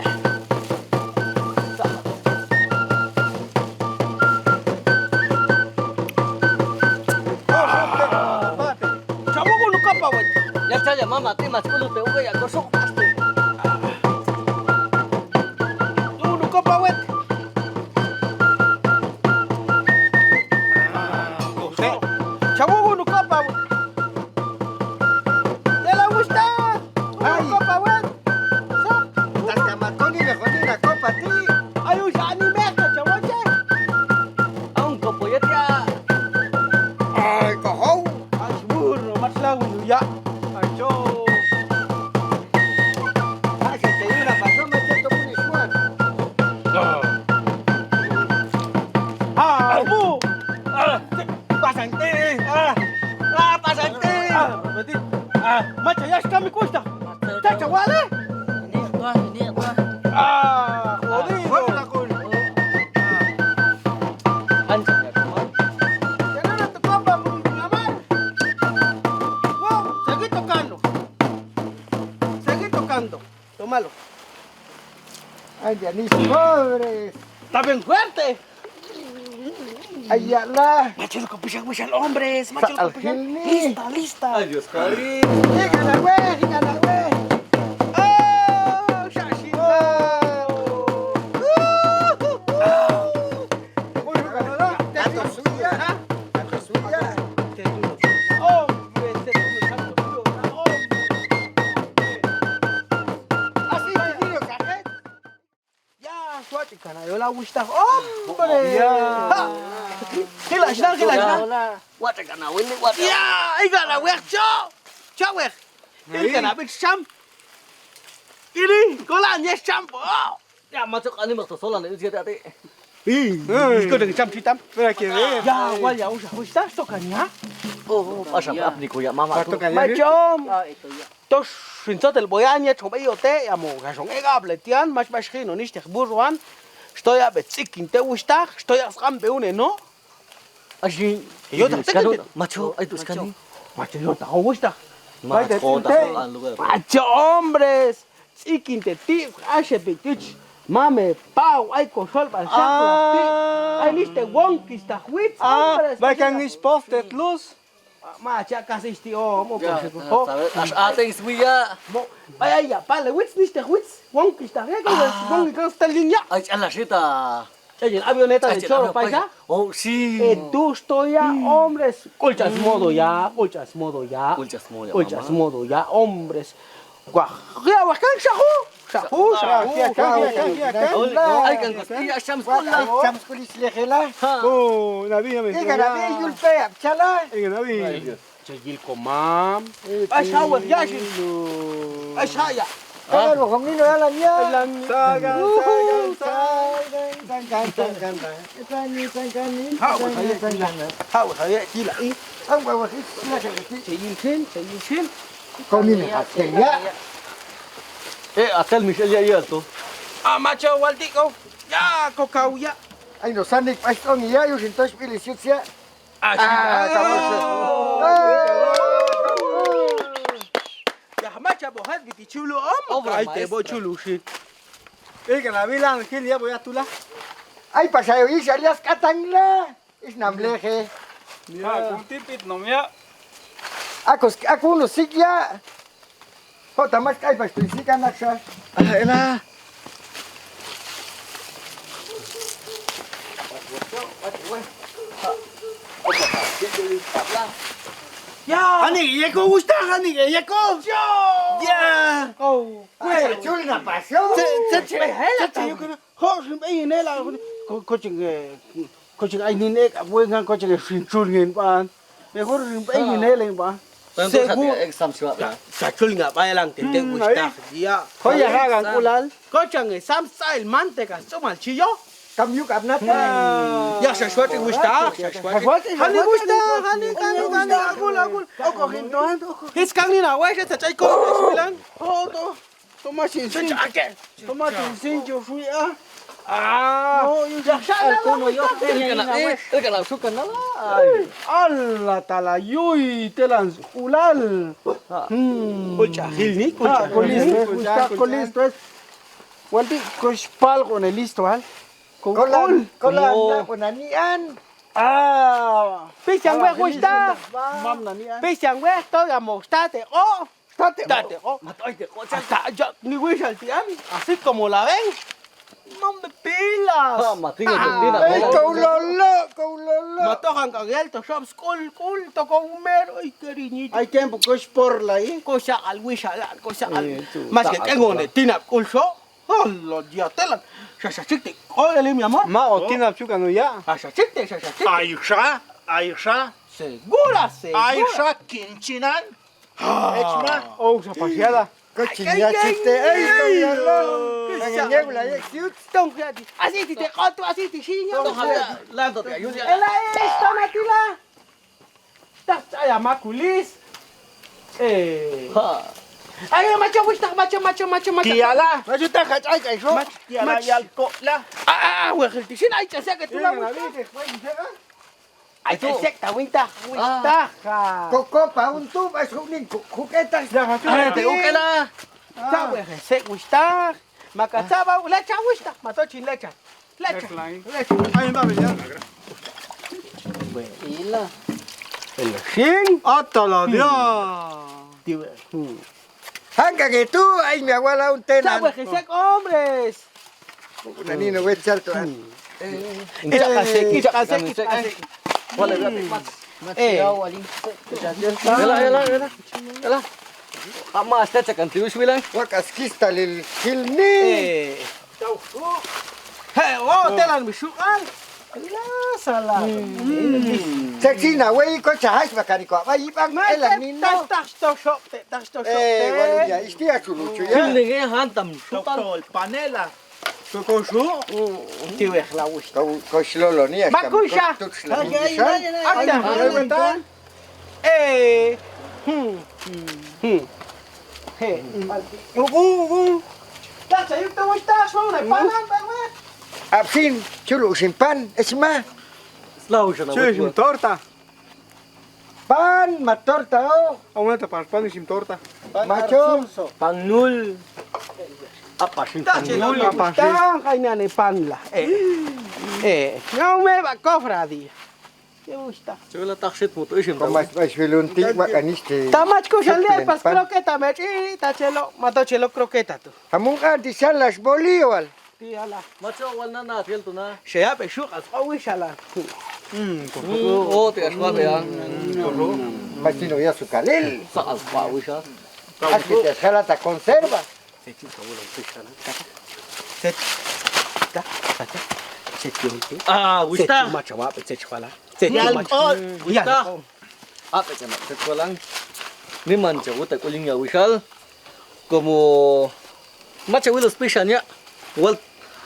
Chamo ko no kapa wet. Ya saya mama te mas kulo te uga ya kosok paste. No kapa wet. Chamo ko no kapa wet. ¿Te la gusta? No kapa wet. Hasta matón y mejor ni la copa a ti. Ay, usa anime ka chamo che. Aun kopo ya tia. Ay, cojón. Ay, burro, mas lago ya. Ay, yo. Ah, que te di una pasó, me siento muy suave. Ah, bu. Pasante. Pasante. Macha, ya está mi cuesta. ¿Está chavales? Ah, jodido. Ancha ya como. Que no te compa, mi mamá. Wow, seguí tocando. Seguí tocando. Tómalo. Ay, Dianis, pobres. Está bien fuerte. Ay, ya la. Macho, lo copian, hombres. Macho, lo copian. Algini. Lista. Ay, Dios Cari. Dígala, güey. Oh, Shashi. Tanto suya. Hombre, este es un santo Dios. Así, tío, cajé. Ya, suerte, cana. Yo la gusta. Hombre. Kila. Wata kana wini wata. Ya, igana weg cho weg. Igana bit sam. Ini kolan yes champo. Ya masuk ani masuk solan itu dia tadi. Isko dengan sam hitam. Espera que vea. Ya, wal ya usa tokannya. Oh, pasang apni ko ya mama tu. Macam. Tos sintot el boyanya chobe yote ya mo gasong egable tian mas khino nicht burwan. Estoy a betzikin te gusta, estoy a scambe une, ¿no? Así. Yo te tengo macho, ay tu skani. Macho, yo te gusta. Macho, ta lugar. Macho, hombres. Tsikin te ti, ashe petich. Mame, pau, ay kosol ban shakla. Ay liste wonkis ta huitz, hombres. Vai que han expostet luz. Macha, casi isti, oh, mo Ya, oh. sabes, as aten suya. Ay, ya, pale, huitz nicht huitz. Wonkis ta, wonkis ta línea. Ay, a la cita. Oye, la avioneta de Choro Paisa. Oh, sí. Tú estoy ya, hombres. Colchas modo ya, colchas modo ya. Colchas modo, Colchas modo ya, hombres. Ya, wakan shahu. Ay, kan costilla shams kulla. Shams kulis lehela. Oh, Nabi, Dígala, ve, yulpe, chala. Nabi. Chayil komam. Ay, shawar, ya, ay, shaya. Pero con niño ya la mía. Hawa, hawa, gila. Chayil. Con niño, ya. Atel Michelle ya alto. Ah, macho, waltico. Ya, kokau, ya. Ay, no sanik, paston ya, yo sin tosh pilisiutia. Ya, macha, bohat, biti chulo, ay, te voy chulo, shit. Dígala, bilang, gil ya voy a tula. Ay, pasayo, y salias katangla. Is namleje. Ya, kung tipit no ya. Ako no sigya. Jota más que hay para esto, sí, canaxa. Ela. Hani yeko gusta, hani yeko. Ya. Oh, Ay, chulna pasión. Yo creo. Jorge, ahí en él, coche ay ni ne, buena coche que sin chulgin pan. Mejor ahí en él, pan. Seguro exam siwa. Sa chulga pa lang tinte gusta. Ya. Hoy hagan kulal. Coche sam style manteca, somal chillo. Cambio que abnat. Ya se suerte gusta. Hani gusta, hani agul. Oko hintoan. His kangin na wai se chai ko bilang. Oh to. Toma sin sin. Toma sin sin yo fui a. Oh, ya sana. Como yo, el canal su canal. Allah tala yui telan ulal. Colcha hilni, colcha listo es. Walti cospal con el listo al. Colan, con anian. Pisang we gusta. Pisang we to ya mostate. Oh, tate. Oh, hasta yo ni wish al tian, así como la ven. Mom de pilas. Matinga tina. Caulolo. Matojan kagel to shop school to comer ay cariñito. Hay tiempo que es por la ahí. Cosa al wish al cosa al. Más que tengo ne tina culso. Allah dia telan. Shashachite. Oye mi amor. Ma o tina chuka no ya. Shashachite. Aisha. Segura. Aisha Kinchinan. Echma. Oh, sa paseada. Cochinya chiste. Ay, caulolo. Nangyaw la cute. Tong jadi. Así te coto, así te sinya. Lando te ayuda. Ela esta natila. Tak saya makulis. Ay, macho. Tiala. Ayuta kacay kay so. Tiala yalko la. Wehel tisin ay chase que tú la ay chase ta winta. Coco pa un tub, es un juguetas. Te ukela. Ta wehel se wista. Makachaba lecha wista. Matochin lecha. Ay, va ya. Ila. El shin. Hasta la dia. Hanga que tú, ay, mi abuela un Ta tenan. wehel se hombres. Una niña voy a echar todo. Ichakasek. Wala gati mas. Ela. Ama hasta chakan tiwis bilang. Wakasquista lil hilni. Telan misukan. La sala. Sexina, güey, cocha hash mecánico. Va y van el niño. Tas to shop. Bueno, ya, estia chulucho ya. Filling hantam. Doctor Panela. Kokosu. Tiweh la wis. Coslolo ni hasta. Makusha. Anda. Tak saya tu wista so na panan ba. Absin, chulo sin pan, es más. Slau siya na. Sí, sin torta. Pan, matorta, oh. Aumenta para pan y sin torta. Macho. Pangnul. Apa sin Tak Pangnul, saya apa sih? tak kanya ni pan lah. Ngau me ba kofra dia. Ya wista. Sila taksit mo to isim. Como es vilunti, wakaniste. Tamach ko siya lihat pas croqueta me ta chelo mato chelo croqueta tu. Among anti las bolíval. Tiala. Macho wal na na tiel to na. Siya pe shuk as awi shala. Oh, te aswa be ang. Machino ya su calel. Sa aswa wi siya. Así te sala ta conserva. Wista. Macho ma pe chwala. Wista. Apa chama? Te lang. Ni man cha uta kuling ya wishal. Como macho wilo special ya. Wal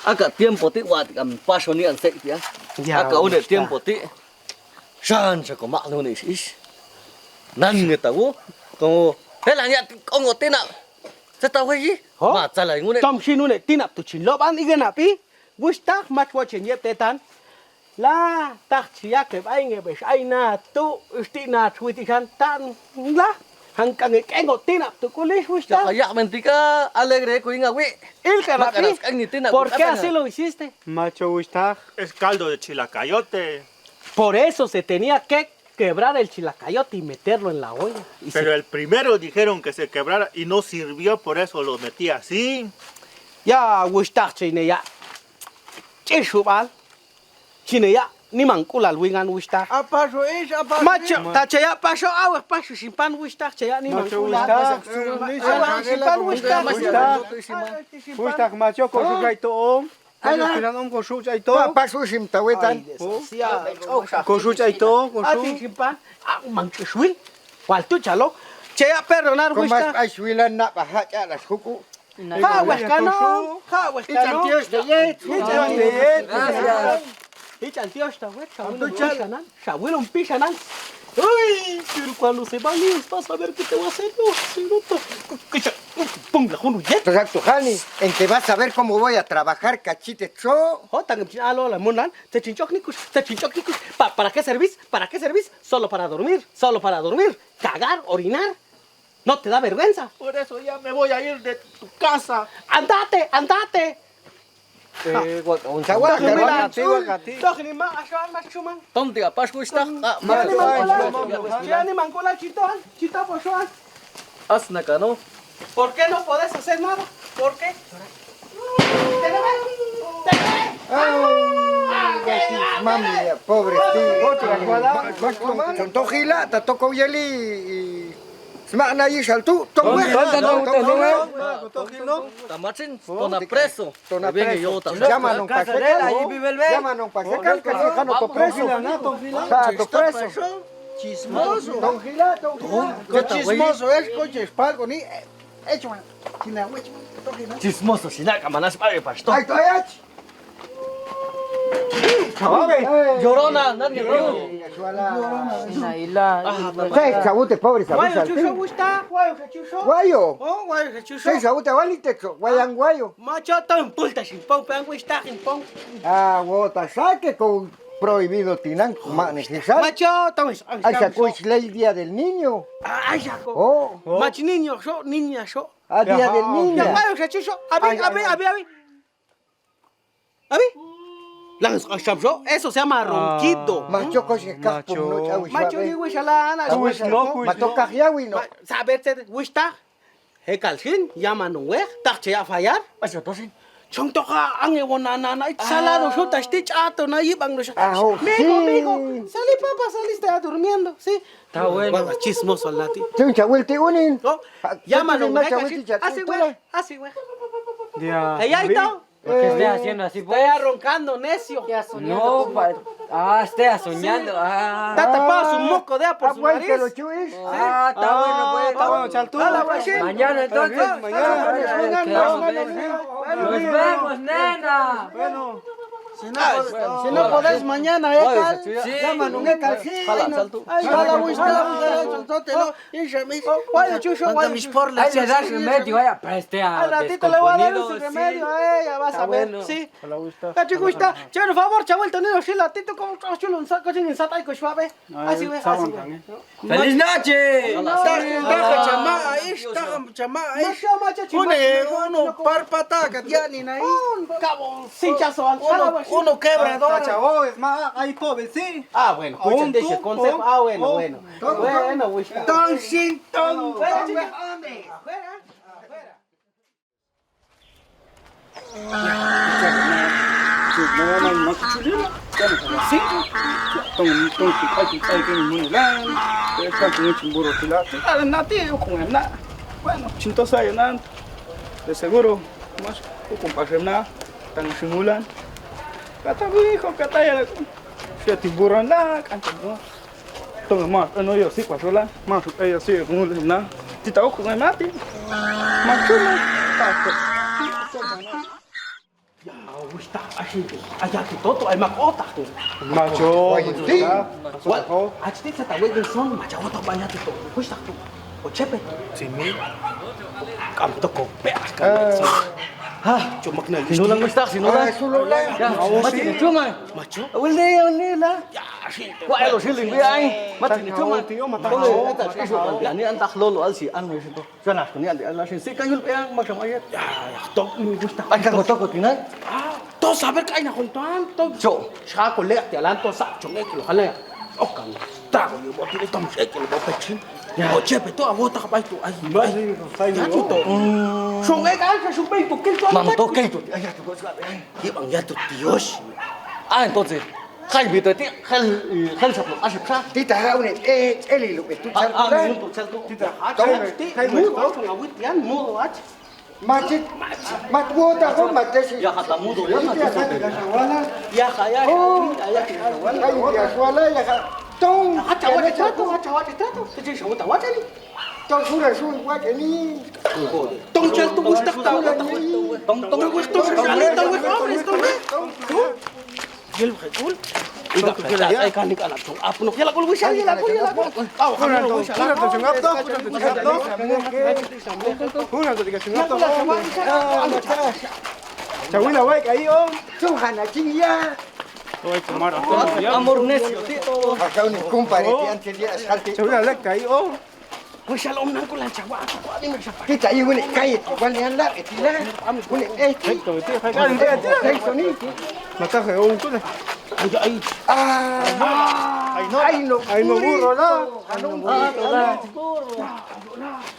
aka tiempo ti wat kam paso ni an sek ya. Aka une tiempo ti. Shan cha ko ma no ni is. Nan ni tawo. Como hela ya kongo tina. Sa tawo yi. Ma chala ngune. Tom sinu ne tinap tu chin loban iganapi. Gusta mat watchen yep tetan. La tak chia ke bai nge be aina tu ustina twiti kan tan la hangkang ke ngo tinap tu kulis gusta. Ya mentika alegre ko inga wi. Il karapi. ¿Por qué así lo hiciste? Macho gusta. Es caldo de chilacayote. Por eso se tenía que quebrar el chilacayote y meterlo en la olla. Pero el primero dijeron que se quebrara y no sirvió, por eso lo metí así. Ya, wistar chine ya. Chishubal. Chine ya. Ni mancula al wingan wistar. Apaso, Macho, tache ya pasó agua, paso sin pan wistar, ya ni mancula. Sin pan wistar. Wistar macho ko sujay to. Ano pinanom ko sujay to. Paso sim tawetan. Ko sujay to, ko Así sin pan. Mancho swil. ¿Cuál tú chalo? Che ya perdonar Kung mas wistar. ay swilan na pahat ya las huku. Ja, huescano. Ja, huescano. Echan tío esta güey, Shabuelo un pichanan. Uy, pero cuando se van ellos vas a ver qué te va a hacer, no, siroto. Ponga con un jet. Exacto, Hani, en que vas a ver cómo voy a trabajar, cachite cho. Jotan, alo la monan, te chinchocnicus. ¿Para qué servís? ¿Para qué servís? Solo para dormir, cagar, orinar. ¿No te da vergüenza? Por eso ya me voy a ir de tu casa. ¡Andate! ¿Dónde apasco está? Hazna acá, ¿no? ¿Por qué no podés hacer nada? ¿Por qué? Mami, pobre tío. Tonto gila, te toco yeli. Semana y saltú, toma. Tamachin, tona preso. Tona Bien, preso. yo también. Llámanos para secar. Llámanos para secar, que se jano to preso. To preso. Chismoso. Don gila, don gila. Qué chismoso es, coche, espalgo, ni. Hecho, man. China, güey, Chismoso, sinaca, manas, para pastor. Ay, toyach. Llorona, nadie vio. Sabute, pobre, Guayo, sabute. chucho, gusta. Guayo, chucho. Guayo. Oh, guayo, chucho. Sí, sabute, valitecho. Guayan guayo. Macho, tan pulta, sin pong, pan, gusta, sin pong. Ah, wota, saque con prohibido tinan, manejar. Macho, tan Ay, sacó el día del niño. Ay, saco. Oh, Mach niño, yo, niña, yo. a día del Ya, niño. guayo, chucho. A ver. Eso se llama ronquido. Macho, coche, caspo, no, chawi, Macho, ni wishalana. Mato cajiawi, no. Saberte, wista. Hekalsin, llaman un weg, tache a fallar. Eso, tosin. Chong toka, ang ewan na, salado, yo, tastich, ato, na, ibang, no, Oh, Mijo, salí, papá, saliste durmiendo, ¿sí? Está bueno. Chismoso al lati. Tiene un chahuel, te unen. ¿No? Llámalo, así, güey. Ya. Ahí está. ¿Qué esté haciendo así, pues? Está roncando, necio. No, esté soñando. Está tapado su moco de por su Abuel, que lo nariz. chuis. Está bueno, pues. Está bueno, chaltú. Mañana entonces. Nos vemos, nena. Bueno. Si no podés mañana, Llaman un ecalcín. Ay, jala, güey, guay, chucho, guay. Ahí le das remedio, vaya, preste a Al ratito le voy a dar ese descomponido, remedio, sí. ya vas a Está ver, bueno. sí. Chico, está, por favor, chaval, tenés el latito como chulo, un saco sin ensata y suave. Así, güey, así, güey. ¡Feliz noche! Uno parpata, que tiene ahí. Cabo, cinchazo al Uno quebrador. Chavo, es más, ahí pobre, sí. bueno, escuchen, dice consejo. Bueno. Bueno, güey. Don Shinton. Bueno, chintos ay nan. De seguro, mas kukumpasem na tang simulan. Kata hijo, kata ya. Siya tiburan na, kanto mo. Tong ma, ano yo si pasola, ma su ay si ngulim na. Tita ko ngai mati. Machulo. Tato. Ya, gusta, así. Allá que todo, hay macota. Macho. Wal, achti sa tawid ng son, machawoto pa niya to. Gusta to. O chepe. Sini. Kamto ko, peas ka. Chumak na. Sinulang mo está, sinulang. Ya, mati ni chuma. Macho? Uli la. Ya, shit. Wa elo siling bi ay. Mati ni chuma. Uli, esta iso pa ni antak lolo alsi ano ito. Sana ko ni aldi ala sin sikayul pa yang magsamayat. Ya, to mi gusta. Ay ka goto ko tinan. To saber kay na kuntuan. To. So, Siya ko le at yalan to sa chunge kilo hala. Okan. trago yo bote le tomo que le bote chin o chepe to a bota ka tu ai ya tu to son e ga su pe to que to Mamo, toque tú. y bang ya tu dios Ah, entonces, Jaime, te Jaime se lo hace pasar. Tita raune, eli lupe, tu Ah, chalkulan. minuto, salto. hay mudo con la witian mudo ach Macit, mat wota ko matesi. Ya hasta mudo, ya Ya wala. ya ya Ay, ya wala ya ka. Tong, acha wa trato te je shau ta wa ni tong sura sun wa ni. tong chal tu gusta ta tong gusto sa sali tong gusto gel khul ida ka ai kan ni kana tong apno yala kul wisha yala kul aw Una to singap to. Una to singap to. Chawila wai kai om. Tu hana chinya. Voy a tomar Amor necio, Tito. Acá un compadre que antes dia salte. Chawila lek kai om. wisha om nang kulan chawa ko ani ma sapa Tita i wuni kai wan yan la etila. Wuni Esto, tío, kai soni. Mata he om ku. ai Ay no burro la.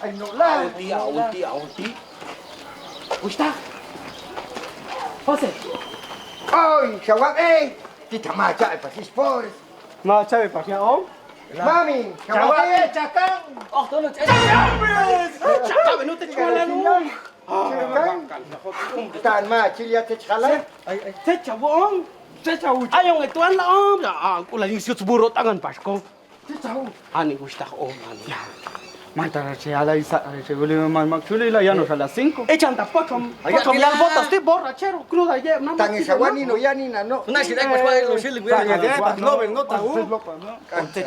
Ay no la. ulti wista Jose Ay, shawab Tita ma cha pa por. Ma chabe pa kia om. Mami, shawab chakang. Oh, tú no chaka no te chola no Tan ma chilia te chala. te chawong ayong etuan la om ya kula ni siut burro tangan pasko ani wista om ani Manta se ala isa se vuelve más chule la ya nos a las 5. echan tapocho las botas de borrachero cruda ya mamá Tan shawani no ya ni na no. Una si dai pues los chiles, güey. No, ven, no ta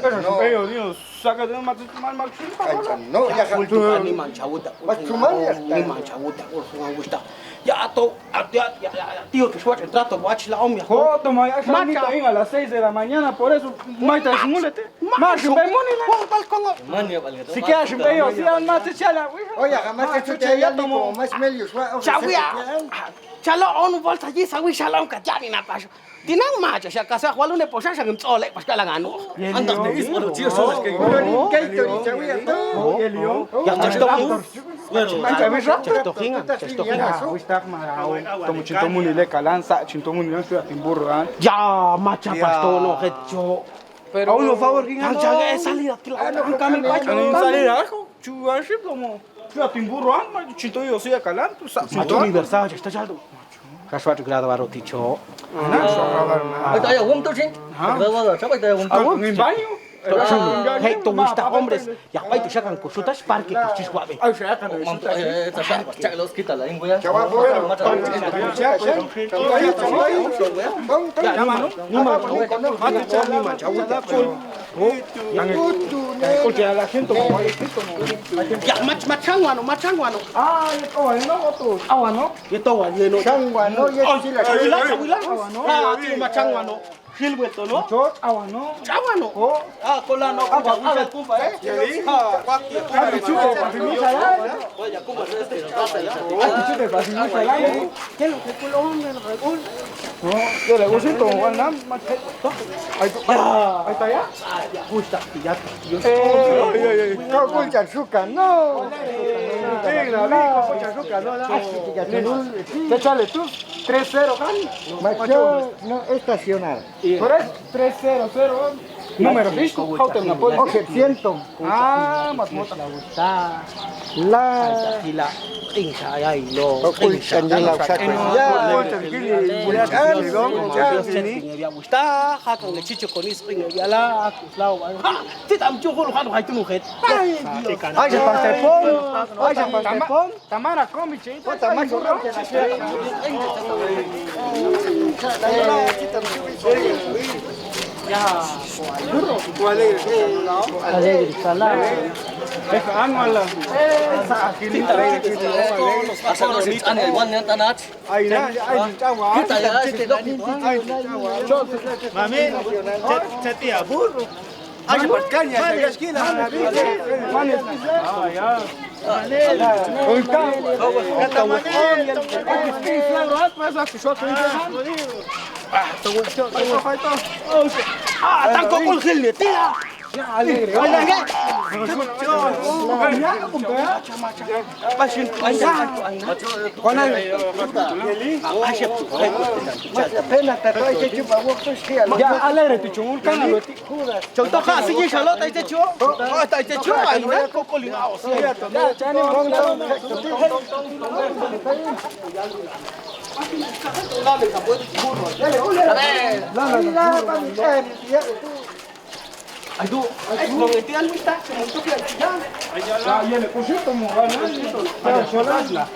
Pero ellos Dios saca de más chule. No, ya ultu ani manchauta ni manchauta urfunga wista ya to ya tío que suerte trato watch la om ya Oh, toma, ya a las 6 de la mañana, por eso maita simulete. Más un bemoni la. balcón Mania, vale. Si quieres un bello, si al más chala, güey. Oye, jamás te chucha ya tomo más medio suave. chawia chala on volta allí sawi shalom ka jani na pasho tinang macho siya kasi walo ne posya siya ngitsole pas kala ngano Andas de mismo, los chicos son los que. Kaito ni chawia to. El león. ya testo Testo hinga Wistak ma, tomo chintomuni le calanza, chintomuni no estoy a timburro, ya macha pasto no hecho Pero uno favor que tan chaga salida kila kami pacho no salir ajo, chuar ship como. Estoy a timburro, chinto yo soy a calan, tú sabes. macho universal está chaldo kaswat grado baro ticho Ahí está ya un tochen. Grabado, ¿sabes? Ahí está un En baño. hey to wista hombres ya pai tu sacan kusutas parque que chiswabe Ay, se hagan tochen. Los quita la lengua. Chawa Porque a la gente como ya machangwano Ay, oh, no otros. Agua, ¿no? yeto wa yeno Changwa no ye chila. ah ti machangwano hilweto no Agua, ¿no? chawano ah kolano kuba kuba Échale tú, 3-0, Macho, no estacionar. Por eso, 3-0-0. Número 5, Houghton na puede. Oye, siento. Ah, matmota. La. hila insa ay lo Okultan din lang sa ya gusta hakang le chicho con spring ya la kuslao ti tam chukul hanu hay tunuhet Ay, se partepon. Ay, se partepon. Tamara comiche. tanko kul khil ni tira Ya alegre. Ya alegre tu chungul kana lo ti. Chong to ka sige shalo tai che chu. Tai che chu ai na ko ko li ao si. Ya chani mong na. Aduh, mong itian mista, untuk ya. Ya le pusito mo gana. Ya sola.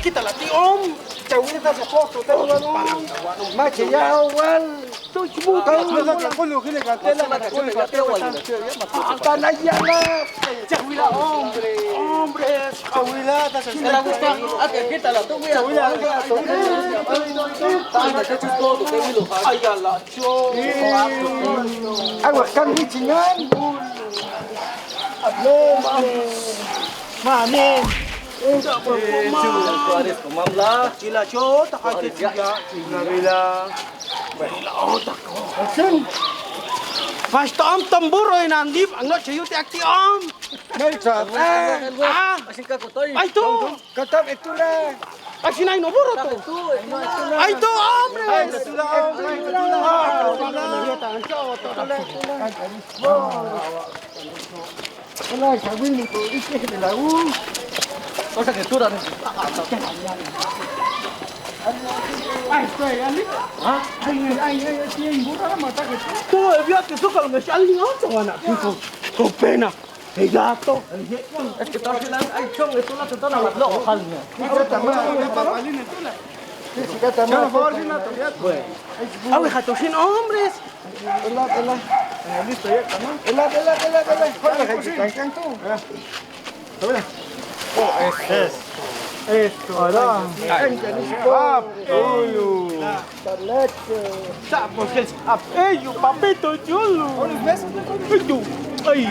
Kita la ti om. Chawita sa foto, tayo mache ya wal. Tu chibu tayo na sa kulo kile katela na kulo katela. Hasta ya la. Chawila hombre. Hombre, chawila ta sa. ¿Te la gusta? Ah, que quítala, tú, güey. Ay, ya la cho. Agua kan chingan. Ablo mami. Suárez, comamla. Chila cho, ta ka ti ya. Chila bila. Mas tom tamburo in andip, ang no chayo ti akti om. Melcha. Así que acotoy. Ay to. Katab itula. Ay sinay no buro to. Ay to hombre. Hola, Chawin, ni ko isi de la u. Cosa que tú, Dani. Tu vio que su con el ali no to wana. Con pena. El gato. Es que todas las hay chong, esto no se toma las locas, jalina. Awe jato sin hombres. Listo ya, ¿no? Ela. Hola, Jaime, can tú. Esto, ahora. Sapos que apello, papito chulo. Tú. Ay,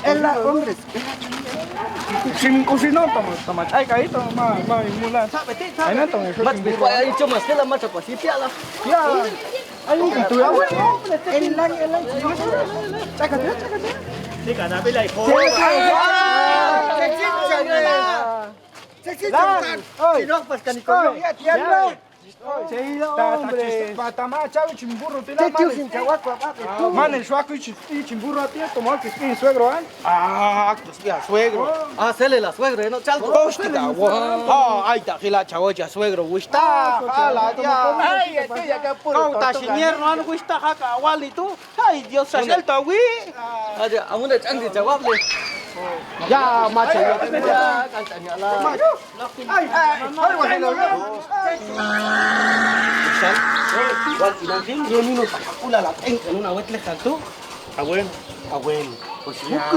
Ela, hombres. Sin cocinar, tama ay kahit mula. Ay na to. Mas bispo ay hecho más que la marcha pues sí piala. Ya. Ay, tú ya. Ela. Chácate. Si no, pues canico. Ya, tiembla. Patama chavi chimburro te Te tío sin chaguaco, Man el suaco y chimburro a ti tomar que tiene suegro, ¿eh? Ah, ya suegro. Ah, sele la suegra, no chalco. Hostia, ah, ay, ta gila chawocha suegro, gusta. Ala, ya. Ay, ya que puro. Ta sinier no gusta haka wali tú. Ay, Dios se el tawi. Aja, amun de changi jawable. Ya, macho. Ya, cantanya lah. Igual financing, yo ni no pula la tengo en una wet le canto. Abuelo. Pues ya.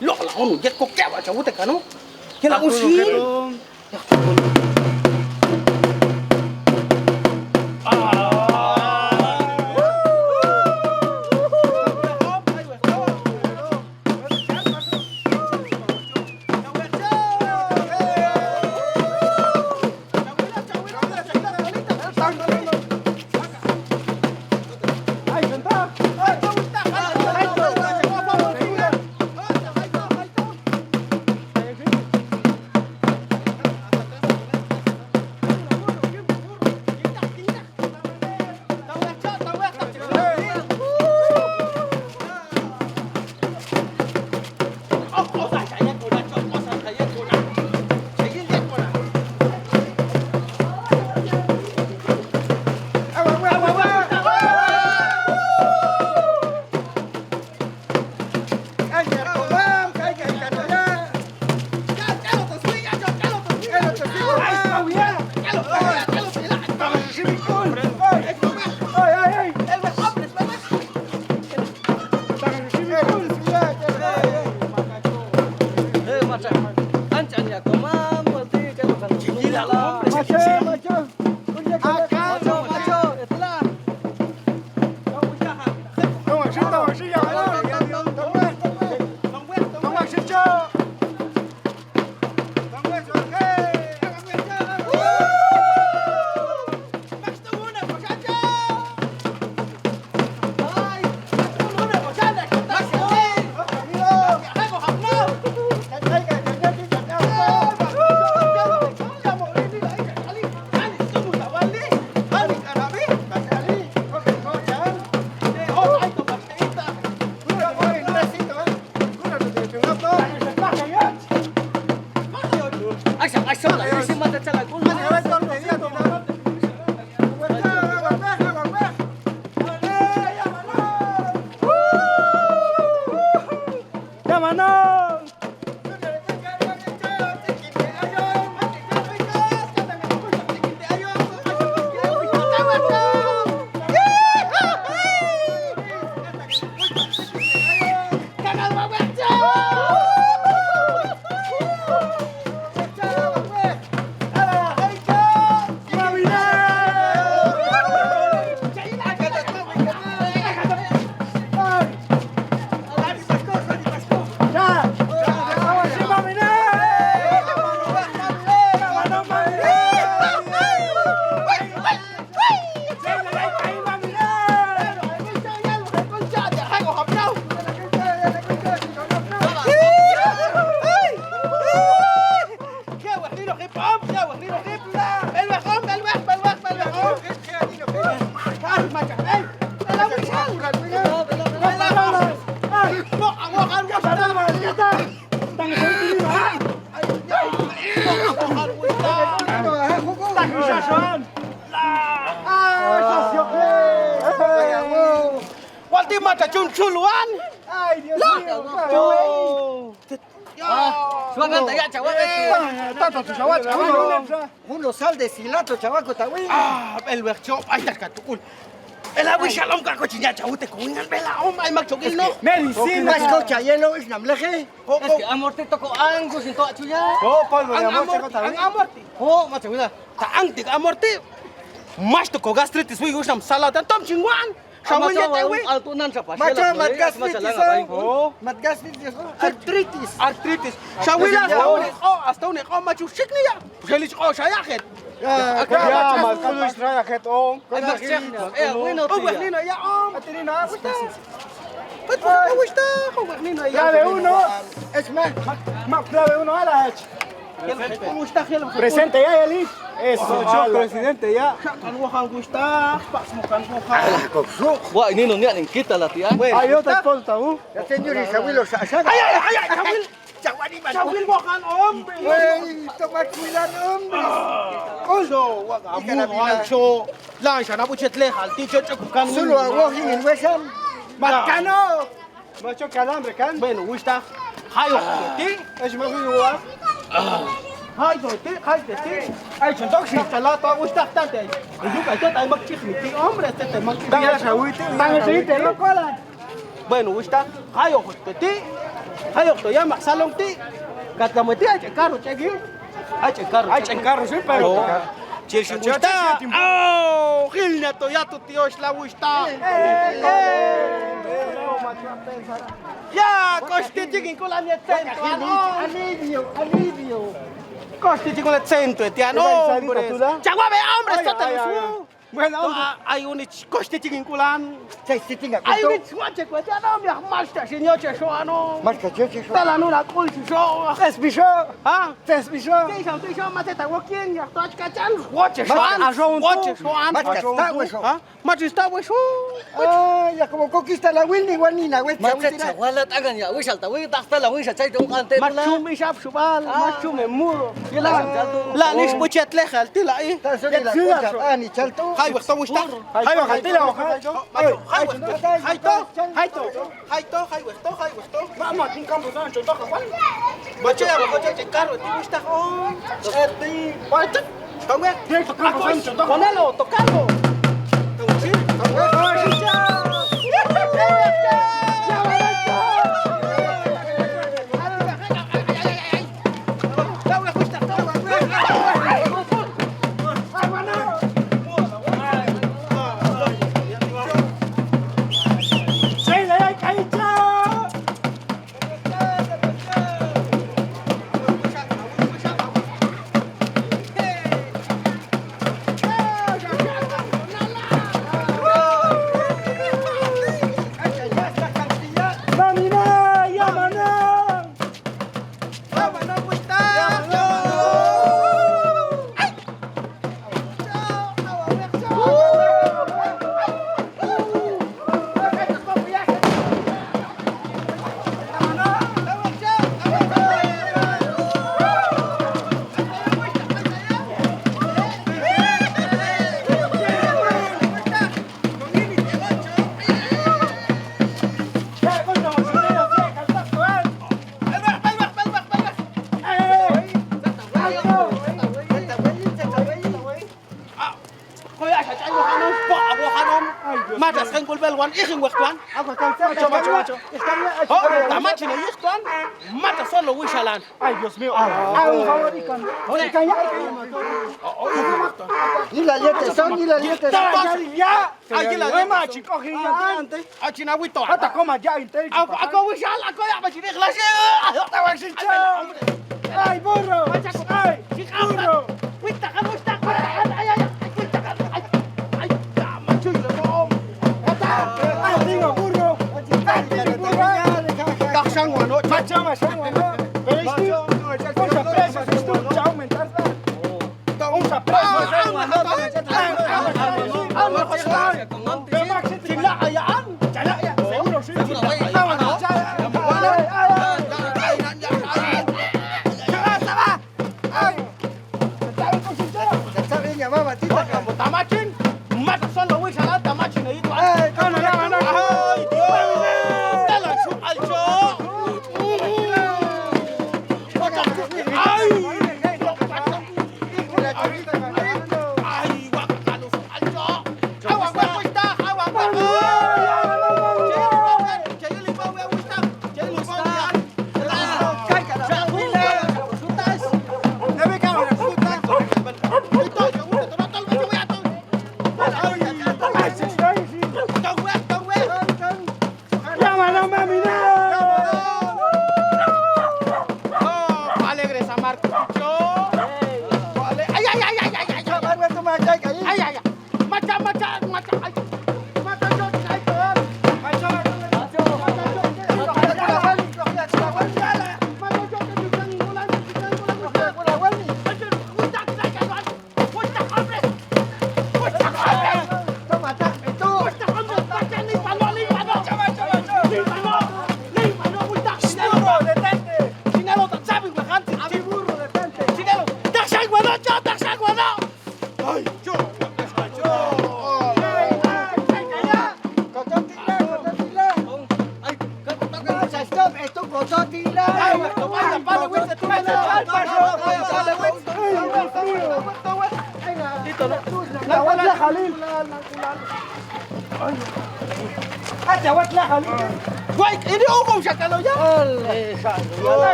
Lo la onu ya ko kya ba chawu te kanu. Que la usin. macha, ey, la wisha. Walti mata chuluan. Ay, Dios mío. Suagan taya chaval. Tanto tu chaval, uno sal de silato, chaval, tawi. Ah, el bercho, ay, tascatul. El agua shalom ka cochinya chawute ko ingan bela ay magchogil no. Medicina. Mas cocha hielo es namleje. Es que amorte toko angus into achuya. Oh, polvo de Ang amor, amorti. Oh, machaguda. Ta ang tig amorti. Mas to ko gastritis wi usam salata tom chingwan. Shawil ya tawi. Altunan sa pa. Macho, matgastritis. Matgastritis. Artritis. Artritis. Shawil shawil. Oh, hasta un oh machu shikniya. Sheli oh shayahet. Ya, mas kulo istraya het om. Bueno, Oh, wehnino ya om. Atirina, Oh, wehnino ya. clave uno. Es más, clave uno a la H. ¿Cómo está Gelo? Presente ya, Eli. Eso, yo presidente ya. Kan wahan gusta, pas mo kan wahan. Wah, ini no niya ning kita la tiyan. Hay otra escolta, Ya, señor Isabel, Ay, Shawil wahan hombre. Ey, toma cuidado, hombre. Oso, wag so. Lang siya na buchet lehal, teacher kan. Solo a walking in Wesham. Marcano. Macho calambre, can. Bueno, gusta. Hayo ti. Es más igual. Hayo ti. Ay, chontok salata gusta tante. Yo ka tot ay magchikni. Hombre, este mag. Danga shawite. Danga shawite, lo colan. Bueno, gusta. Hayo ti. Hayo to ya salong ti. Katamati ay carro chegi. Ay carro sí, pero Chelsea gusta. Oh, Gilna to ya tu tío es la gusta. Ya, costi tigin con la mia cento. Alivio. Costi tigin con la cento, tiano. Hombre. Chaguabe, hombre, está Bueno, hay un costi tigin kulan. se tinga. Hay un suache ko tiano, mi masta señor che so ano. Más cachoche. Tala no la col so. Es bicho. Ah, Es bicho. Te so mate ta wokin ya to kachan. Watch so Mas an. ajo Watch so an. Mas está hueso. Ah, mas está hueso. Ay, ya como conquista la Willy Guanina, güey. Macet chawalat agan ya wisal ta wi tak la wisal chay tong ante la. Machu mi shap subal, machu me muro. Yela samjal. La nis buchet lehal tila eh. Ni chalto. Hay waqta wishta. Hay bajatila, Hay waqta. Vamos, tin campo san chonto ka wan. Bache ya bache che caro, ti wishta oh. Ti, what? Tome. Ponelo, tocalo. Matas kan kulbel wan ikin waktuan. Macho. Oh, tamachi no yiktuan. Mata solo wishalan. Ay, Dios mío. Un favorito. Ni la liete, son ni la liete. Ya. Aquí la Lema, chico, gigante. Achina wito. Hasta coma ya, entero. Ako wishal, ako ya machine glasi. Ay, burro. Ay, burro. Wita kan wista. Ay. Ay, macho yo. Ay, digo, burro. Taksang wano. Macho, no. Pero es que, cosa presa, esto ya aumentar. Vamos a presa.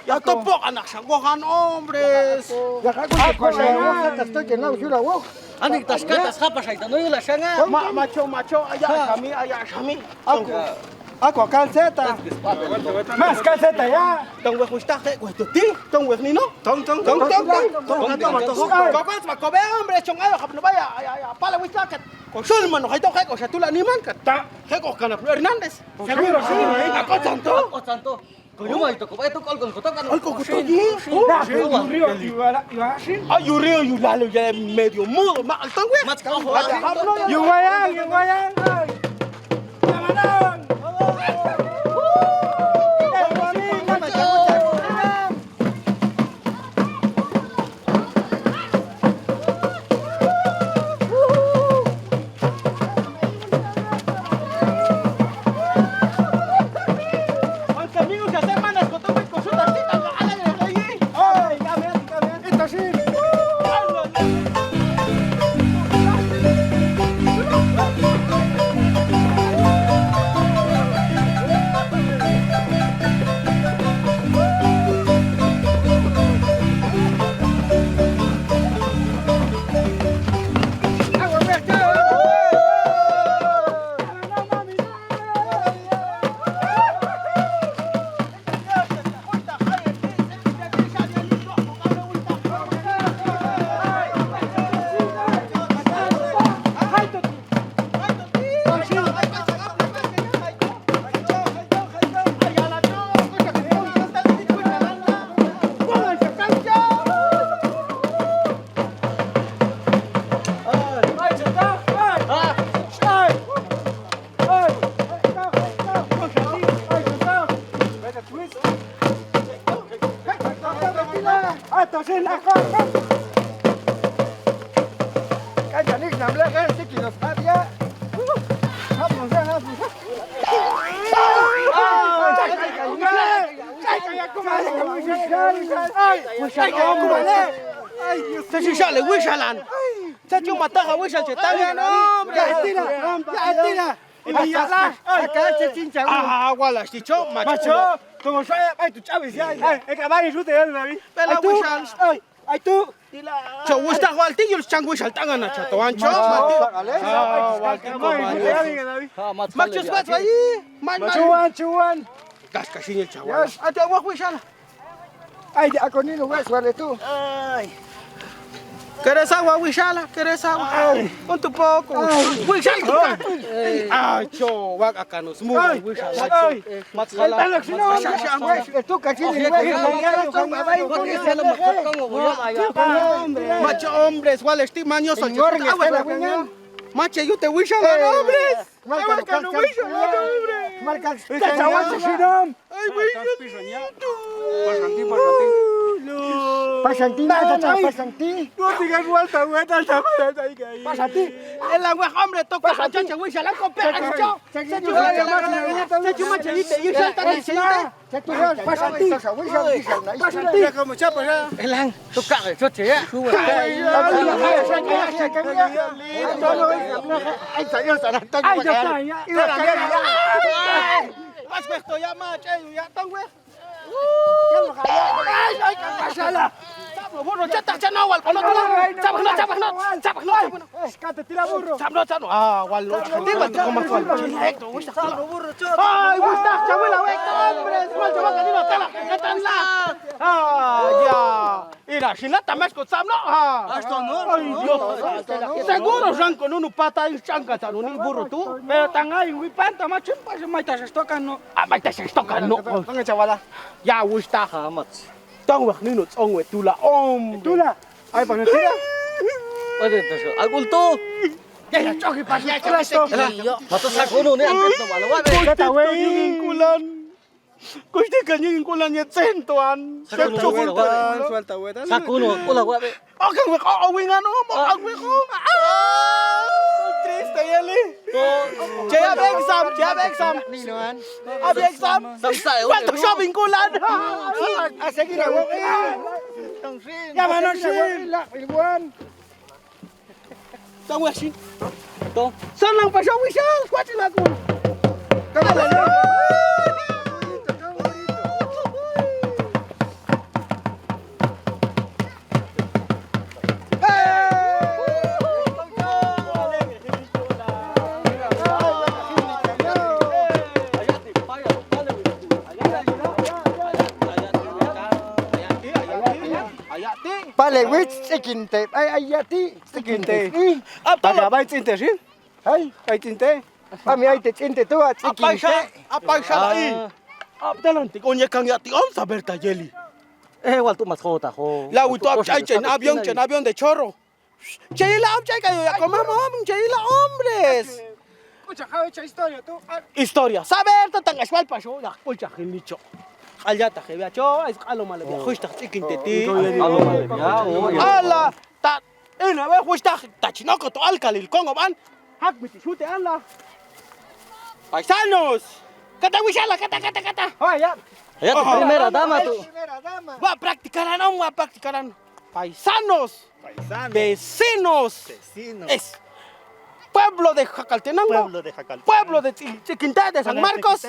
Ya topok anak sagohan hombres. Anik tas katas hapa saita no la shanga. Macho, ayah kami. Aku calceta. Más calceta ya. Tong we gusta que cuesto ti, tong we ni no. Tong. Kokon ma kobe hombre chong ayo kapno baya ya pala gusta que sul mano kaito kai ko sa tula ni man ka. Kai ko kana Hernández. Seguro sí. Ako Santo. Koyo mo ito ko ba ito kol kon koto kan. Algo gusto di. Rio yu lalo ya medio mudo ma tong we. Mas ka ho. Yuwayang. Te si sale Wishalan. Se chu mataja wisha che está bien, hombre. Ya tira. Acá se chincha. Ah, wala, chicho, Macho, como soy, ay tu chaves ya. El caballo sute ya, David. Pela wisha. Ay tú. Cho wista walti yul chang wisha tanga na chato ancho. Macho swat vai. Chuan. Gas kashin chaval. Ate wa wisha. Ay, ako nino wes wale tú. Ay. ¿Quieres agua, Wishala? ¿Quieres agua? Con tu poco. Wishala. Ay, cho, va acá nos mueve, Wishala. Tú cachín. Macho, hombres, ¿cuál es mañoso? Macho, yo te Wishala, hombres. Marca, no Wishala, hombres. Marca, ay, Wishala. Pasanti. No digas vuelta, güey, Pasanti. El agua, hombre, toca a chacha, Wishala, con perra, chicho. Se chuma chelite, y salta en el chelite. Pasanti. Como chapa ya. Elang, toca el choche ya. Vas esto ya, macho, ya tan güey. Burro, ya está, ya no, wal, no, Tira burro. ah, wal, no, digo, tú como fue, directo, ay, gusta, chabuela, hombre, igual te va a caer la tela, ya está la, ah, ya, mira, si no te metes con Sam, no, ah, Esto no, ay, Dios, seguro, Ranco, no, pata, y chanca, ni burro, tú, Pero tan ahí, güey, panta, macho, pues me estás estocando. ah, me estás tocando, Venga, chavala. ya, gusta, Hamat. tan güey, ni no, güey, tú la, Tula. Ay, pues no tira. Oye, te agulto. ya, choque, para ya, Mato sakuno ni angkat no malo wabe. Kata wey. Kulan. Kusti kanyang kulan niya sentuan. Suelta, güey. Sakuno ula wabe. Okay, we awing ano mo, awing ko. Triste yali. Jaya exam. Ninoan. Abi exam. Samsa e Cuánto shopping kulan. A seguir a wey. Ya manos la ilwan. Tang wasin. To. San lang pa siya wisal. Kwati na ko. Pale wit sekinte. Ay ayati sekinte. Agabay tinte, ¿sí? Ay, Hay tinte. kami ay tinte tu at Apay siya. sekinte. Apay siya lai. Apdalantik. Onye kang yati om saberta yeli. Wal tu mas jota ho. La uito apchay chen avión de chorro. Chayila apchay kayo ya comamos, chayila hombres. Escucha, ¿qué hecha historia tú? Historia. Saber tatang aswal pa siya. Pucha hinicho. Alyata kaya cho, ay kalo mala biya. Husta chikin titi. Alo male ya o. Ala ta ina we husta ta chinoko to alkalil kongo ban. Hak miti shute ala. Paisanos. Kata wishala kata. Ay, ya. Ya tu primera dama tu. Primera dama. Va a practicarán. Paisanos. Vecinos. Es pueblo de Jacaltenango. Pueblo de Chiquintá de San Marcos.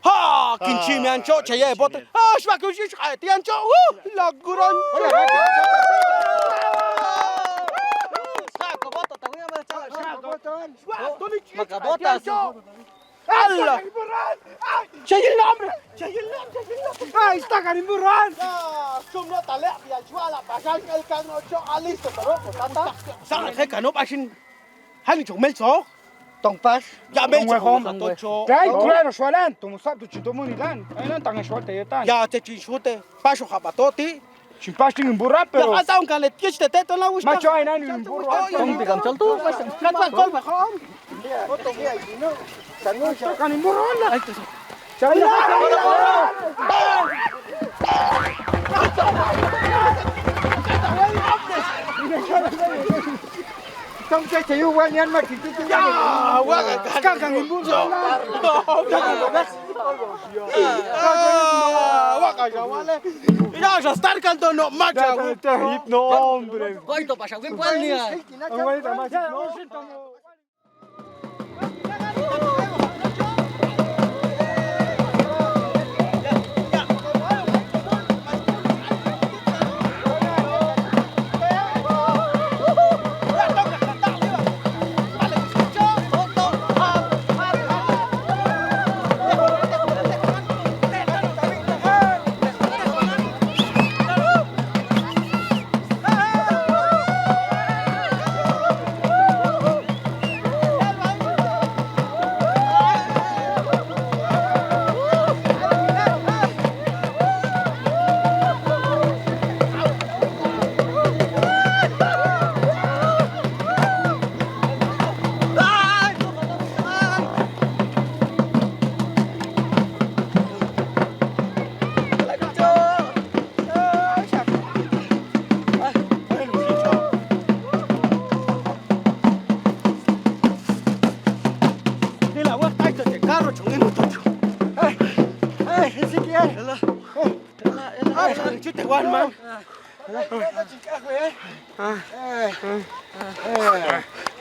Ha, kinchimi ancho, chaye bote. Ah, shwaka ushi ti ancho. La guran. Saco bota ta huya ma chaval. Makabotas. Allah. Chaye el nombre. Ay, está carimburran. Sumno tale ya chwala pasal el cano cho alisto pero tata. Sa ke cano pasin. Hani chomel so. Tong pas. Ya mel cho. Ay, claro, suelan. Tú sabes, tú chito munilan. Ay, no tan suelta ya tan. Ya te chinchute. Paso jabatoti. Chimpasting en burra, pero. Ya hasta un calet que te teto la gusta. Macho, ay, no, en burra. Tong bigam chal tu. Kat kol ba khom. Está carimburran. Ay tu. Tong che che yu wan yan ma kiti. Ya, wa ka kan imbuso. Wa ka ya wale. Ya, ya estar cantando macha. No, hombre. Coito, pasha, ¿qué cuál ni hay? Aguanta, más. No.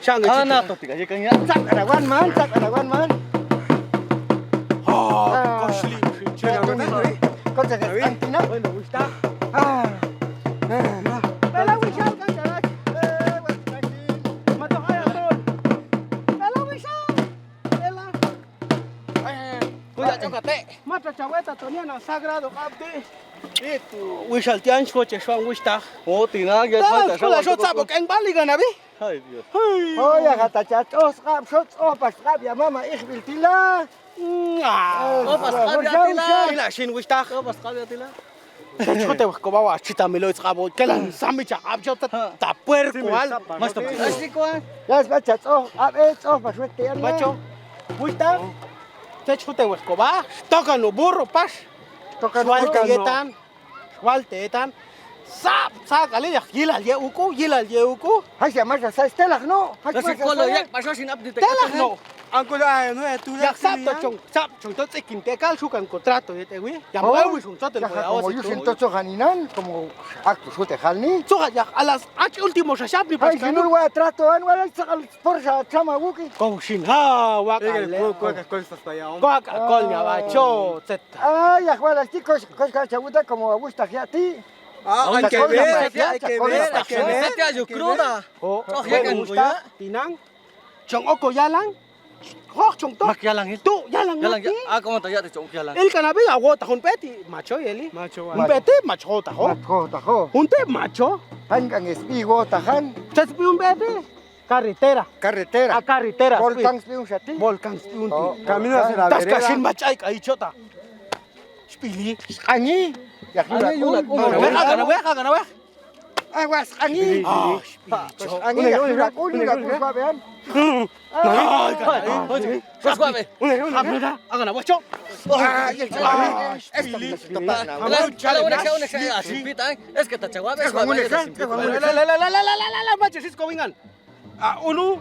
Ana, totika, ya kanya. Arawan man. Koshli. Kau jangan antina. Bueno, gusta. Bela wisal kan jalan. Mata kaya ton. Bela wisal. Bela. Kuya chokate. Mata chaweta tonia na sagrado kapte. Itu, wisal tian coche shuang wista. Oh, tina, ya Tahu falta. sekolah shot sabok eng balikan abi. Ay, Dios. Oh ya kata catos kap shot pas kap ya mama ich will tila. Oh, pas kabi atila. Ila shin wista. Oh, pas kabi atila. Chote ko bawa chita milo tsabo. Kelan sami cha abjot ta puerco al. Mas to. Así kuan. Ya baca ap pas wet tian. Macho. Wista. Te chote ko ba. Toca no burro pas. Toka Waltetan. Waltetan. Sa kali ya gilal ye uku. Hasya masa sa estelak no. Kasi kolo yak pasó sin update. Telak no. Angko ay no tu. Ya sap to te kintekal sukan contrato ye te wi. Ya mau sun chote Ya ko como yo siento haninan como acto sute halni. Soga ya alas ach último sa shap ni Ay, pas si no voy a trato, wala sakal porsa chama wuki. Kau shin ha wa kale. Kwa kol nya ba cho tet. Ay, ya wala chicos, cosas chabuta como gusta ya a ti. Hay que ver. Este ayo cruda. Oh, Oh, ya kan gusta tinang. Chong oko yalang. Hoch chong to. Mak yalang Tu yalang Yalang mati. ya. Ako man taya te chong yalang. El canabe ago ta hun peti macho yeli. Un peti macho ta ho. Tajo. Un te macho. Hanggang espigo tahan, Tes pi un peti. Carretera. carretera. A carretera. Volcán spiung shati. Volcán pi un Oh, ti. Camino hacia la Tas vereda. kashin machai kai chota. Spili. Angi. Ya Angi yulak, Gana we. Awas angi. Ah, Angi ya hira kun ya kun bean. Pues suave. Apreta. Gana we cho. Ala una sea así pita. Es que ta chagua ves suave. La macho sis comingan. Unu.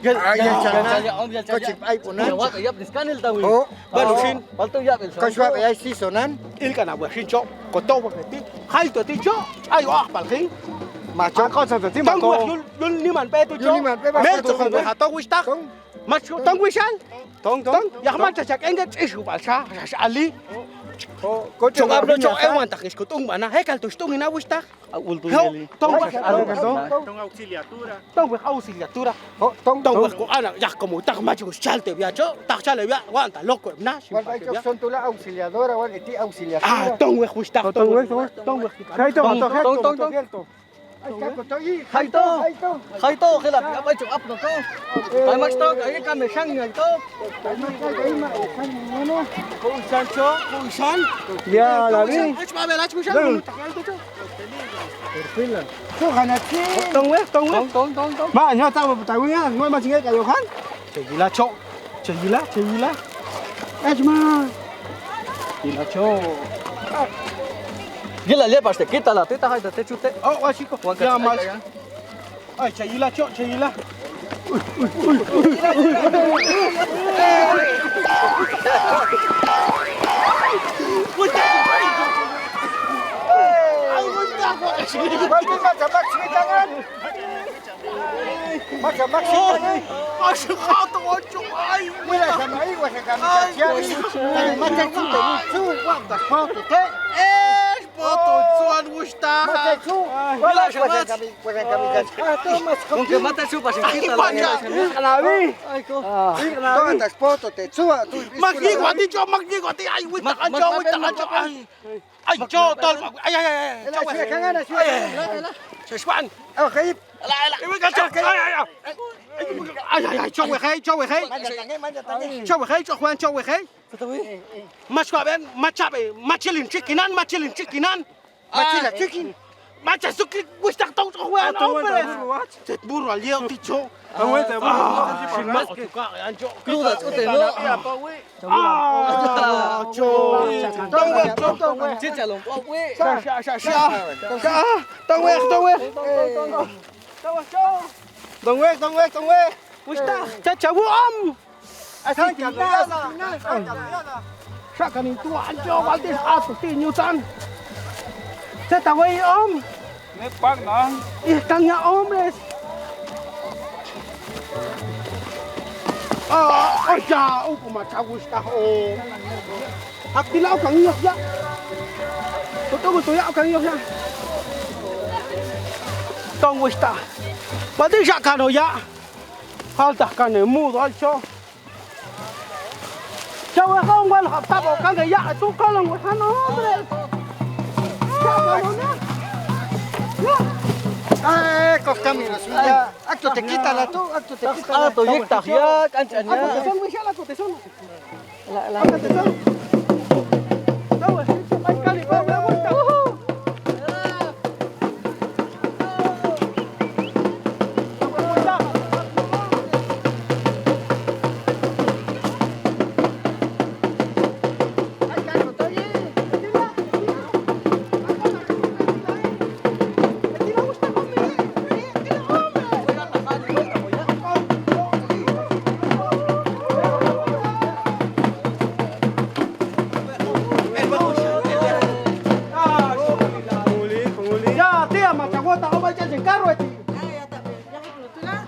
Ay, ya chana. Ya om ya Coche ay punan. Ya wa ya briskan el tawi. Oh, Baru shin. Falto ya el. kau suap ay seasonan. Il kana we shin cho. Ko to wa ti. Hai to ti cho. Ai wa pal kin. Macho. Tang we yul ni man pe tu cho. Yul ni man pe ba Mel tu to cho. we ha to wish tak. Macho tang we shal. Tong. Ya man cha chak enget isu bal sha. Ali. Oh, coche Chong ablo cho e wan tak is ko tung mana. Hekal to stung ina wish tak. Ultu Ho. yeli. Tong we Tong auxiliatura. tong Tong we ko ana ya como tak macho chalte via cho. Tak chale via wan ta loco na. Wala ay son tula auxiliadora, wala iti auxiliadora. Tong we wish tak. Tong we. Tong. Ay, kako to i. Haito. Haito khela ya bai chu up no to. Ai max to ai ka me sang ngai to. Kuisan. Ya, la vi. Ach ma bela ach kuisan. So hanati. Tong we. Tong. Ma, nya ta ta wi nga, ngoi ma chingai ka yo khan. Chegila cho. Chegila. Ach ma. Chegila cho. Gila le paste quítala, tita haita te chute. Oh, wa chico. Ya mal. Ay, chegila cho, chegila. Aunque mata chupa sin quita la Macha suki gusta tau juan hombre. Te burro al lío ticho. crudas, usted no. Chíchalo un poco, güey. Me pagan. Están ya hombres. Ya, upo machagusta ho. Aktilao kang iyo ya. Gusto ya kang iyo ya. Tong wista. Pati siya kano ya. Halta kane mudo al show. Chawa kong wal haptabo kang ya tu kalong wasan hombres. Con caminos, ya. Acto te quita la tú, acto te quita la Ato yek tahya kancan ya.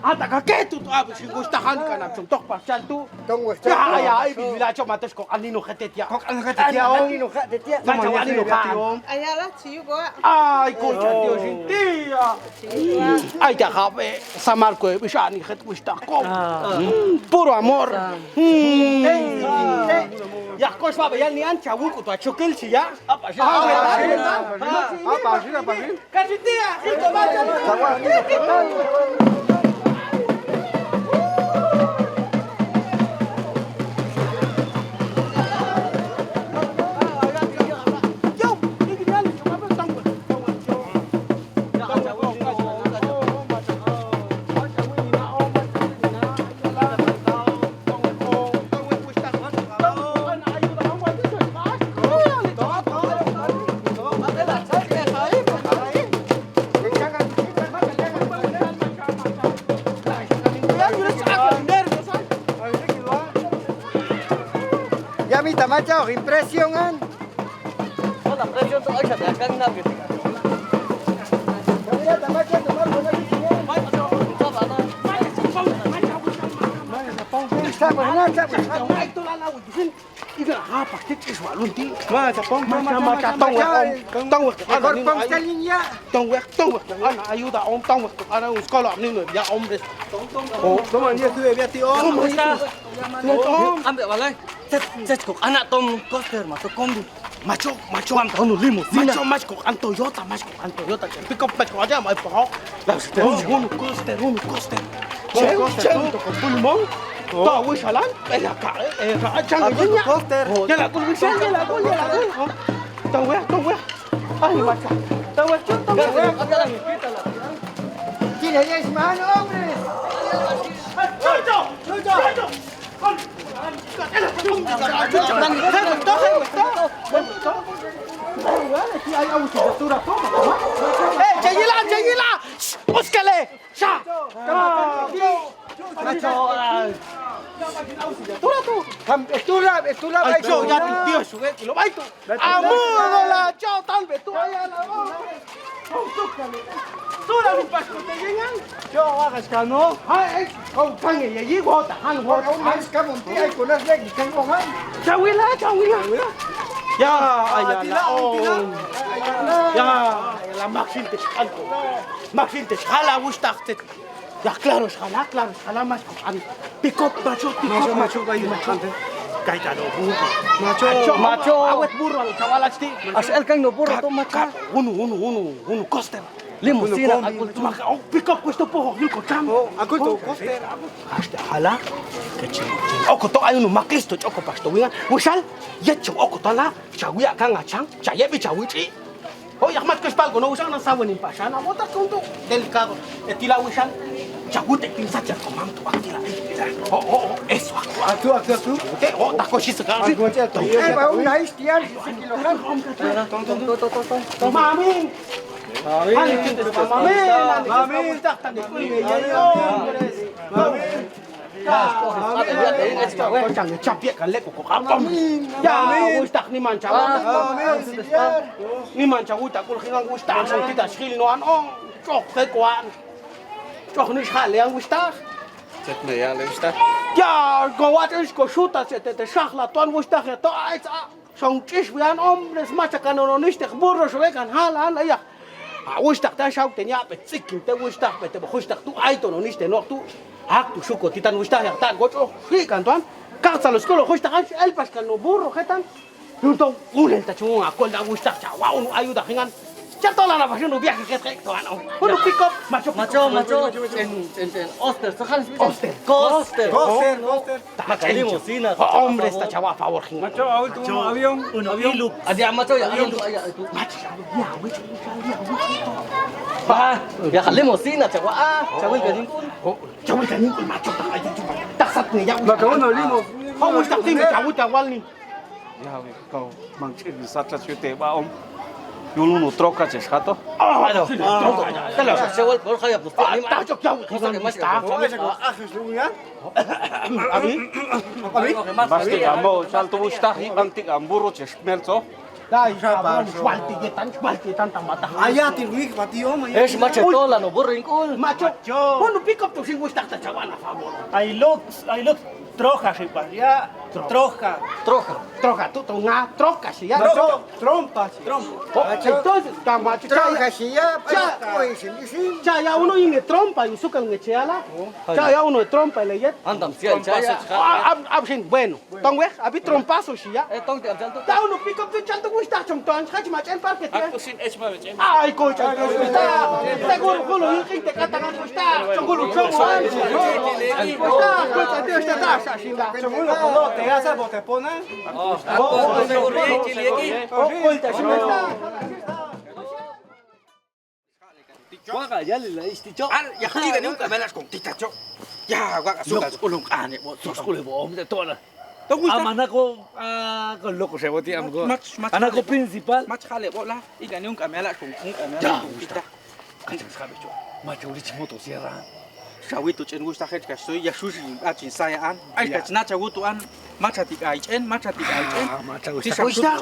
Ata kaketu tu abu si gustahan ka na tung tok pasal tu. Ya bila cok matas kok anino khatet ya. Kok anino khatet ya. Macam anino khatet. Ayala, chiu goa. Ay ko chatio sintia. Ay ta khabe samar ko bisa ni khat gusta ko. Puro amor. Ya ko swa ba ni an chawu ko to chokel si ya. Apa si? Apa si? Kasitia, ito ba? Ya mi tamacha impresionan. La presión tu aja de acá na que. Ya tamacha tomar buena Ambil balai. Cet kok anak tom coaster masuk kombi. Macho am tahun limo. Macho an Toyota, pick up aja mai pahok. Coaster. Con pulmón. Todo muy salán. Coaster. Ya la convicción. Tong. Ay, macho. Tong. Tira ya es mano, hombre. Chucho. Jayila! Búscale! ¡Ya! Estura, Ay, yo ya tu tío su que lo baito. Amudo la chao tal vez tú. Tú la un paso te llegan. Yo hagas cano. Ay, con pan y allí gota, han gota. Mas ka mon ti ay kunas lek kan ko han. Chawila. Ya, ay la. Ya, la Maxil te canto. Maxil te jala gustarte. Ya claro, jala más con pick up macho. Macho kayo makante. Kaita no burro. Macho. Awet burro al chaval este. As el kan no burro to macho. Uno coster. Limusina Aku oh pick up questo poco il cocciamo. Ako to coster. Hasta hala. Que chin. Oko to ayuno makisto choko pasto winga. Usal. Yecho oko to la. Chawia kanga chang. Chayebi chawichi. Oh ya mat kespalgo no usang na sawen in pasana. Bota kunto delicado. Etila usal. Chawute pinsacha komando akila. Oh eso. Aku. Oh da koshi sekarang. Eh, ba un nice tian. Mamin. Mamin. Tak tak Kau jangan capek kan lek kok apa? Ya, ustak ni manca. Ni manca ustak kul khingang ustak sang kita skil no an ong. Cok ke kuan. Cok ni schal yang ustak. Zet me ja, luister. Ja, go wat is ko shoota te schachla ton ustak ya to ai sang chis wian om les macha kan no nistig burro so kan hala ya. Ustak ta schau ten ja betzikin te ustak te ustak tu ai to no niste no tu. Hak tu suko titan ustak ya tan go kan tuan. Kata los kolo ustak el pas kan no burro ketan. Nuntung ulen ta chunga kol da ustak cha wa unu ayuda hingan. Chatola na pasando viaje que trae to ano. Uno pick up macho. En Oster, sacan Coster. Coster. Limusina. Hombre, esta chava a favor hingan. Macho, ahorita un avión. Un avión. Adia macho ya. Ya limusina chawa. Chawil ganin kun. Chawil ganin kun macho ta ay taksat ni ya. Makauna limo. Ho ustak tin chawil chawal ni. Ja, kau mangcik sacha chute ba om. Yulu no troca cheskato. Bueno, telo chawal por khaya pues. Ta chok chawil hingan mas ta. Basti gambo salto busta bang tik amburo chesmelzo. Dai, swalti tan tamata. Ayati wik patio ma. Es macho tola no burro inkul. Macho. Uno pick up tu sin ustak ta chaval a favor. I look troja si pa. Ya troja. Troca tu nga troca si ya. Trompa. Entonces, tamacho. Troja si ya. Pues sin. Cha ya uno inge trompa y suka nge cheala. Cha ya uno trompa le yet. Andam sia chaya. Absin bueno. Tong wek abi trompaso si ya. Tong ti amjan tu. Ta uno pick up tu chanto gusta chong ton khach ma chen parque. Aku sin esma bechen. Ay ko cha gusta. Seguro kulo yiki te kata kan gusta. Chongulu chongan. Gusta, gusta te esta tasha singa. Seguro polote, ya se bote ponen. Oculta si me está. Waga ya le isti cho. Ya kita ni uka melas kong tita cho. Ya wak suka ulung ane bo Skule bo om de tola. Tong gusta. Amanako ko loko se boti am go. Anako principal. Mach khale bo la. Ika ni uka melas kong melas kong tita. Kanjang sabe cho. Macho lich moto sierra. Shawito chen gusta het ka soy ya sushi achin saya an. Ai ka chna cha gutu an. Macha tik ai chen. Macho Gusta.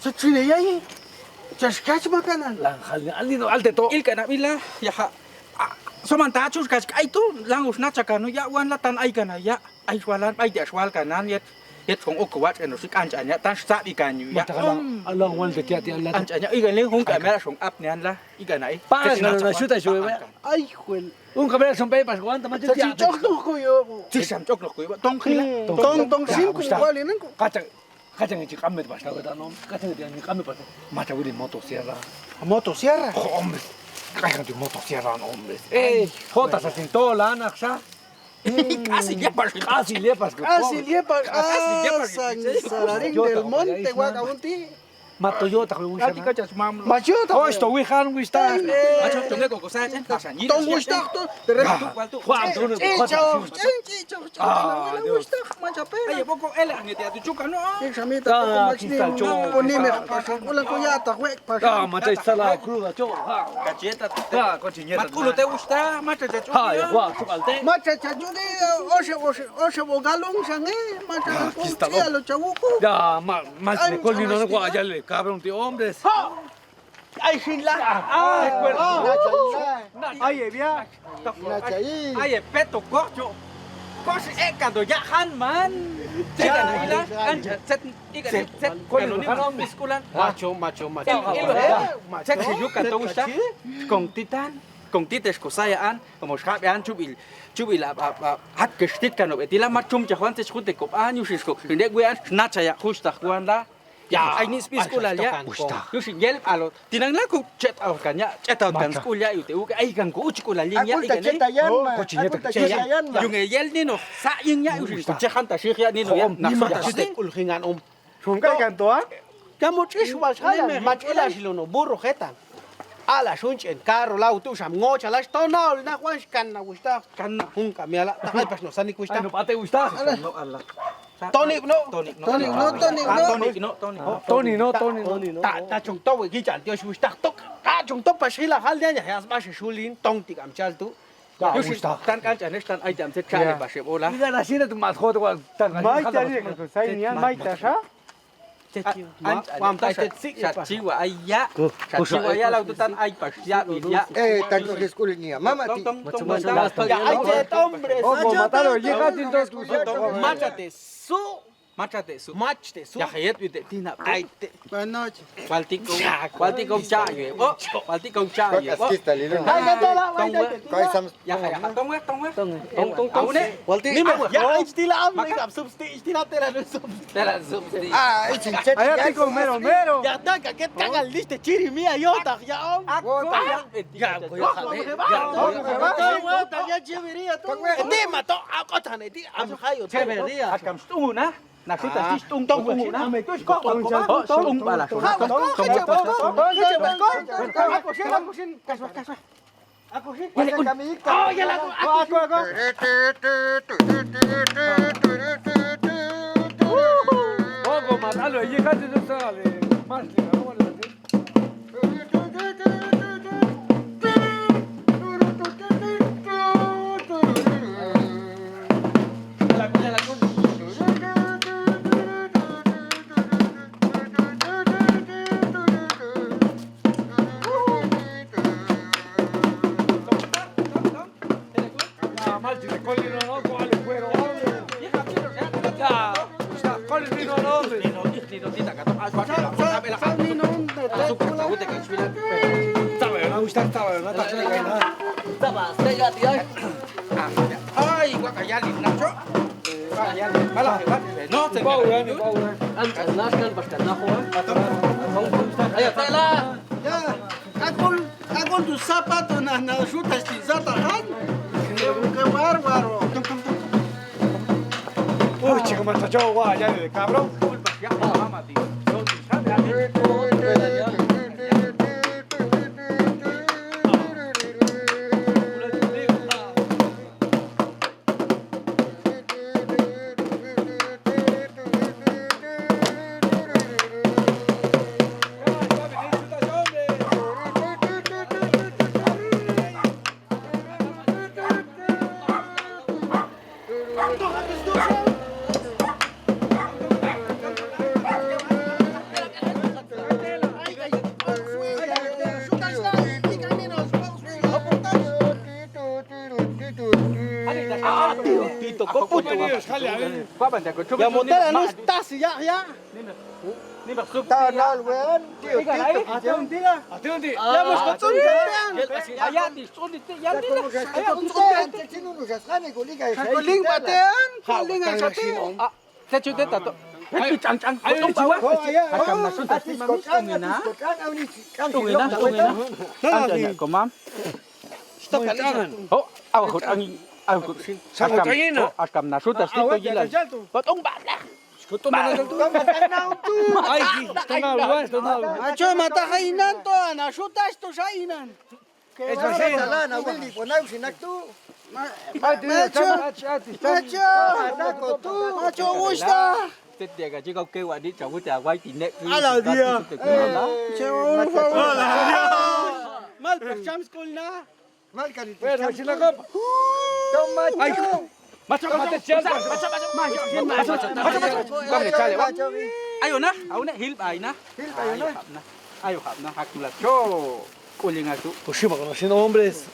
Sa chine yayi. Just catch makanan. lang hal ni alino alte to. Il kana bila ya ha. Somanta chus ka ai tu langus na cha kanu ya wan la tan ai kana ya. Ai swalan ai dia swal kanan yet. Yet kong okwat en sik an anya tan sa di kanyu ya. Allah wan te tiati Allah. An anya igan le hong ka mera song ap nian la. Igan ai. Pa na shuta shu. Ay juel. Un kamera son pepas guanta macho Sa chok no ko yo. Tisam chok lo ko tong khila. Tong cinco wali nang ko. Kacang itu kami basta kita nom. Kacang itu kami basta. Macho wili motosierra. Motosierra. Hombre. Kacang itu motosierra hombre. Jota sa sintola anaksa. Casi lepas. Casi lepas. Así liepa. San Salarín del Monte Guacaunti. Mato yo ta wi Ati ka jas mam. Macho ta. Oh, sto wi khan wi sta. Macho tong le ko sa chen ta sa ni. Tong wistak to. Tere. Juan, tú no te Ay, poco ele ang ite tu chuka no. Examita Ah, ko aquí está el machni. chongo. Ko ni me pasa. Wala ko yata wek pasa. Ah, mata sala cruda, cho. Galleta. Ah, cochiñeta. Matkulo te gusta, macho te chuka. Ah, Juan, tú alte. Macha chajuni ose bogalong sange. Macha ko aquí está, tia lo chabuco. Ya, más de colino no guayale, cabrón, tío, hombres. Ay, sin la. Ay, via. Ay, peto corcho. Cos e kado ya han man. Teka na ila, set set kalo ni biskulan. Macho. Set si yuka to gusta. Kong tites ko sayaan, como schabean chubil hat gestit kan ob etila machum jahan tes khute kop anyu sisko. Inde guan nacha ya justa Juanda. Ya, ay nis biskulan ya. Yusin yel alo. Tinang la ko chet out kan ya. Chet out kan skul ya ute u ay kan ko uchkulan linya igene. Yung yel ni no sa yung ya yusin ko chehan ta shikya ni no ya. Naksa te ulhingan Sunga cantoa. Kamuchis wal shala machila shilono burro jetan. Ala shunch en carro la auto sham ngocha la stona na Juan kan na gusta kan hun kamiala ta ay pas no sani gusta. No pate gusta. No Allah. Tony no. Tony no. Ta chung to gi chan tio gusta to. Ta chung to pas hila hal dia ya mas shulin tong tik am chal tu. Yusin tan kan chan tan ay jam set chale ba she bola. Diga na sina tu mat khot wa tan. Mai ta ni ko sai ni mai ta sa. Wam ta chiwa ay ya. Chiwa ya la tan ay pas ya ya. Tanto que school niya. Mama ti. Ya ay te hombres. Oh, mataron, llega tinto tu. Machate su. Ya hayet vite tina. Ay te. Buenas noches. Walti ko cha ye. Oh, walti ko cha ye. Ay gatala. Ya haya tong ne. Walti. Ya ay stila am make substi stila tela no substi. Tera substi. Chinchet. Ay, ti mero. Ya ta ka ket kagal liste chiri mía yo ta ya om. Ya Ya chevería to. Te mato a kotane ti am hayo chevería. Akam stungu na. Nakita si stung na. Stung bala. Oh, ya la Poco matalo, llega tinto sale. Más Ay, guacayali, Nacho. No, se Naskan basta na Juan. Ay, tela. Ya. Akol tu zapato na shoot estizata han. Qué bárbaro. Uy, chico, me está echado guaya de cabrón. ya mama, tío. Ya montera no estás ya. Ta nal wean. Tío, Ya mos kotun Allá, ya Koling batean. Koling Saya cuti tato. Itu cang-cang. Potong bawah. Hakam nasun tadi mami tungina. Tungina. Komam. Stop kan. Oh, awak angin. Hakam nasun tadi itu jelas. Potong bala. Tú matas tú. Ay, sí, está mal, está mal. Macho, mata jainan to, ana suta esto jainan. Eso sí. Lana, Willy, ponau sinak tu. Macho gusta. Tết tiệc chứ không kêu anh đi cháu có trả quay tỷ lệ. Ala dia. Mal per chams kolna. Mal kan itu. Bueno, si la copa. Ay, macho, mate chel. Vamos echarle, vamos. Ayo na, auna hilp ay na. Ayo hap na, hakulat. Cho, kuling asu. Pues sí, conociendo hombres.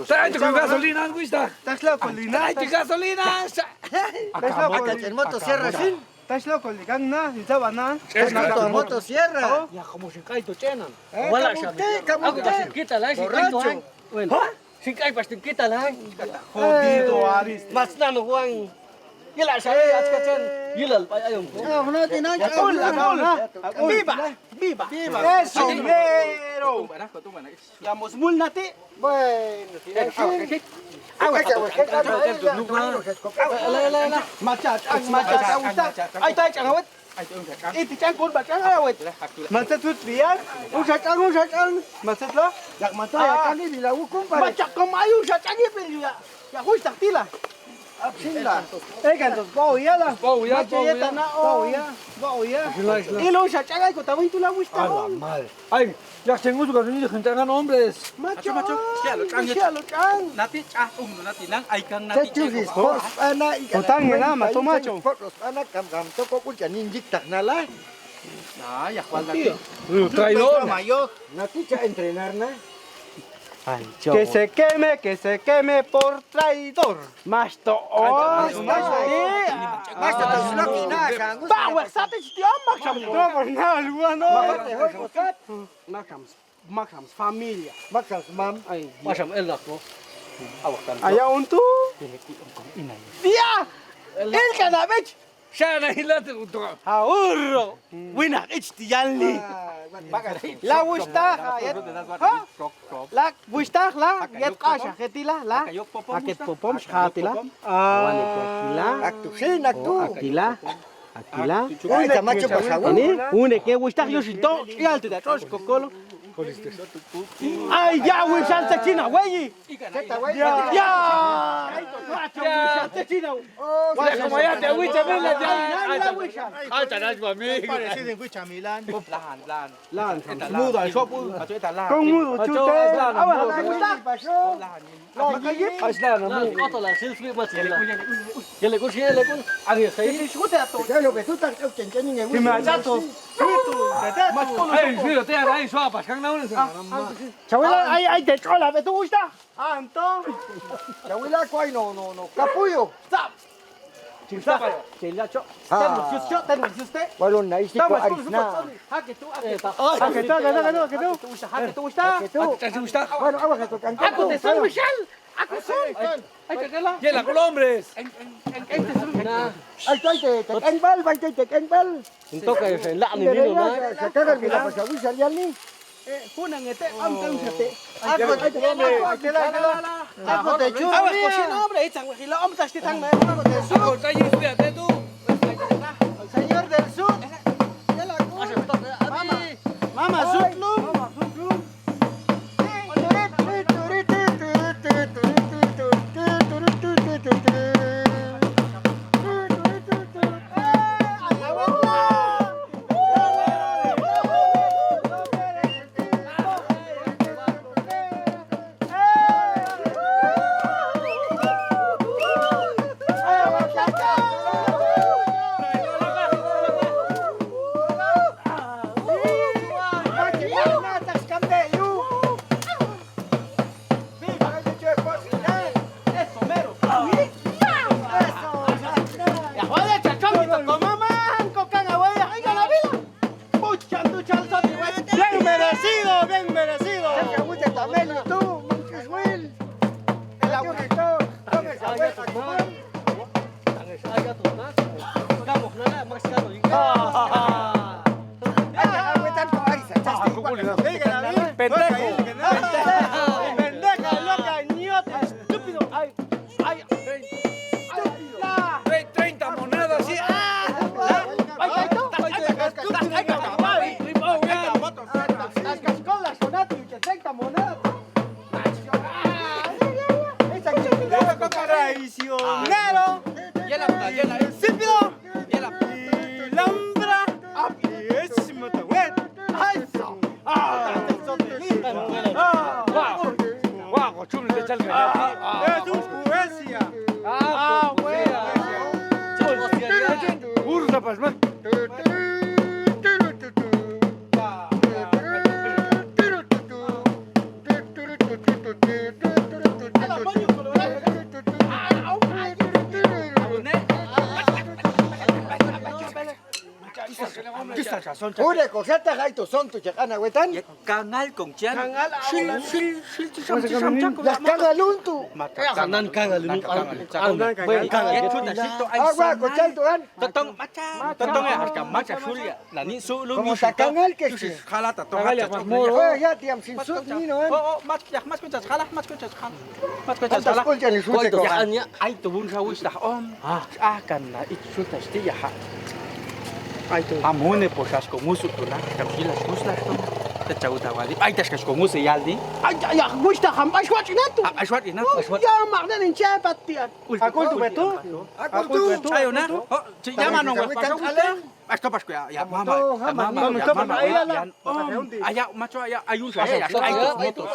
Tráete con gasolina, ¿gusta? ¿Estás loco, Lina? Tráete gasolina. ¿Estás loco? El motosierra, sí. ¿Estás loco, Ligan na? ¿Estaba na? ¿Estás loco? El motosierra. Ya, como si cae tu chenan. Usted, Quítala, si cae tu borracho. han. Bueno, si cae, pues quítala. Jodido, Aris. Mas nano, Juan. Yila, sabi, at ka chen. Yila, ayun ko. No tiene nada. Viva. Eso, mero. Yamos mulnati. Bueno, Macha, gusta. Ay, tay chang awet. Iti chang kun ba chang awet. Mata tut biar. Usachang. Mata lo. Yak mata ya kan ini la hukum pare. Macha kamayu sa chang ipel ya. Ya hoy taktila. Absinla. Cantos, bau ya la. Bau ya, Bau ya. Ilo sa chang ay ko tawin tula gusta. Ay, ya tengo su gasolina, gente, hagan hombres. Macho. Sialo chang. Nati chah nati nang ay kang nati Tetulis cheko. pos ana Utang ya na, mato macho. Pos ana kam to ko kun janin jiktak nala. Nah, ya cual nati. Traidor. Nanti cha entrenar na. Que se queme por traidor. Más to. Mas ta sloki na kan. Power sate sti makam. Vamos na, Luano. Makam familia. Makas mam. Masam elak mo. Allá un tú. Dia. El kanabech. Sana hilate gusto. Ahorro. Wina ichtiyanli. La gusta. La gusta la. Yet kasha khetila la. Aket popom khatila. Aktu sin aktu. Akila. Uy, ta macho pasawo. Une que gusta yo sinto. Y alto de atrás cocolo. Ay, ya, güey, salsa china, güey. Ya. Salsa china. Pues como ya te fuiste, venga ya. güey. Ay, tenés para mí. Parecido en Wicha Milán. Lan. Mudo al shop. Con mudo, chute. Ahora, gusta. Oto la silfri matila. Yele ko siya, yele ko. Ang iya sa'yo. Ya lo que tú estás chen en Si me achato. Ay, mira, te hará eso a pasar una hora. Chavela, ay, te chola, ¿te gusta? Anto. Chawila kwai no capullo. Stop. Chilacho. Tengo usted. Balon na isi ko arisna. Hake tú. ¿Te gusta? Bueno, agua que tocan. Aku te soy Michelle. Aku soy. Ay, que la. Yela, con hombres. Ay, te kenbal, vai te kenbal. Toka yung sa laan ni Nino na. Sa kagan bila pa sa wisa yan ni. Kuna ngete, am tang sate. Ako te chu. Awa ko sino hombre, itang wakila om tas titang na. Ako te su. Ako, tayo yung estudiante tú. Señor del sur. Mama sutlu. traicionero, insípido, lambra, es matahuet. ¡Ay, so! Guau, chum, le echa el Es un poesía. Ursa, pues, man. Ure, cosata, gaito, son tu chacana, huetan. Kangal kong tiyan. Kangal, Sil. Las kangalun tu. Kanan kagal Agua, cochal tu an. Totong ya harga macha sulia. Nani su lu Como takangal que tu sí. jala tatong. Oh, ya tiam sin sud ni no. Mas kuntas jala. Tantas colchas ni sud ko. Ay tubun sa wis dah om. Kan na itsulta sti ya ha. Amone posas ko musu tu na. Kampilas muslas tu. Tachauta wali. Ay tas ko musu yaldi. Ay, ya, gusta jamás watch nato. Aswat ina. Ya, magna nin siya patian. Akul tu betul. Akul tu. Ayo na. Llama no pasok usted. Esto pasco ya mama. Aya macho aya ayun sa ya. Ay moto.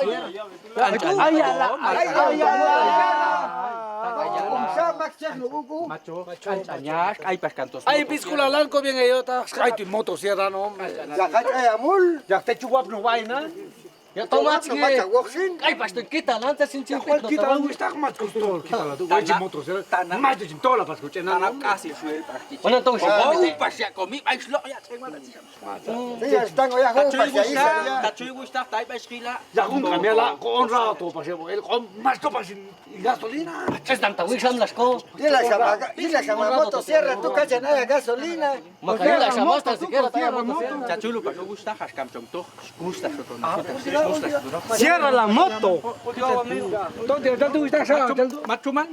Sa maxer no buku. Macho. Anyas ay pascantos. Ay, piscula blanco bien idiota. Ay, tu motosierra no. Ya kaya amul. Ya te chuguap no vaina. Ya tomas que Macha waksin. ay pasto kita lanza sin ¿Cuál chimpito. quita la gusta más costó? Quita la tu guachi motos. Más de toda la pasco chena. Tanap kasi suel pasti. Bueno, entonces, Pasya komi ay slok ya. Ya están ya ho Tachoy pa gusta, ya. tachoy gusta, tay pa eskrila. Ya con cambiarla con rato paseo. El con más topas sin gasolina. es tanta wisam las cosas. Dile a moto cierra tu cacha nada gasolina. Macaya la chamasta siquiera taya moto. Tachoy pa gusta haskam chong to. Gusta soto na. Cierra la moto. Machuman.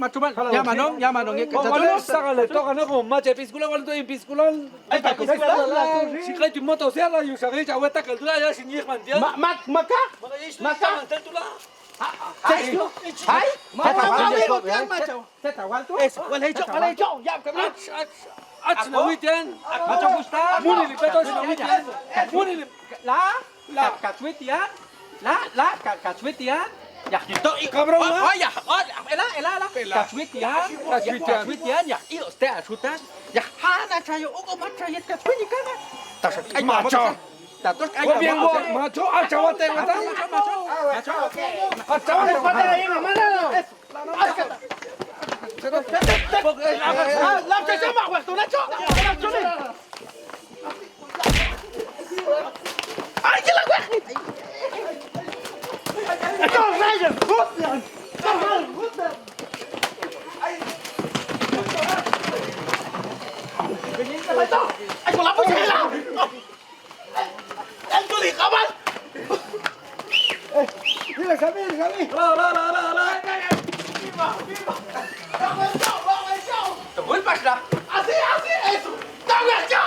Llama no. Póngale, sácale, toca no como macha pisculón, cuando estoy en pisculón. Ay, para que se si cae tu moto cierra y usaré ya vuelta que tú ya sin ir mantiendo. Maka? Ay, Ach, na witen. Macho gusta. Muni li peto na witen. Muni li. La kachwitian. La kachwitian. Ya kito Cabrón, ¿no? ya. Ela. Kachwitian ya. Y usted asutas. Ya hana chayo ugo macho yet kachwitian. Ay Macho. Tatos ay Bien, macho, achavate, macho. achavate, para ahí, mamá. Dile, Javi. Te vuelvas la. Así, eso. Dame yo.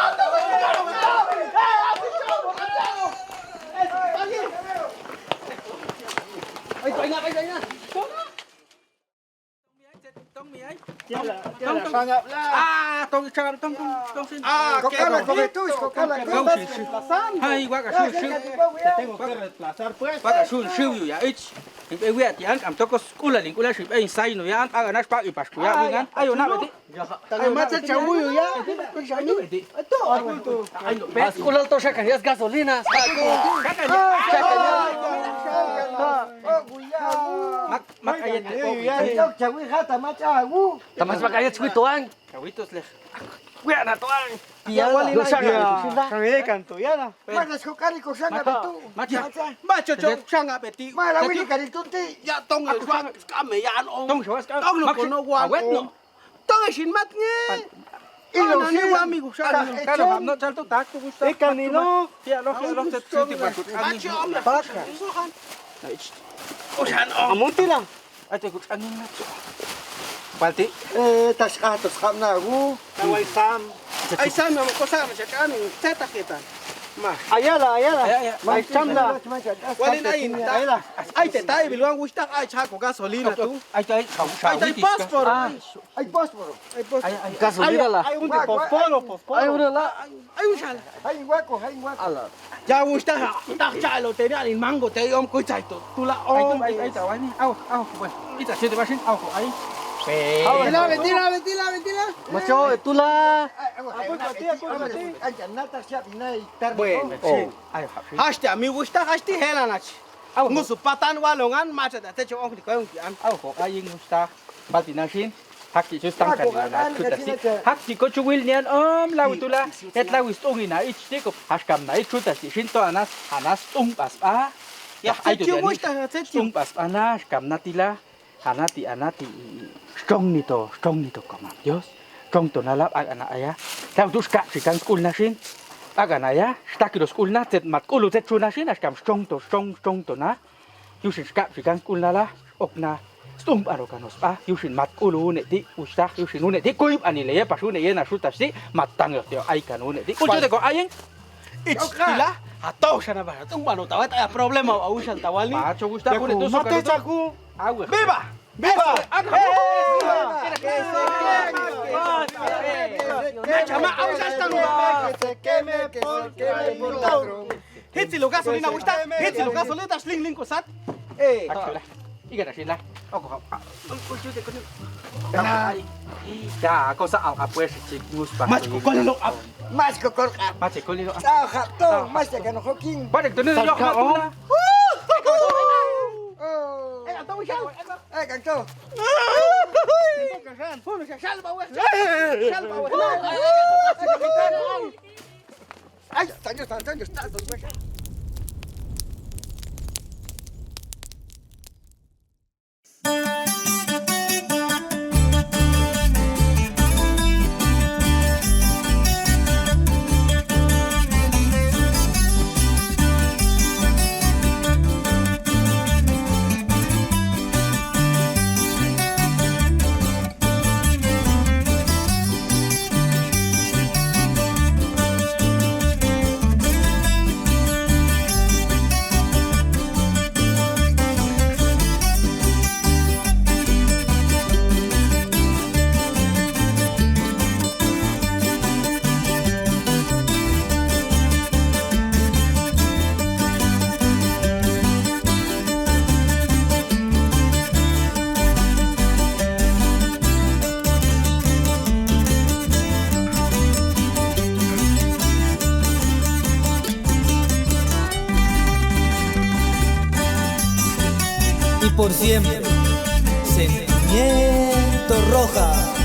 Tong sin. Cocala. Ay, guaga Tengo que reemplazar, pues. Paga shul ya ich. Ibe wiat yan am tokos kula ship ay sai no yan paga nas pagi pas kuya wingan. Ayo na beti. Ay, macha chamuyo ya. Pascual to sacan ya gasolina. Mak ayat Yo chawi hata macha agu. Tamas makaya chuituan. kawitos leh. Cuida na toan. Piala. Yo saca. Camille canto ya na. Manas ko kari ko sanga betu. Macho chok sanga beti. Mala wili kari tunti. Ya tong el swag kame yan ong. Tong shawas ka. Tong no kono wan. Awet no. Tong sin mat nge. Ilo Ano ni siya. amigo sa. Kalo no salto tak tu gusta. Canino. Ya lo te suti pasut. Macho om. Baka. Usan ong. Amunti lang. Ay te gut angin na. Palti. Tas katos kam na agu. Tawai Sam. Ay sa mo ko sa siya kaning seta kita. Ayala. Ay, Chamla. Walin ayin ta. Ay te tayo bilwang gusta ay chako gasolina tu. Ay, Ay tay passport. Ay, fósforo. Gasolina la. Ay un de posporo. Ay, una la. Ay un shala. Hay hueco. Ya gusta ta chalo te ni mango te om ko chai to. Tu la om. ay, tao ni. Au, bueno. Ita siete basin, au, ay. Ventila. Macho, tú la. Anh chẳng nát ta siap này. Bueno, Sí. Ay, hasti a mi gusta hasti hela nach. Ngusu patan walongan macha da te chong di koyong an. au, ko ay gusta. Baltinasin. Hakki just tang kan na kutasi. Hakki ko chuwil niyan lau tula. Et lau istongi na ichti ko haskam na ichutasi. Shinto anas tumpas pa. Ya ay tu gusta te chong. Tumpas anas kam natila. Anati strong nito kama Dios. Strong to nalap agana aya. Lau tuska si kan school na sin. Agana ya, stakiro school na tet mat kulu tet chuna sin askam strong to na. Yusin ska si kan school na la okna. Stump aro kanos pa, yusin mat kulu ne di ustak yusin ne di kuip anile ya pasu ne na suta si matang yo ai kanu ne di. Kujo de ko ayeng. Ichila atau sana ba. Tung balo tawa ta problema au shan tawali. Macho gusta ko ne to Mate chaku. Agua. Viva. Chama au shan tanu. Hitsi lo gasolina gusta. Hitsi lo gasolina sling ko sat. Akila. Iga sila. Ako. Kujo de ko ni. Ya, cosa pues chikus pa. Mas ko kolilo up. Mas ko kor. Mache kolilo. Tao khap to, mas ya kan hoking. Balik to ni yo ha. Ai càng to. Ai, tanya. Por siempre, Sentimiento Roja.